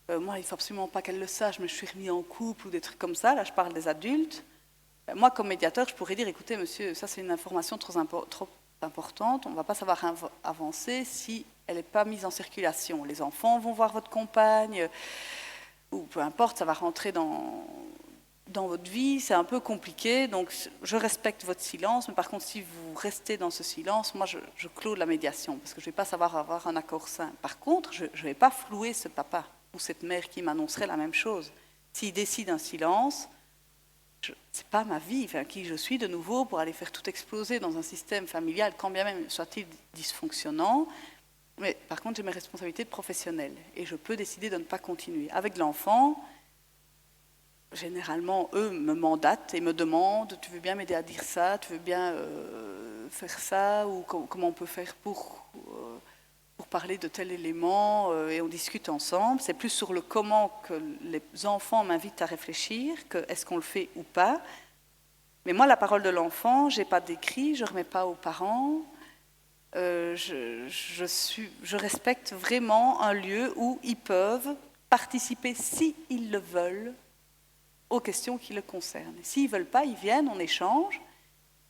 moi, il ne faut absolument pas qu'elle le sache, mais je suis remis en couple ou des trucs comme ça, là je parle des adultes. Moi, comme médiateur, je pourrais dire, écoutez, monsieur, ça c'est une information trop importante, on ne va pas savoir avancer si elle n'est pas mise en circulation. Les enfants vont voir votre compagne, ou peu importe, ça va rentrer dans votre vie, c'est un peu compliqué, donc je respecte votre silence, mais par contre, si vous restez dans ce silence, moi, je clôt la médiation, parce que je ne vais pas savoir avoir un accord sain. Par contre, je ne vais pas flouer ce papa ou cette mère qui m'annoncerait la même chose. S'il décide un silence, ce n'est pas ma vie, enfin, qui je suis de nouveau pour aller faire tout exploser dans un système familial, quand bien même soit-il dysfonctionnant. Mais par contre, j'ai mes responsabilités professionnelles et je peux décider de ne pas continuer. Avec l'enfant, généralement, eux me mandatent et me demandent « tu veux bien m'aider à dire ça, tu veux bien faire ça » ou « comment on peut faire pour parler de tel élément » et on discute ensemble. C'est plus sur le comment que les enfants m'invitent à réfléchir, que est-ce qu'on le fait ou pas. Mais moi, la parole de l'enfant, je n'ai pas d'écrit, je ne remets pas aux parents. Je respecte vraiment un lieu où ils peuvent participer, s'ils le veulent, aux questions qui le concernent. S'ils ne veulent pas, ils viennent, on échange.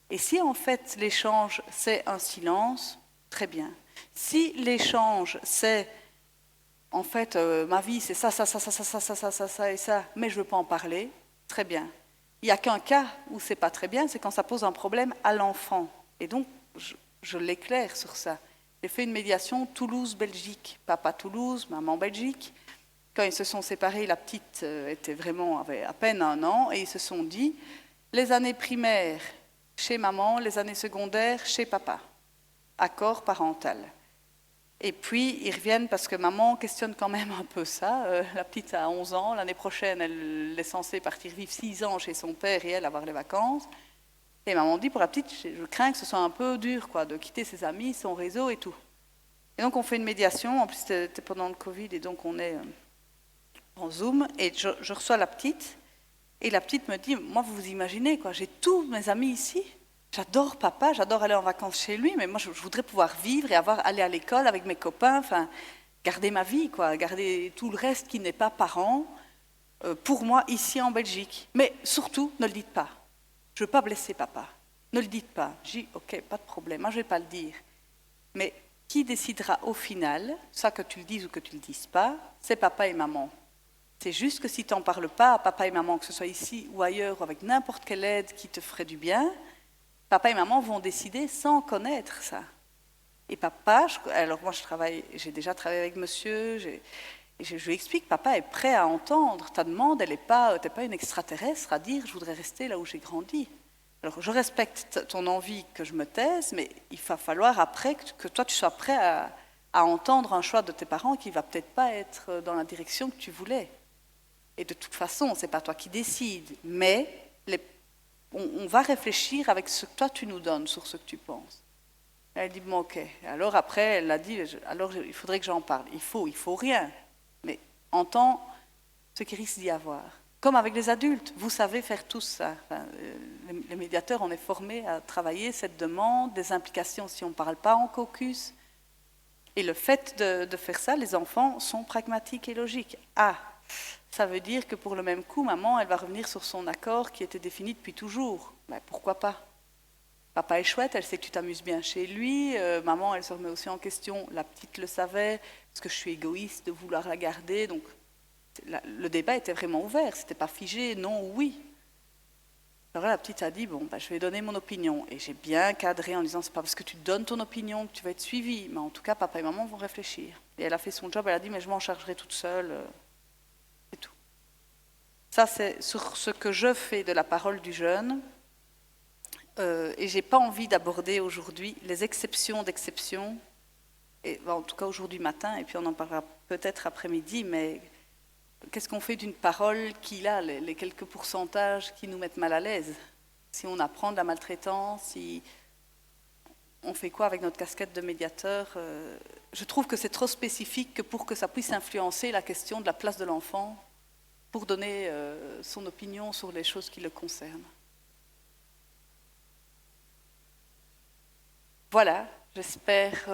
Et si en fait l'échange, c'est un silence, très bien. Si l'échange, c'est en fait ma vie, c'est ça et ça, mais je ne veux pas en parler, très bien. Il n'y a qu'un cas où c'est pas très bien, c'est quand ça pose un problème à l'enfant. Et donc, je l'éclaire sur ça. J'ai fait une médiation Toulouse-Belgique, papa Toulouse, maman Belgique. Quand ils se sont séparés, la petite avait à peine 1 an, et ils se sont dit, les années primaires chez maman, les années secondaires chez papa. Accord parental. Et puis, ils reviennent parce que maman questionne quand même un peu ça. La petite a 11 ans, l'année prochaine, elle est censée partir vivre 6 ans chez son père et elle avoir les vacances. Et maman dit, pour la petite, je crains que ce soit un peu dur, quoi, de quitter ses amis, son réseau et tout. Et donc, on fait une médiation. En plus, c'était pendant le Covid et donc on est en Zoom. Et je reçois la petite. Et la petite me dit, moi, vous imaginez, quoi, j'ai tous mes amis ici. J'adore papa, j'adore aller en vacances chez lui, mais moi, je voudrais pouvoir vivre et aller à l'école avec mes copains, enfin, garder ma vie, quoi, garder tout le reste qui n'est pas parent, pour moi, ici en Belgique. Mais surtout, ne le dites pas. Je ne veux pas blesser papa. Ne le dites pas. J'ai dit, ok, pas de problème, moi, je ne vais pas le dire. Mais qui décidera au final, ça que tu le dises ou que tu ne le dises pas, c'est papa et maman. C'est juste que si tu n'en parles pas à papa et maman, que ce soit ici ou ailleurs, ou avec n'importe quelle aide qui te ferait du bien, papa et maman vont décider sans connaître ça. Et papa, alors moi j'ai déjà travaillé avec monsieur, je lui explique, papa est prêt à entendre ta demande, t'es pas une extraterrestre à dire je voudrais rester là où j'ai grandi. Alors je respecte ton envie que je me taise, mais il va falloir après que toi tu sois prêt à entendre un choix de tes parents qui va peut-être pas être dans la direction que tu voulais. Et de toute façon, c'est pas toi qui décides, mais on va réfléchir avec ce que toi tu nous donnes sur ce que tu penses. Elle dit, bon, ok. Alors après, elle a dit, alors il faudrait que j'en parle. Il faut rien. Mais entends ce qu'il risque d'y avoir. Comme avec les adultes, vous savez faire tout ça. Enfin, les médiateurs, on est formés à travailler cette demande, des implications si on ne parle pas en caucus. Et le fait de faire ça, les enfants sont pragmatiques et logiques. Ah, ça veut dire que pour le même coup, maman, elle va revenir sur son accord qui était défini depuis toujours. Ben, pourquoi pas? Papa est chouette, elle sait que tu t'amuses bien chez lui. Maman, elle se remet aussi en question. La petite le savait. Est-ce que je suis égoïste de vouloir la garder? Donc, le débat était vraiment ouvert. C'était pas figé, non ou oui. Alors là, la petite a dit, bon, ben, je vais donner mon opinion. Et j'ai bien cadré en disant, c'est pas parce que tu donnes ton opinion que tu vas être suivi. Mais en tout cas, papa et maman vont réfléchir. Et elle a fait son job, elle a dit, mais je m'en chargerai toute seule. C'est tout. Ça, c'est sur ce que je fais de la parole du jeune. Et je n'ai pas envie d'aborder aujourd'hui les exceptions d'exceptions, et, en tout cas aujourd'hui matin, et puis on en parlera peut-être après-midi, mais qu'est-ce qu'on fait d'une parole qui a les quelques pourcentages qui nous mettent mal à l'aise? Si on apprend de la maltraitance, si on fait quoi avec notre casquette de médiateur? Je trouve que c'est trop spécifique que pour que ça puisse influencer la question de la place de l'enfant pour donner son opinion sur les choses qui le concernent. Voilà, j'espère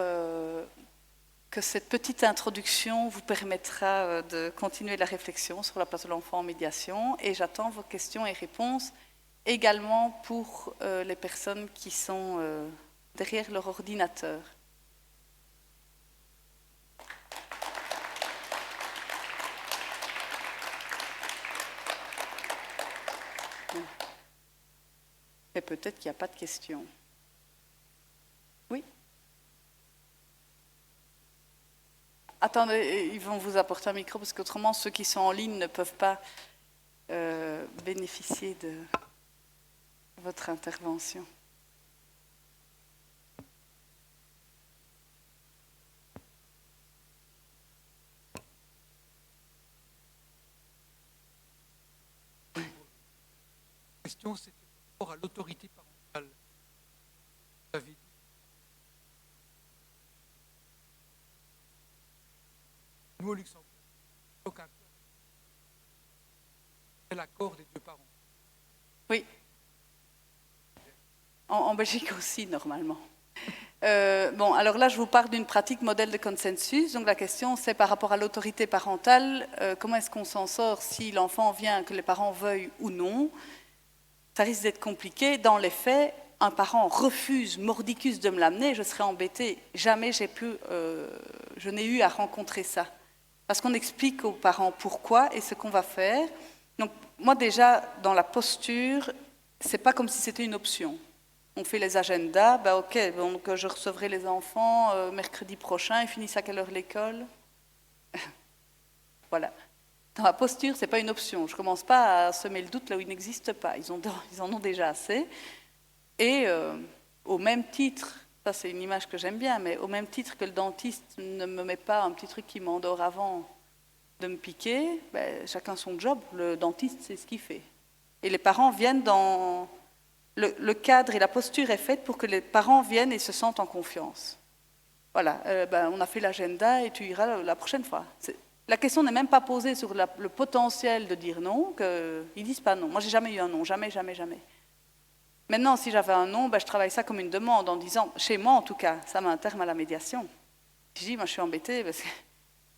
que cette petite introduction vous permettra de continuer la réflexion sur la place de l'enfant en médiation et j'attends vos questions et réponses également pour les personnes qui sont derrière leur ordinateur. Et peut-être qu'il n'y a pas de questions. Oui. Attendez, ils vont vous apporter un micro parce qu'autrement, ceux qui sont en ligne ne peuvent pas bénéficier de votre intervention. La question, c'était par rapport à l'autorité parentale. Vous avez dit. Nous, au Luxembourg, aucun cas. C'est l'accord des deux parents. Oui. En Belgique aussi, normalement. Bon, alors là, je vous parle d'une pratique modèle de consensus. Donc la question, c'est par rapport à l'autorité parentale, comment est-ce qu'on s'en sort si l'enfant vient, que les parents veuillent ou non? Ça risque d'être compliqué. Dans les faits, un parent refuse mordicus de me l'amener, je serais embêtée. Jamais je n'ai eu à rencontrer ça. Parce qu'on explique aux parents pourquoi et ce qu'on va faire. Donc moi déjà, dans la posture, c'est pas comme si c'était une option. On fait les agendas, ben ok, donc je recevrai les enfants mercredi prochain, ils finissent à quelle heure l'école? Voilà. Dans la posture, c'est pas une option. Je commence pas à semer le doute là où il n'existe pas. Ils en ont déjà assez. Et au même titre Ça, c'est une image que j'aime bien, mais au même titre que le dentiste ne me met pas un petit truc qui m'endort avant de me piquer, ben, chacun son job. Le dentiste, c'est ce qu'il fait. Et les parents viennent dans... Le cadre et la posture est faite pour que les parents viennent et se sentent en confiance. Voilà, on a fait l'agenda et tu iras la prochaine fois. La question n'est même pas posée sur le potentiel de dire non, qu'ils disent pas non. Moi, j'ai jamais eu un non, jamais, jamais, jamais. Maintenant, si j'avais un non, je travaille ça comme une demande en disant, chez moi en tout cas, ça met un terme à la médiation. Je dis, moi je suis embêtée parce que,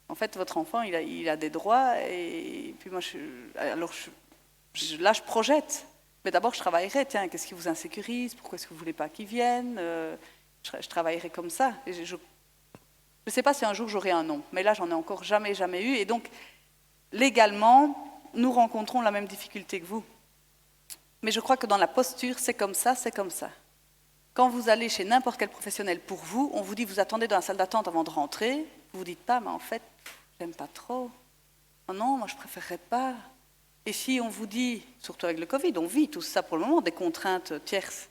en fait, votre enfant, il a des droits et puis moi, là, je projette. Mais d'abord, je travaillerai, tiens, qu'est-ce qui vous insécurise, pourquoi est-ce que vous ne voulez pas qu'ils viennent, je travaillerai comme ça. Et je ne sais pas si un jour j'aurai un non, mais là, j'en ai encore jamais, jamais eu. Et donc, légalement, nous rencontrons la même difficulté que vous. Mais je crois que dans la posture, c'est comme ça, c'est comme ça. Quand vous allez chez n'importe quel professionnel pour vous, on vous dit, vous attendez dans la salle d'attente avant de rentrer, vous ne vous dites pas, mais en fait, j'aime pas trop. Oh non, moi je préférerais pas. Et si on vous dit, surtout avec le Covid, on vit tout ça pour le moment, des contraintes tierces.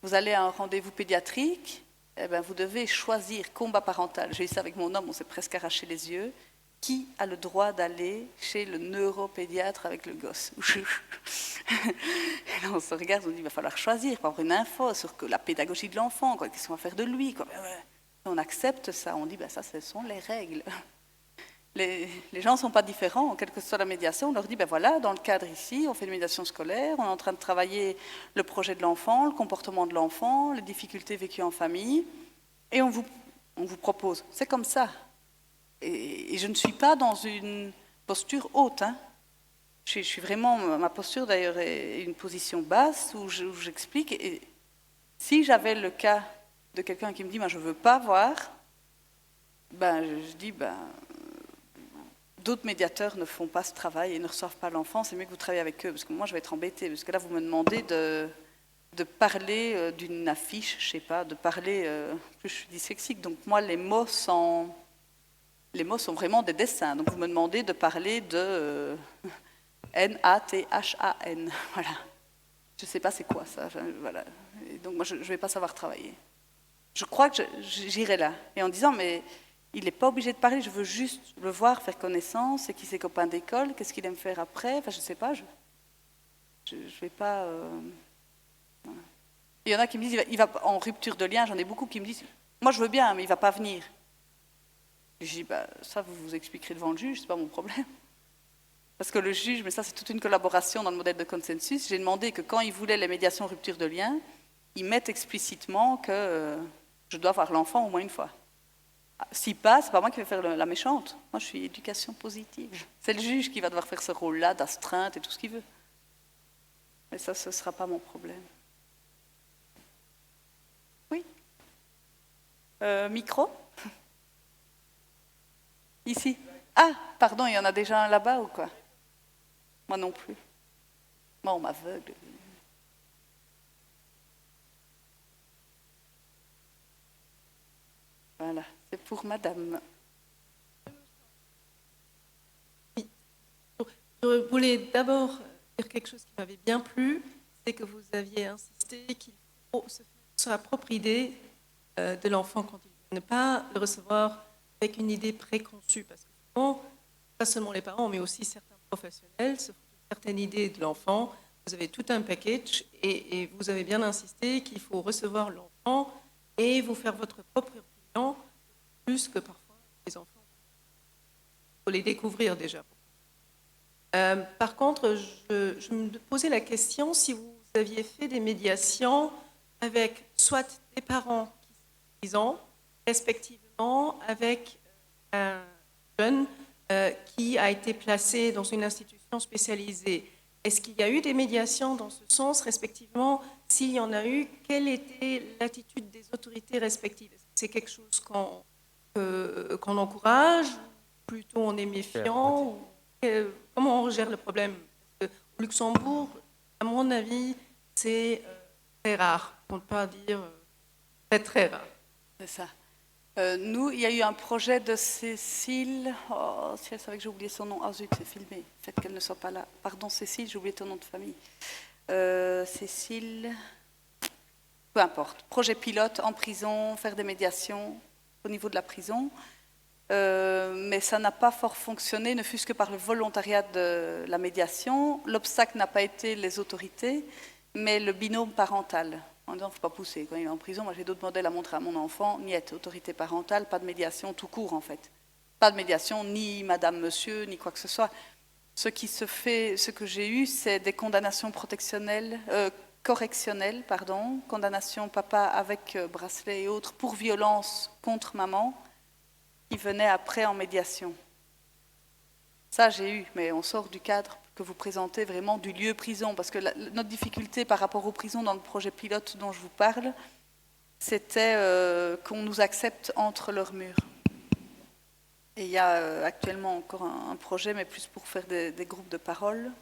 Vous allez à un rendez-vous pédiatrique, eh bien, vous devez choisir combat parental. J'ai eu ça avec mon homme, on s'est presque arraché les yeux. Qui a le droit d'aller chez le neuropédiatre avec le gosse? Et là, on se regarde, on dit, il va falloir choisir, pour avoir une info sur la pédagogie de l'enfant, qu'est-ce qu'on va faire de lui, quoi. On accepte ça, on dit, ça, ce sont les règles. Les gens ne sont pas différents, quelle que soit la médiation, on leur dit, voilà, dans le cadre ici, on fait une médiation scolaire, on est en train de travailler le projet de l'enfant, le comportement de l'enfant, les difficultés vécues en famille, et on vous propose. C'est comme ça. Et je ne suis pas dans une posture haute. Hein. Je suis vraiment, ma posture d'ailleurs est une position basse où j'explique. Et si j'avais le cas de quelqu'un qui me dit, je ne veux pas voir, je dis, d'autres médiateurs ne font pas ce travail et ne reçoivent pas l'enfant, c'est mieux que vous travaillez avec eux, parce que moi je vais être embêtée, parce que là vous me demandez de parler d'une affiche, je ne sais pas, de parler, plus je suis dyslexique, donc moi les mots sont vraiment des dessins. Donc vous me demandez de parler de N-A-T-H-A-N. Voilà. Je ne sais pas c'est quoi ça. Voilà. Et donc moi je ne vais pas savoir travailler. Je crois que j'irai là. Et en disant, mais il n'est pas obligé de parler, je veux juste le voir, faire connaissance, c'est qui ses copains d'école, qu'est-ce qu'il aime faire après. Enfin, je ne sais pas. Je ne vais pas... Voilà. Il y en a qui me disent, il va en rupture de lien, j'en ai beaucoup qui me disent, moi je veux bien, mais il ne va pas venir. Je dis, ça vous vous expliquerez devant le juge, c'est pas mon problème. Parce que le juge, mais ça c'est toute une collaboration dans le modèle de consensus, j'ai demandé que quand il voulait les médiations rupture de lien, ils mettent explicitement que je dois voir l'enfant au moins une fois. S'il passe, c'est pas moi qui vais faire la méchante. Moi je suis éducation positive. C'est le juge qui va devoir faire ce rôle-là d'astreinte et tout ce qu'il veut. Mais ça, ce ne sera pas mon problème. Oui. Micro ? Ici. Ah, pardon, il y en a déjà un là-bas ou quoi? Moi non plus. Moi, on m'aveugle. Voilà, c'est pour madame. Je voulais d'abord dire quelque chose qui m'avait bien plu, c'est que vous aviez insisté qu'il faut se faire sa propre idée de l'enfant quand il vient, ne pas le recevoir avec une idée préconçue, parce que souvent, pas seulement les parents, mais aussi certains professionnels se font une certaine idée de l'enfant. Vous avez tout un package et vous avez bien insisté qu'il faut recevoir l'enfant et vous faire votre propre opinion, plus que parfois les enfants. Il faut les découvrir déjà. Par contre, je me posais la question si vous aviez fait des médiations avec soit des parents qui sont 10 ans, respectivement avec un jeune qui a été placé dans une institution spécialisée. Est-ce qu'il y a eu des médiations dans ce sens, respectivement? S'il y en a eu, quelle était l'attitude des autorités respectives? Est-ce que c'est quelque chose qu'on encourage, plutôt on est méfiant? Comment on gère le problème? Parce que au Luxembourg, à mon avis, c'est très rare, pour ne pas dire très très rare. C'est ça. Nous, il y a eu un projet de Cécile. Oh, si elle savait que j'ai oublié son nom. Ah zut, c'est filmé. Faites qu'elle ne soit pas là. Pardon, Cécile, j'ai oublié ton nom de famille. Cécile. peu importe, projet pilote en prison, faire des médiations au niveau de la prison. Mais ça n'a pas fort fonctionné, ne fût-ce que par le volontariat de la médiation. L'obstacle n'a pas été les autorités, mais le binôme parental. En disant, il ne faut pas pousser. Quand il est en prison, moi j'ai d'autres modèles à montrer à mon enfant. Niet, autorité parentale, pas de médiation tout court en fait. Pas de médiation, ni madame, monsieur, ni quoi que ce soit. Ce que j'ai eu, c'est des condamnations correctionnelles, condamnation papa avec bracelet et autres pour violence contre maman, qui venait après en médiation. Ça, j'ai eu, mais on sort du cadre que vous présentez vraiment du lieu prison, parce que notre difficulté par rapport aux prisons dans le projet pilote dont je vous parle, c'était qu'on nous accepte entre leurs murs. Et il y a actuellement encore un projet, mais plus pour faire des groupes de parole.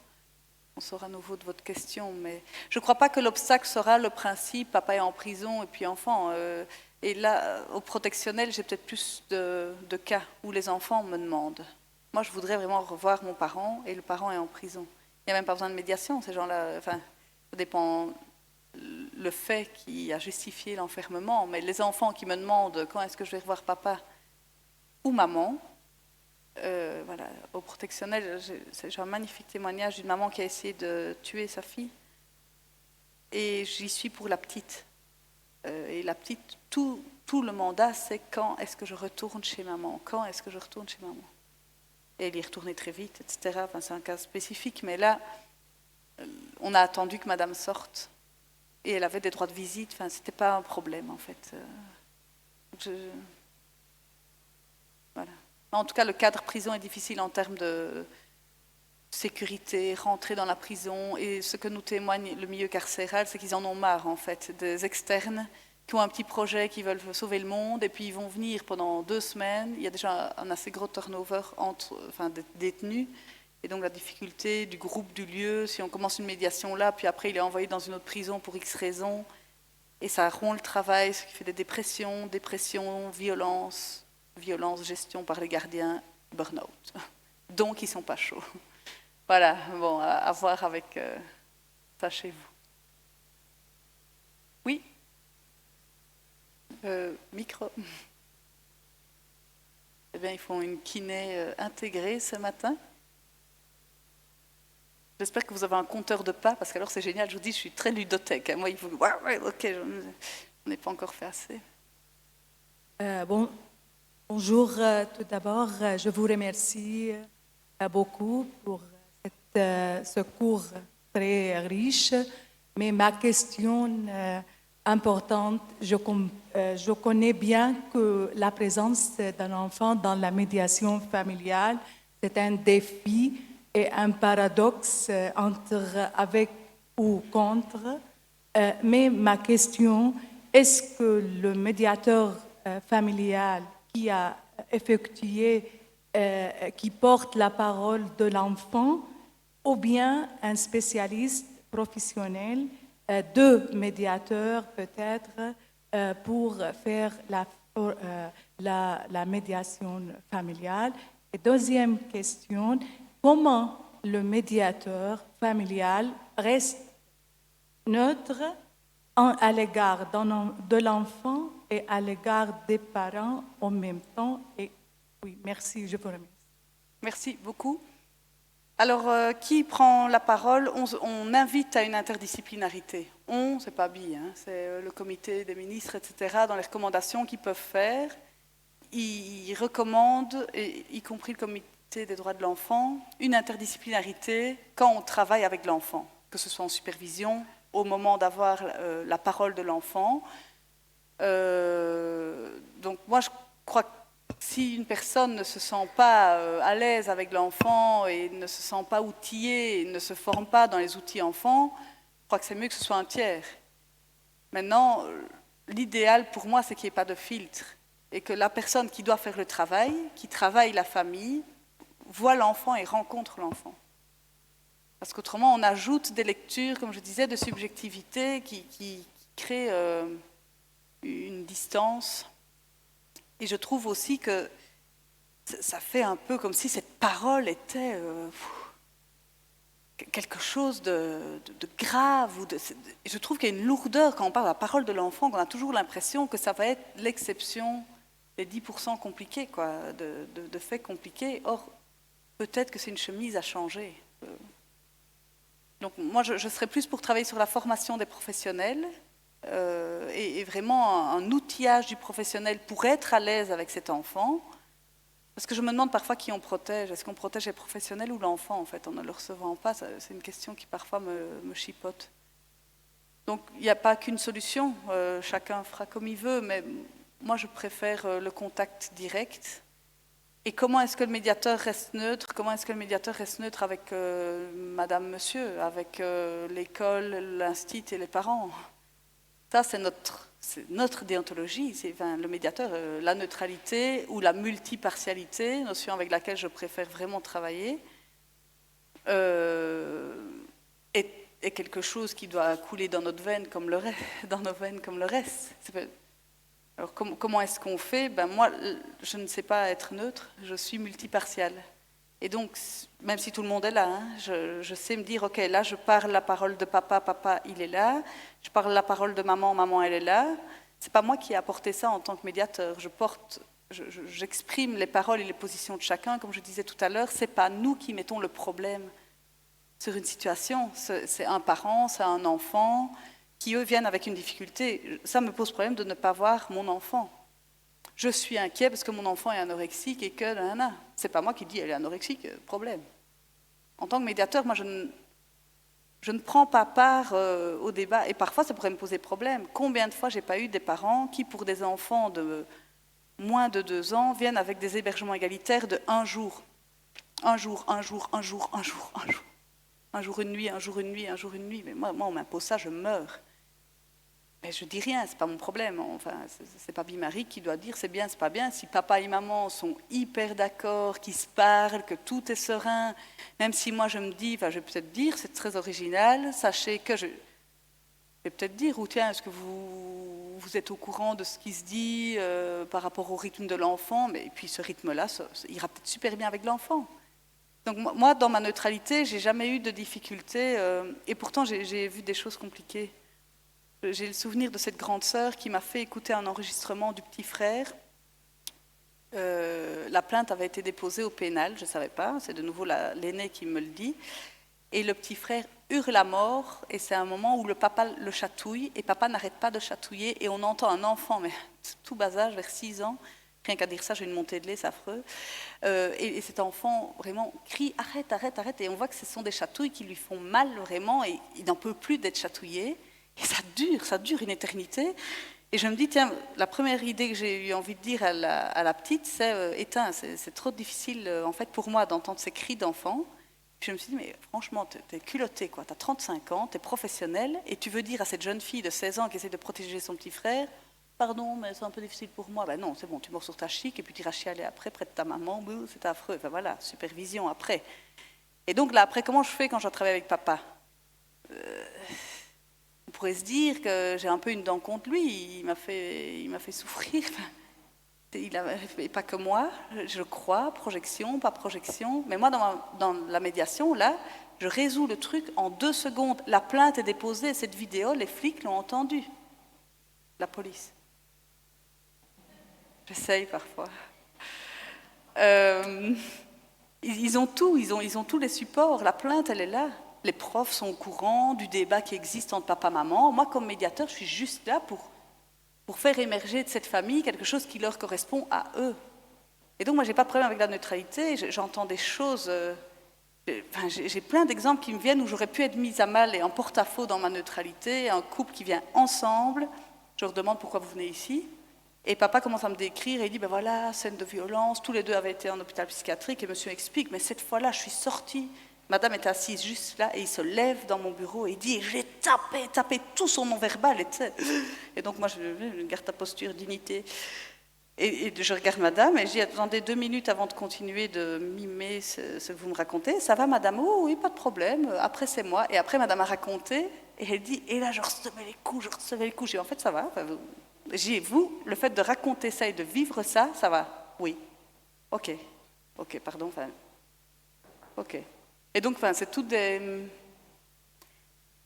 On sort à nouveau de votre question, mais je ne crois pas que l'obstacle sera le principe, papa est en prison et puis enfant. Et là, au protectionnel, j'ai peut-être plus de cas où les enfants me demandent. Moi, je voudrais vraiment revoir mon parent et le parent est en prison. Il n'y a même pas besoin de médiation, ces gens-là. Enfin, ça dépend le fait qui a justifié l'enfermement. Mais les enfants qui me demandent quand est-ce que je vais revoir papa ou maman, voilà, au protectionnel, j'ai un magnifique témoignage d'une maman qui a essayé de tuer sa fille. Et j'y suis pour la petite. Et la petite, tout le mandat, c'est quand est-ce que je retourne chez maman? Quand est-ce que je retourne chez maman? Et elle y est retournée très vite, etc. Enfin, c'est un cas spécifique, mais là, on a attendu que madame sorte. Et elle avait des droits de visite, enfin, c'était pas un problème, en fait. Voilà. En tout cas, le cadre prison est difficile en termes de sécurité, rentrer dans la prison. Et ce que nous témoigne le milieu carcéral, c'est qu'ils en ont marre, en fait, des externes qui ont un petit projet, qui veulent sauver le monde, et puis ils vont venir pendant 2 semaines. Il y a déjà un assez gros turnover des détenus. Et donc la difficulté du groupe, du lieu, si on commence une médiation là, puis après il est envoyé dans une autre prison pour X raisons, et ça rompt le travail, ce qui fait des dépressions, violence, gestion par les gardiens, burn-out. Donc ils ne sont pas chauds. Voilà, bon, à voir avec ça chez vous. Oui? Micro. Eh bien, ils font une kiné intégrée ce matin. J'espère que vous avez un compteur de pas, parce qu'alors c'est génial, je vous dis, je suis très ludothèque. Moi, il faut... Ouais, ok, on n'est pas encore fait assez. Bonjour, tout d'abord, je vous remercie beaucoup pour ce cours très riche, mais ma question importante, je connais bien que la présence d'un enfant dans la médiation familiale, c'est un défi et un paradoxe avec ou contre, mais ma question, est-ce que le médiateur familial qui a effectué, qui porte la parole de l'enfant, ou bien un spécialiste professionnel, 2 médiateurs peut-être, pour faire la médiation familiale. Et deuxième question, comment le médiateur familial reste neutre à l'égard de l'enfant et à l'égard des parents en même temps? Et oui, merci, je vous remercie. Merci beaucoup. Alors, qui prend la parole? On invite à une interdisciplinarité. C'est pas BI, c'est le comité des ministres, etc., dans les recommandations qu'ils peuvent faire. Ils recommandent, y compris le comité des droits de l'enfant, une interdisciplinarité quand on travaille avec l'enfant, que ce soit en supervision, au moment d'avoir la parole de l'enfant. Donc moi, je crois que si une personne ne se sent pas à l'aise avec l'enfant et ne se sent pas outillée, et ne se forme pas dans les outils enfants, je crois que c'est mieux que ce soit un tiers. Maintenant, l'idéal pour moi, c'est qu'il n'y ait pas de filtre et que la personne qui doit faire le travail, qui travaille la famille, voit l'enfant et rencontre l'enfant. Parce qu'autrement, on ajoute des lectures, comme je disais, de subjectivité qui créent une distance. Et je trouve aussi que ça fait un peu comme si cette parole était quelque chose de grave. Je trouve qu'il y a une lourdeur quand on parle de la parole de l'enfant, qu'on a toujours l'impression que ça va être l'exception, les 10% compliqués, quoi, de faits compliqués. Or, peut-être que c'est une chemise à changer. Donc moi, je serais plus pour travailler sur la formation des professionnels et vraiment un outillage du professionnel pour être à l'aise avec cet enfant. Parce que je me demande parfois qui on protège. Est-ce qu'on protège les professionnels ou l'enfant, en fait, en ne le recevant pas? C'est une question qui parfois me chipote. Donc il n'y a pas qu'une solution. Chacun fera comme il veut, mais moi, je préfère le contact direct. Et comment est-ce que le médiateur reste neutre? Comment est-ce que le médiateur reste neutre avec madame, monsieur, avec l'école, l'institut et les parents? Ça, c'est notre déontologie. C'est le médiateur, la neutralité ou la multipartialité, notion avec laquelle je préfère vraiment travailler, est quelque chose qui doit couler dans notre veine comme le reste, dans nos veines comme le reste. Alors comment est-ce qu'on fait? Moi, je ne sais pas être neutre, je suis multipartiale. Et donc, même si tout le monde est là, je sais me dire, ok, là je parle la parole de papa, papa il est là, je parle la parole de maman, maman elle est là. C'est pas moi qui ai apporté ça en tant que médiateur. J'exprime les paroles et les positions de chacun, comme je disais tout à l'heure. C'est pas nous qui mettons le problème sur une situation. C'est un parent, c'est un enfant qui eux viennent avec une difficulté. Ça me pose problème de ne pas voir mon enfant. Je suis inquiet parce que mon enfant est anorexique et que c'est pas moi qui dis elle est anorexique, problème. En tant que médiateur, moi je ne prends pas part au débat et parfois ça pourrait me poser problème. Combien de fois j'ai pas eu des parents qui pour des enfants de moins de 2 ans viennent avec des hébergements égalitaires de 1 jour. Un jour, une nuit, un jour, une nuit, un jour, une nuit. Mais moi on m'impose ça, je meurs. Mais je dis rien, c'est pas mon problème. Enfin, c'est pas Bimarie qui doit dire c'est bien, c'est pas bien. Si papa et maman sont hyper d'accord, qu'ils se parlent, que tout est serein, même si moi je me dis, je vais peut-être dire, c'est très original, sachez que je vais peut-être dire, ou tiens, est-ce que vous êtes au courant de ce qui se dit par rapport au rythme de l'enfant? Mais puis ce rythme-là, ça ira peut-être super bien avec l'enfant. Donc moi, dans ma neutralité, j'ai jamais eu de difficultés, et pourtant j'ai vu des choses compliquées. J'ai le souvenir de cette grande sœur qui m'a fait écouter un enregistrement du petit frère. La plainte avait été déposée au pénal, je ne savais pas, c'est de nouveau l'aîné qui me le dit. Et le petit frère hurle à mort, et c'est un moment où le papa le chatouille, et papa n'arrête pas de chatouiller, et on entend un enfant, mais tout bas âge, vers 6 ans, rien qu'à dire ça, j'ai une montée de lait, c'est affreux. Et cet enfant vraiment crie « arrête, arrête, arrête », et on voit que ce sont des chatouilles qui lui font mal vraiment, et il n'en peut plus d'être chatouillé. Et ça dure une éternité. Et je me dis, tiens, la première idée que j'ai eu envie de dire à la petite, c'est éteins, c'est trop difficile en fait pour moi d'entendre ces cris d'enfant. Puis je me suis dit, mais franchement, t'es culotté, quoi. T'as 35 ans, t'es professionnel, et tu veux dire à cette jeune fille de 16 ans qui essaie de protéger son petit frère, pardon, mais c'est un peu difficile pour moi. Ben non, c'est bon, tu mords sur ta chic, et puis tu iras chialer après, près de ta maman, c'est affreux. Enfin voilà, supervision après. Et donc là, après, comment je fais quand je travaille avec papa? On pourrait se dire que j'ai un peu une dent contre lui, il m'a fait souffrir. Et pas que moi, je crois, projection, pas projection. Mais moi, dans la médiation, là, je résous le truc en 2 secondes. La plainte est déposée, cette vidéo, les flics l'ont entendue. La police. J'essaye parfois. Ils ont tout, ils ont tous les supports. La plainte, elle est là. Les profs sont au courant du débat qui existe entre papa et maman. Moi, comme médiateur, je suis juste là pour faire émerger de cette famille quelque chose qui leur correspond à eux. Et donc, moi, je n'ai pas de problème avec la neutralité. J'entends des choses... j'ai plein d'exemples qui me viennent où j'aurais pu être mise à mal et en porte-à-faux dans ma neutralité. Un couple qui vient ensemble, je leur demande pourquoi vous venez ici. Et papa commence à me décrire et il dit, ben voilà, scène de violence. Tous les 2 avaient été en hôpital psychiatrique et monsieur explique, mais cette fois-là, je suis sortie. Madame est assise juste là et il se lève dans mon bureau et il dit « J'ai tapé tout son non-verbal. » Et donc moi, je garde ta posture, dignité. Et je regarde madame et je dis « Attendez 2 minutes avant de continuer de mimer ce que vous me racontez. Ça va madame? Oh oui, pas de problème. Après c'est moi. » Et après madame a raconté et elle dit « Et là je recevais les coups. » J'ai dit « En fait ça va. » J'ai dit « Vous, le fait de raconter ça et de vivre ça, ça va? » Oui. Ok, pardon. Ok. Et donc, c'est tout des...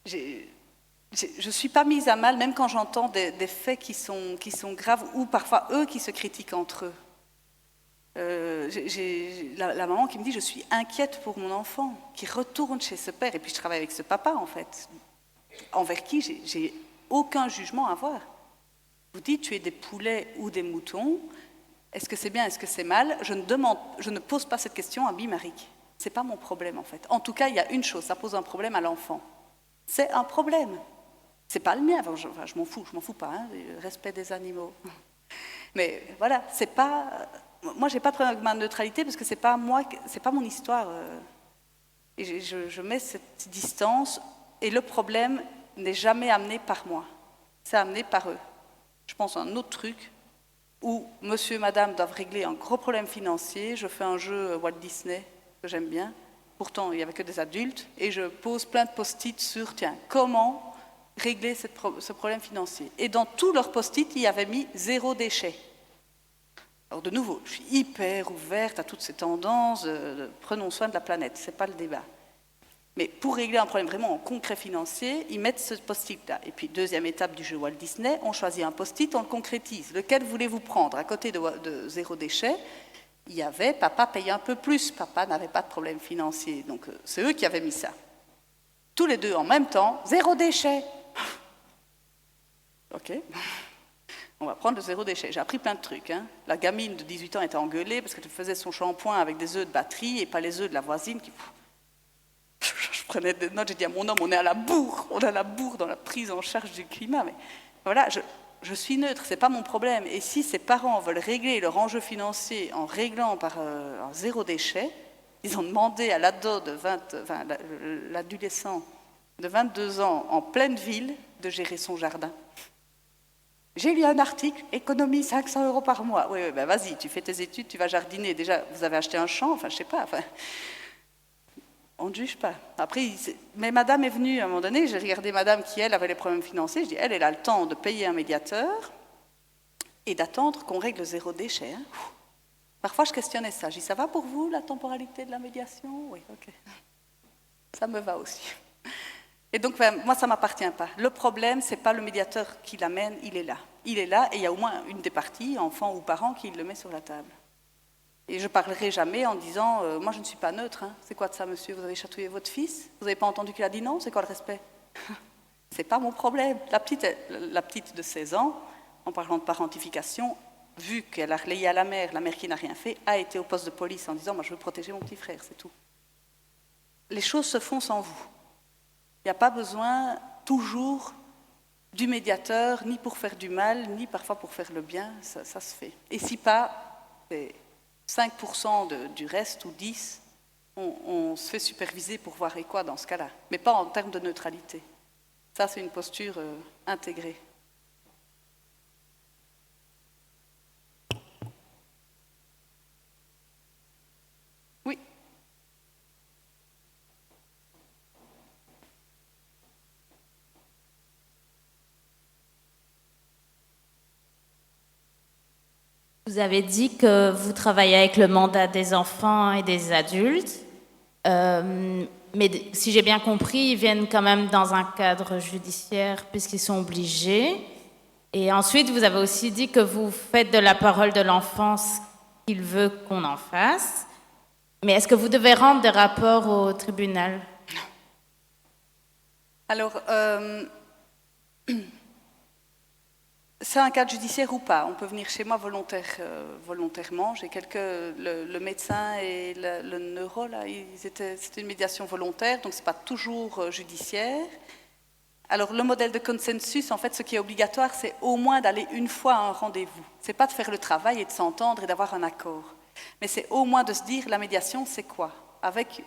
Je ne suis pas mise à mal, même quand j'entends des faits qui sont graves, ou parfois eux qui se critiquent entre eux. J'ai la maman qui me dit « je suis inquiète pour mon enfant, qui retourne chez ce père ». Et puis je travaille avec ce papa, en fait, envers qui j'ai aucun jugement à avoir. Vous dites « tu es des poulets ou des moutons ». Est-ce que c'est bien, est-ce que c'est mal? Je ne pose pas cette question à Bimarik. Ce n'est pas mon problème, en fait. En tout cas, il y a une chose, ça pose un problème à l'enfant. C'est un problème. Ce n'est pas le mien. Enfin, je m'en fous pas, hein, le respect des animaux. Mais voilà, c'est pas... Moi, je n'ai pas de problème avec ma neutralité parce que ce n'est pas moi, c'est pas mon histoire. Et je mets cette distance et le problème n'est jamais amené par moi. C'est amené par eux. Je pense à un autre truc où monsieur et madame doivent régler un gros problème financier. Je fais un jeu Walt Disney que j'aime bien. Pourtant, il n'y avait que des adultes. Et je pose plein de post-it sur, tiens, comment régler ce problème financier. Et dans tous leurs post-it, il y avait mis 0 déchet. Alors de nouveau, je suis hyper ouverte à toutes ces tendances, prenons soin de la planète, ce n'est pas le débat. Mais pour régler un problème vraiment en concret financier, ils mettent ce post-it-là. Et puis, deuxième étape du jeu Walt Disney, on choisit un post-it, on le concrétise. Lequel voulez-vous prendre? À côté de 0 déchet, il y avait papa paye un peu plus. Papa n'avait pas de problème financier. Donc, c'est eux qui avaient mis ça. Tous les deux en même temps, 0 déchet. OK. On va prendre le 0 déchet. J'ai appris plein de trucs. Hein. La gamine de 18 ans était engueulée parce qu'elle faisait son shampoing avec des œufs de batterie et pas les œufs de la voisine qui... Je prenais des notes, j'ai dit à mon homme, on est à la bourre dans la prise en charge du climat. Mais voilà, je suis neutre, ce n'est pas mon problème. Et si ces parents veulent régler leur enjeu financier en réglant par un 0 déchet, ils ont demandé à l'ado l'adolescent de 22 ans en pleine ville de gérer son jardin. J'ai lu un article, économie 500 € par mois. Oui, ben vas-y, tu fais tes études, tu vas jardiner. Déjà, vous avez acheté un champ, enfin, je sais pas. Enfin, on ne juge pas. Après, mais madame est venue à un moment donné, j'ai regardé madame qui, elle, avait les problèmes financiers. Je dis, elle a le temps de payer un médiateur et d'attendre qu'on règle 0 déchet. Hein. Parfois, je questionnais ça. Je dis, ça va pour vous, la temporalité de la médiation? Oui, ok. Ça me va aussi. Et donc, moi, ça ne m'appartient pas. Le problème, ce n'est pas le médiateur qui l'amène, il est là. Il est là et il y a au moins une des parties, enfant ou parent, qui le met sur la table. Et je ne parlerai jamais en disant « moi, je ne suis pas neutre. Hein. C'est quoi de ça, monsieur? Vous avez chatouillé votre fils? Vous n'avez pas entendu qu'il a dit non? C'est quoi le respect ?» Ce n'est pas mon problème. La petite de 16 ans, en parlant de parentification, vu qu'elle a relayé à la mère qui n'a rien fait, a été au poste de police en disant « moi, je veux protéger mon petit frère, c'est tout. » Les choses se font sans vous. Il n'y a pas besoin toujours du médiateur, ni pour faire du mal, ni parfois pour faire le bien, ça se fait. Et si pas, c'est 5% du reste, ou 10%, on se fait superviser pour voir et quoi dans ce cas-là, mais pas en termes de neutralité. Ça, c'est une posture intégrée. Oui. Vous avez dit que vous travaillez avec le mandat des enfants et des adultes, mais si j'ai bien compris, ils viennent quand même dans un cadre judiciaire puisqu'ils sont obligés. Et ensuite, vous avez aussi dit que vous faites de la parole de l'enfant ce qu'il veut qu'on en fasse. Mais est-ce que vous devez rendre des rapports au tribunal? Alors, c'est un cadre judiciaire ou pas. On peut venir chez moi volontairement. J'ai le médecin et le neuro, là, c'était une médiation volontaire, donc ce n'est pas toujours judiciaire. Alors, le modèle de consensus, en fait, ce qui est obligatoire, c'est au moins d'aller une fois à un rendez-vous. Ce n'est pas de faire le travail et de s'entendre et d'avoir un accord. Mais c'est au moins de se dire, la médiation, c'est quoi? Avec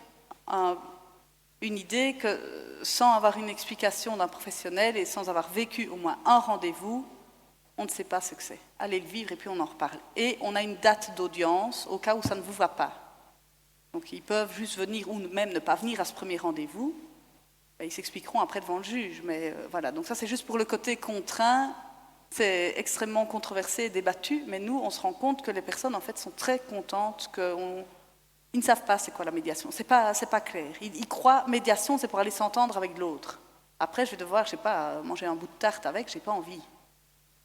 une idée que, sans avoir une explication d'un professionnel et sans avoir vécu au moins un rendez-vous, on ne sait pas ce que c'est. Allez le vivre et puis on en reparle. Et on a une date d'audience au cas où ça ne vous va pas. Donc ils peuvent juste venir ou même ne pas venir à ce premier rendez-vous. Ils s'expliqueront après devant le juge. Mais voilà, donc ça c'est juste pour le côté contraint. C'est extrêmement controversé et débattu. Mais nous, on se rend compte que les personnes en fait sont très contentes qu'on Ils ne savent pas c'est quoi la médiation, c'est pas clair. Ils croient médiation, c'est pour aller s'entendre avec l'autre. Après, je vais devoir, je sais pas, manger un bout de tarte avec, j'ai pas envie.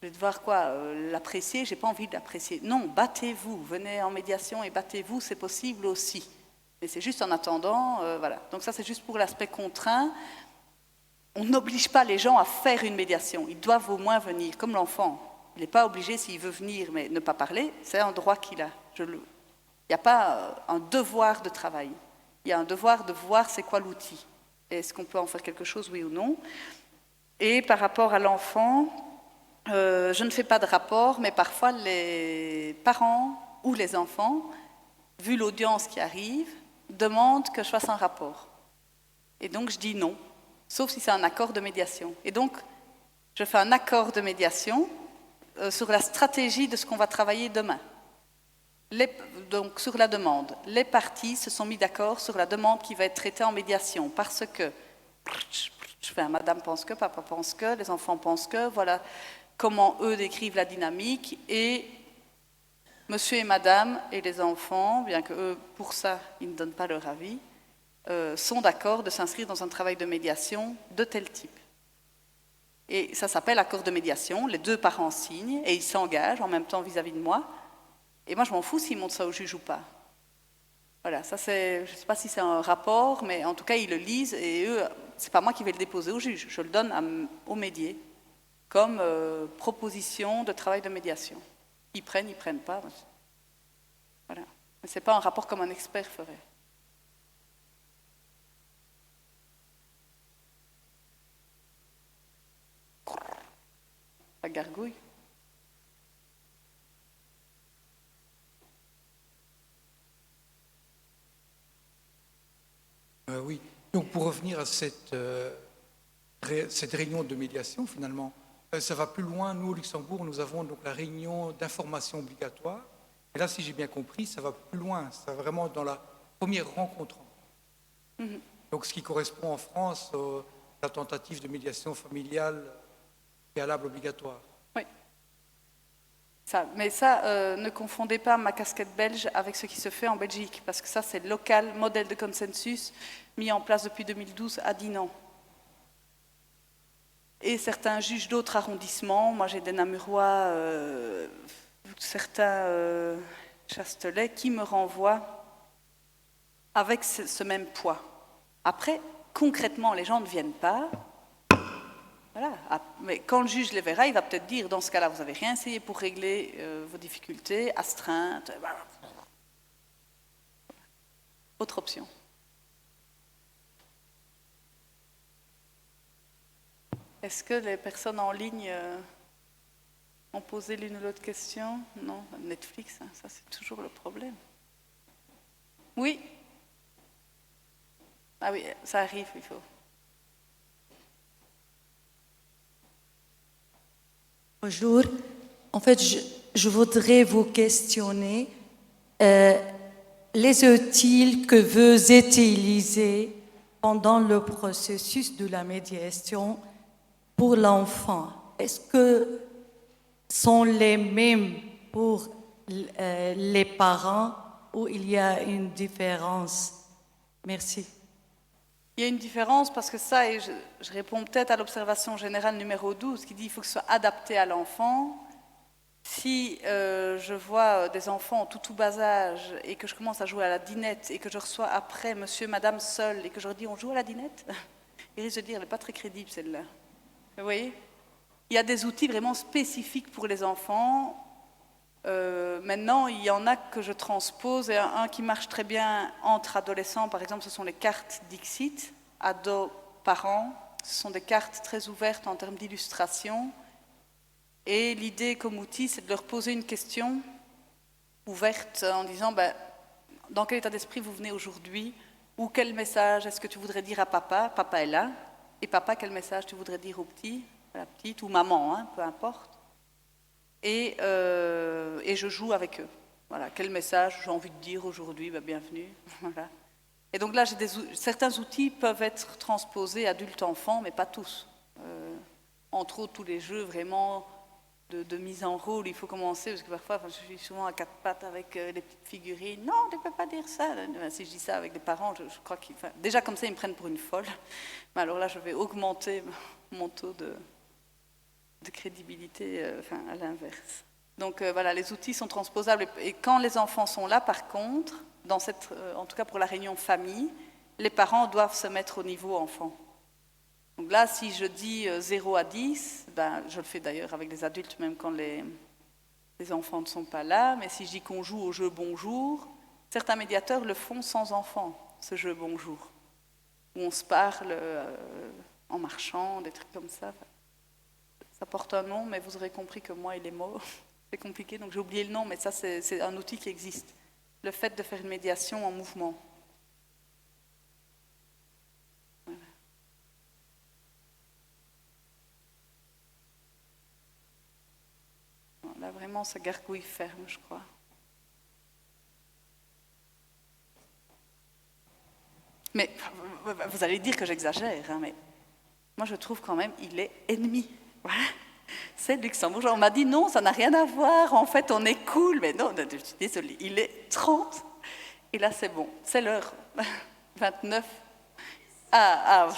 Je vais devoir quoi, l'apprécier, j'ai pas envie de l'apprécier. Non, battez-vous, venez en médiation et battez-vous, c'est possible aussi. Mais c'est juste en attendant, voilà. Donc ça, c'est juste pour l'aspect contraint. On n'oblige pas les gens à faire une médiation, ils doivent au moins venir, comme l'enfant. Il n'est pas obligé, s'il veut venir, mais ne pas parler, c'est un droit qu'il a. Il n'y a pas un devoir de travail. Il y a un devoir de voir c'est quoi l'outil. Est-ce qu'on peut en faire quelque chose, oui ou non? Et par rapport à l'enfant, je ne fais pas de rapport, mais parfois les parents ou les enfants, vu l'audience qui arrive, demandent que je fasse un rapport. Et donc je dis non, sauf si c'est un accord de médiation. Et donc je fais un accord de médiation sur la stratégie de ce qu'on va travailler demain. Donc sur la demande, les parties se sont mis d'accord sur la demande qui va être traitée en médiation parce que madame pense que, papa pense que, les enfants pensent que, voilà comment eux décrivent la dynamique et monsieur et madame et les enfants, bien que eux, pour ça, ils ne donnent pas leur avis, sont d'accord de s'inscrire dans un travail de médiation de tel type. Et ça s'appelle accord de médiation, les deux parents signent et ils s'engagent en même temps vis-à-vis de moi. Et moi, je m'en fous s'ils montrent ça au juge ou pas. Voilà, ça c'est, je ne sais pas si c'est un rapport, mais en tout cas, ils le lisent et eux, c'est pas moi qui vais le déposer au juge, je le donne au médié comme proposition de travail de médiation. Ils prennent pas. Voilà. Mais ce n'est pas un rapport comme un expert ferait. La gargouille. Oui, donc pour revenir à cette réunion de médiation, finalement, ça va plus loin. Nous, au Luxembourg, nous avons donc la réunion d'information obligatoire. Et là, si j'ai bien compris, ça va plus loin. Ça va vraiment dans la première rencontre. Mm-hmm. Donc, ce qui correspond en France à la tentative de médiation familiale préalable obligatoire. Oui. Mais ça, ne confondez pas ma casquette belge avec ce qui se fait en Belgique, parce que ça, c'est local, modèle de consensus, mis en place depuis 2012 à Dinan. Et certains juges d'autres arrondissements, moi j'ai des Namurois, certains Chastelet, qui me renvoient avec ce même poids. Après, concrètement, les gens ne viennent pas. Voilà. Mais quand le juge les verra, il va peut-être dire, dans ce cas-là, vous n'avez rien essayé pour régler vos difficultés, astreinte. Autre option. Est-ce que les personnes en ligne ont posé l'une ou l'autre question? Non, Netflix, hein, ça c'est toujours le problème. Oui. Ah oui, ça arrive, il faut. Bonjour. En fait, je voudrais vous questionner les outils que vous utilisez pendant le processus de la médiation pour l'enfant. Est-ce que sont les mêmes pour les parents ou il y a une différence? Merci. Il y a une différence parce que ça, et je réponds peut-être à l'observation générale numéro 12 qui dit qu'il faut que ce soit adapté à l'enfant. Si je vois des enfants en tout bas âge et que je commence à jouer à la dinette et que je reçois après monsieur, madame seul et que je leur dis on joue à la dinette, ils risquent de dire elle n'est pas très crédible celle-là. Vous voyez? Il y a des outils vraiment spécifiques pour les enfants. Maintenant, il y en a que je transpose et un qui marche très bien entre adolescents, par exemple, ce sont les cartes Dixit, ados, parents. Ce sont des cartes très ouvertes en termes d'illustration. Et l'idée comme outil, c'est de leur poser une question ouverte en disant dans quel état d'esprit vous venez aujourd'hui ou quel message est-ce que tu voudrais dire à papa? Papa est là. Et papa, quel message tu voudrais dire au petit, à la petite ou maman, hein, peu importe. Et je joue avec eux. Voilà, quel message j'ai envie de dire aujourd'hui, bienvenue. Voilà. Et donc là, certains outils peuvent être transposés adulte-enfant, mais pas tous. Entre autres, tous les jeux vraiment de mise en rôle, il faut commencer, parce que parfois, je suis souvent à quatre pattes avec les petites figurines. Non, tu ne peux pas dire ça. Si je dis ça avec des parents, je crois qu'ils... déjà, comme ça, ils me prennent pour une folle. Mais alors là, je vais augmenter mon taux de crédibilité, à l'inverse. Donc voilà, les outils sont transposables. Et quand les enfants sont là, par contre, en tout cas pour la réunion famille, les parents doivent se mettre au niveau enfant. Donc là, si je dis 0 à 10, je le fais d'ailleurs avec les adultes, même quand les enfants ne sont pas là, mais si je dis qu'on joue au jeu bonjour, certains médiateurs le font sans enfants, ce jeu bonjour, où on se parle en marchant, des trucs comme ça. Ça porte un nom, mais vous aurez compris que moi et les mots, c'est compliqué, donc j'ai oublié le nom, mais ça, c'est un outil qui existe. Le fait de faire une médiation en mouvement. Voilà. Là, vraiment, ça gargouille ferme, je crois. Mais vous allez dire que j'exagère, hein, mais moi, je trouve quand même il est ennemi. Voilà. C'est luxembourgeois. On m'a dit non, ça n'a rien à voir. En fait, on est cool. Mais non, je suis désolée. Il est 30. Et là, c'est bon. C'est l'heure. 29.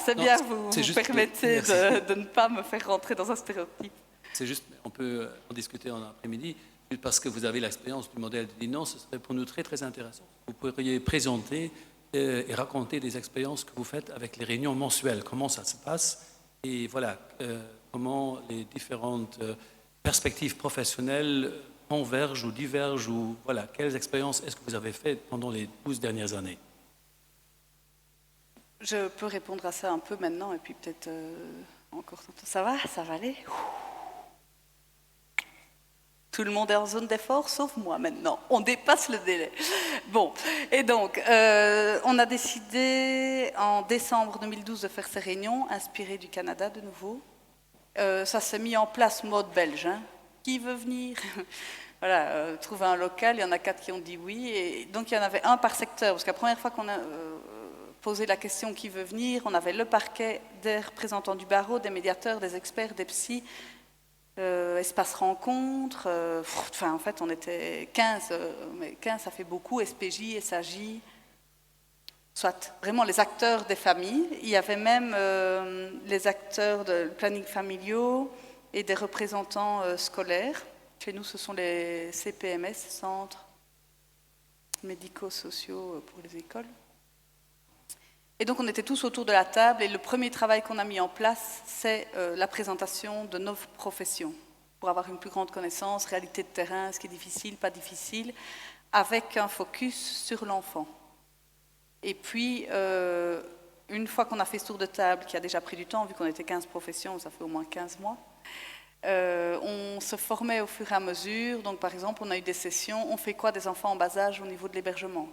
C'est bien, vous permettez de ne pas me faire rentrer dans un stéréotype. C'est juste, on peut en discuter en après-midi, parce que vous avez l'expérience du modèle de Dinan, ce serait pour nous très, très intéressant. Vous pourriez présenter et raconter des expériences que vous faites avec les réunions mensuelles, comment ça se passe, et voilà, comment les différentes perspectives professionnelles convergent ou divergent, ou voilà, quelles expériences est-ce que vous avez faites pendant les 12 dernières années? Je peux répondre à ça un peu maintenant, et puis peut-être encore. Ça va aller? Tout le monde est en zone d'effort, sauf moi maintenant. On dépasse le délai. Bon, et donc, on a décidé en décembre 2012 de faire ces réunions, inspirées du Canada de nouveau. Ça s'est mis en place mode belge. Hein. Qui veut venir? Voilà, trouver un local, il y en a 4 qui ont dit oui. Et donc, il y en avait un par secteur, parce que la première fois qu'on a posé la question qui veut venir, on avait le parquet des représentants du barreau, des médiateurs, des experts, des psys, espace rencontre, en fait on était 15, mais 15 ça fait beaucoup, SPJ, SAJ, soit vraiment les acteurs des familles, il y avait même les acteurs de planning familiaux et des représentants scolaires, chez nous ce sont les CPMS, centres médico-sociaux pour les écoles. Et donc on était tous autour de la table et le premier travail qu'on a mis en place, c'est la présentation de nos professions pour avoir une plus grande connaissance, réalité de terrain, ce qui est difficile, pas difficile, avec un focus sur l'enfant. Et puis, une fois qu'on a fait ce tour de table, qui a déjà pris du temps, vu qu'on était 15 professions, ça fait au moins 15 mois, on se formait au fur et à mesure. Donc par exemple, on a eu des sessions, on fait quoi des enfants en bas âge au niveau de l'hébergement ?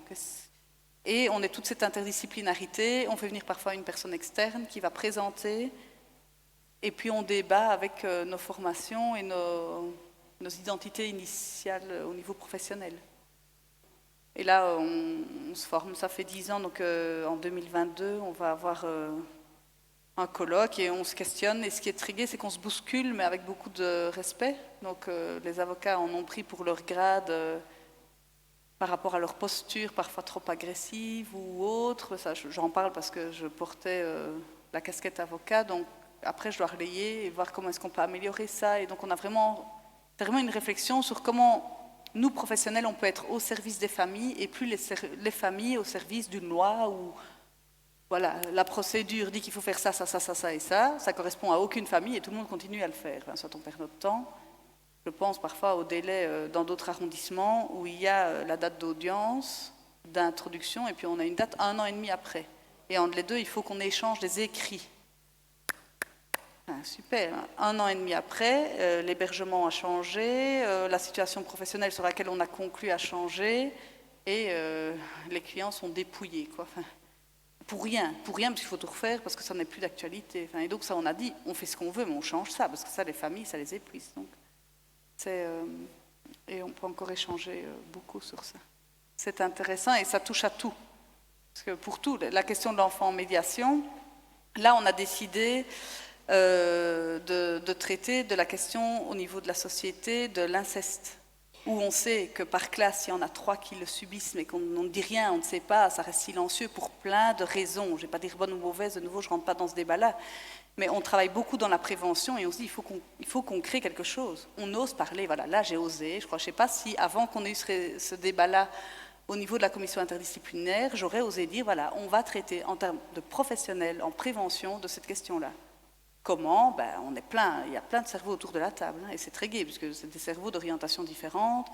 Et on est toute cette interdisciplinarité, on fait venir parfois une personne externe qui va présenter, et puis on débat avec nos formations et nos identités initiales au niveau professionnel. Et là, on se forme, ça fait 10 ans, donc en 2022, on va avoir un colloque et on se questionne. Et ce qui est trigué, c'est qu'on se bouscule, mais avec beaucoup de respect. Donc les avocats en ont pris pour leur grade... par rapport à leur posture parfois trop agressive ou autre. Ça, j'en parle parce que je portais la casquette avocat, donc après je dois relayer et voir comment est-ce qu'on peut améliorer ça. Et donc c'est vraiment une réflexion sur comment nous, professionnels, on peut être au service des familles et plus les familles au service d'une loi où voilà, la procédure dit qu'il faut faire ça, ça, ça, ça, ça et ça. Ça correspond à aucune famille et tout le monde continue à le faire. Enfin, soit on perd notre temps. Je pense parfois au délai dans d'autres arrondissements où il y a la date d'audience, d'introduction, et puis on a une date 1 an et demi après. Et entre les deux, il faut qu'on échange des écrits. Super, 1 an et demi après, l'hébergement a changé, la situation professionnelle sur laquelle on a conclu a changé, et les clients sont dépouillés, quoi. Enfin, pour rien, parce qu'il faut tout refaire, parce que ça n'est plus d'actualité. Enfin, et donc ça, on a dit, on fait ce qu'on veut, mais on change ça, parce que ça, les familles, ça les épuise. Donc. Et on peut encore échanger beaucoup sur ça. C'est intéressant et ça touche à tout. Parce que pour tout, la question de l'enfant en médiation, là on a décidé de traiter de la question au niveau de la société de l'inceste, où on sait que par classe, il y en a 3 qui le subissent, mais qu'on ne dit rien, on ne sait pas, ça reste silencieux pour plein de raisons. Je ne vais pas dire bonne ou mauvaise, de nouveau, je ne rentre pas dans ce débat-là, mais on travaille beaucoup dans la prévention et on se dit il faut qu'on crée quelque chose. On ose parler, voilà, là j'ai osé, je ne sais pas si avant qu'on ait eu ce débat-là au niveau de la commission interdisciplinaire, j'aurais osé dire, voilà, on va traiter en termes de professionnels, en prévention de cette question-là. Comment? Ben, on est plein, il y a plein de cerveaux autour de la table, hein, et c'est très gai, puisque c'est des cerveaux d'orientation différente.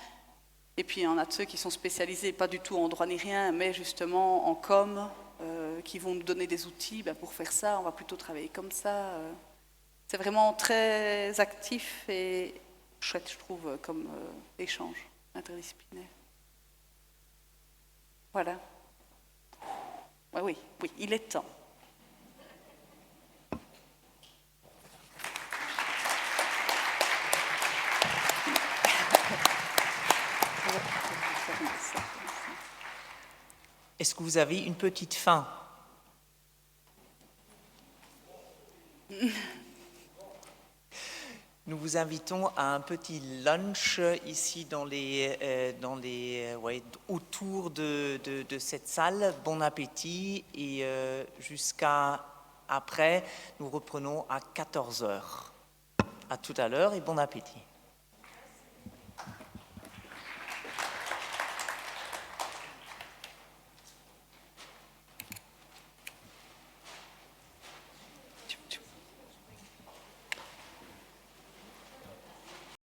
Et puis, il y en a de ceux qui sont spécialisés, pas du tout en droit ni rien, mais justement en com, qui vont nous donner des outils ben, pour faire ça, on va plutôt travailler comme ça. C'est vraiment très actif et chouette, je trouve, comme échange interdisciplinaire. Voilà. Ouais, oui, il est temps. Est-ce que vous avez une petite faim? Nous vous invitons à un petit lunch ici autour de cette salle. Bon appétit et jusqu'à après, nous reprenons à 14h. À tout à l'heure et bon appétit.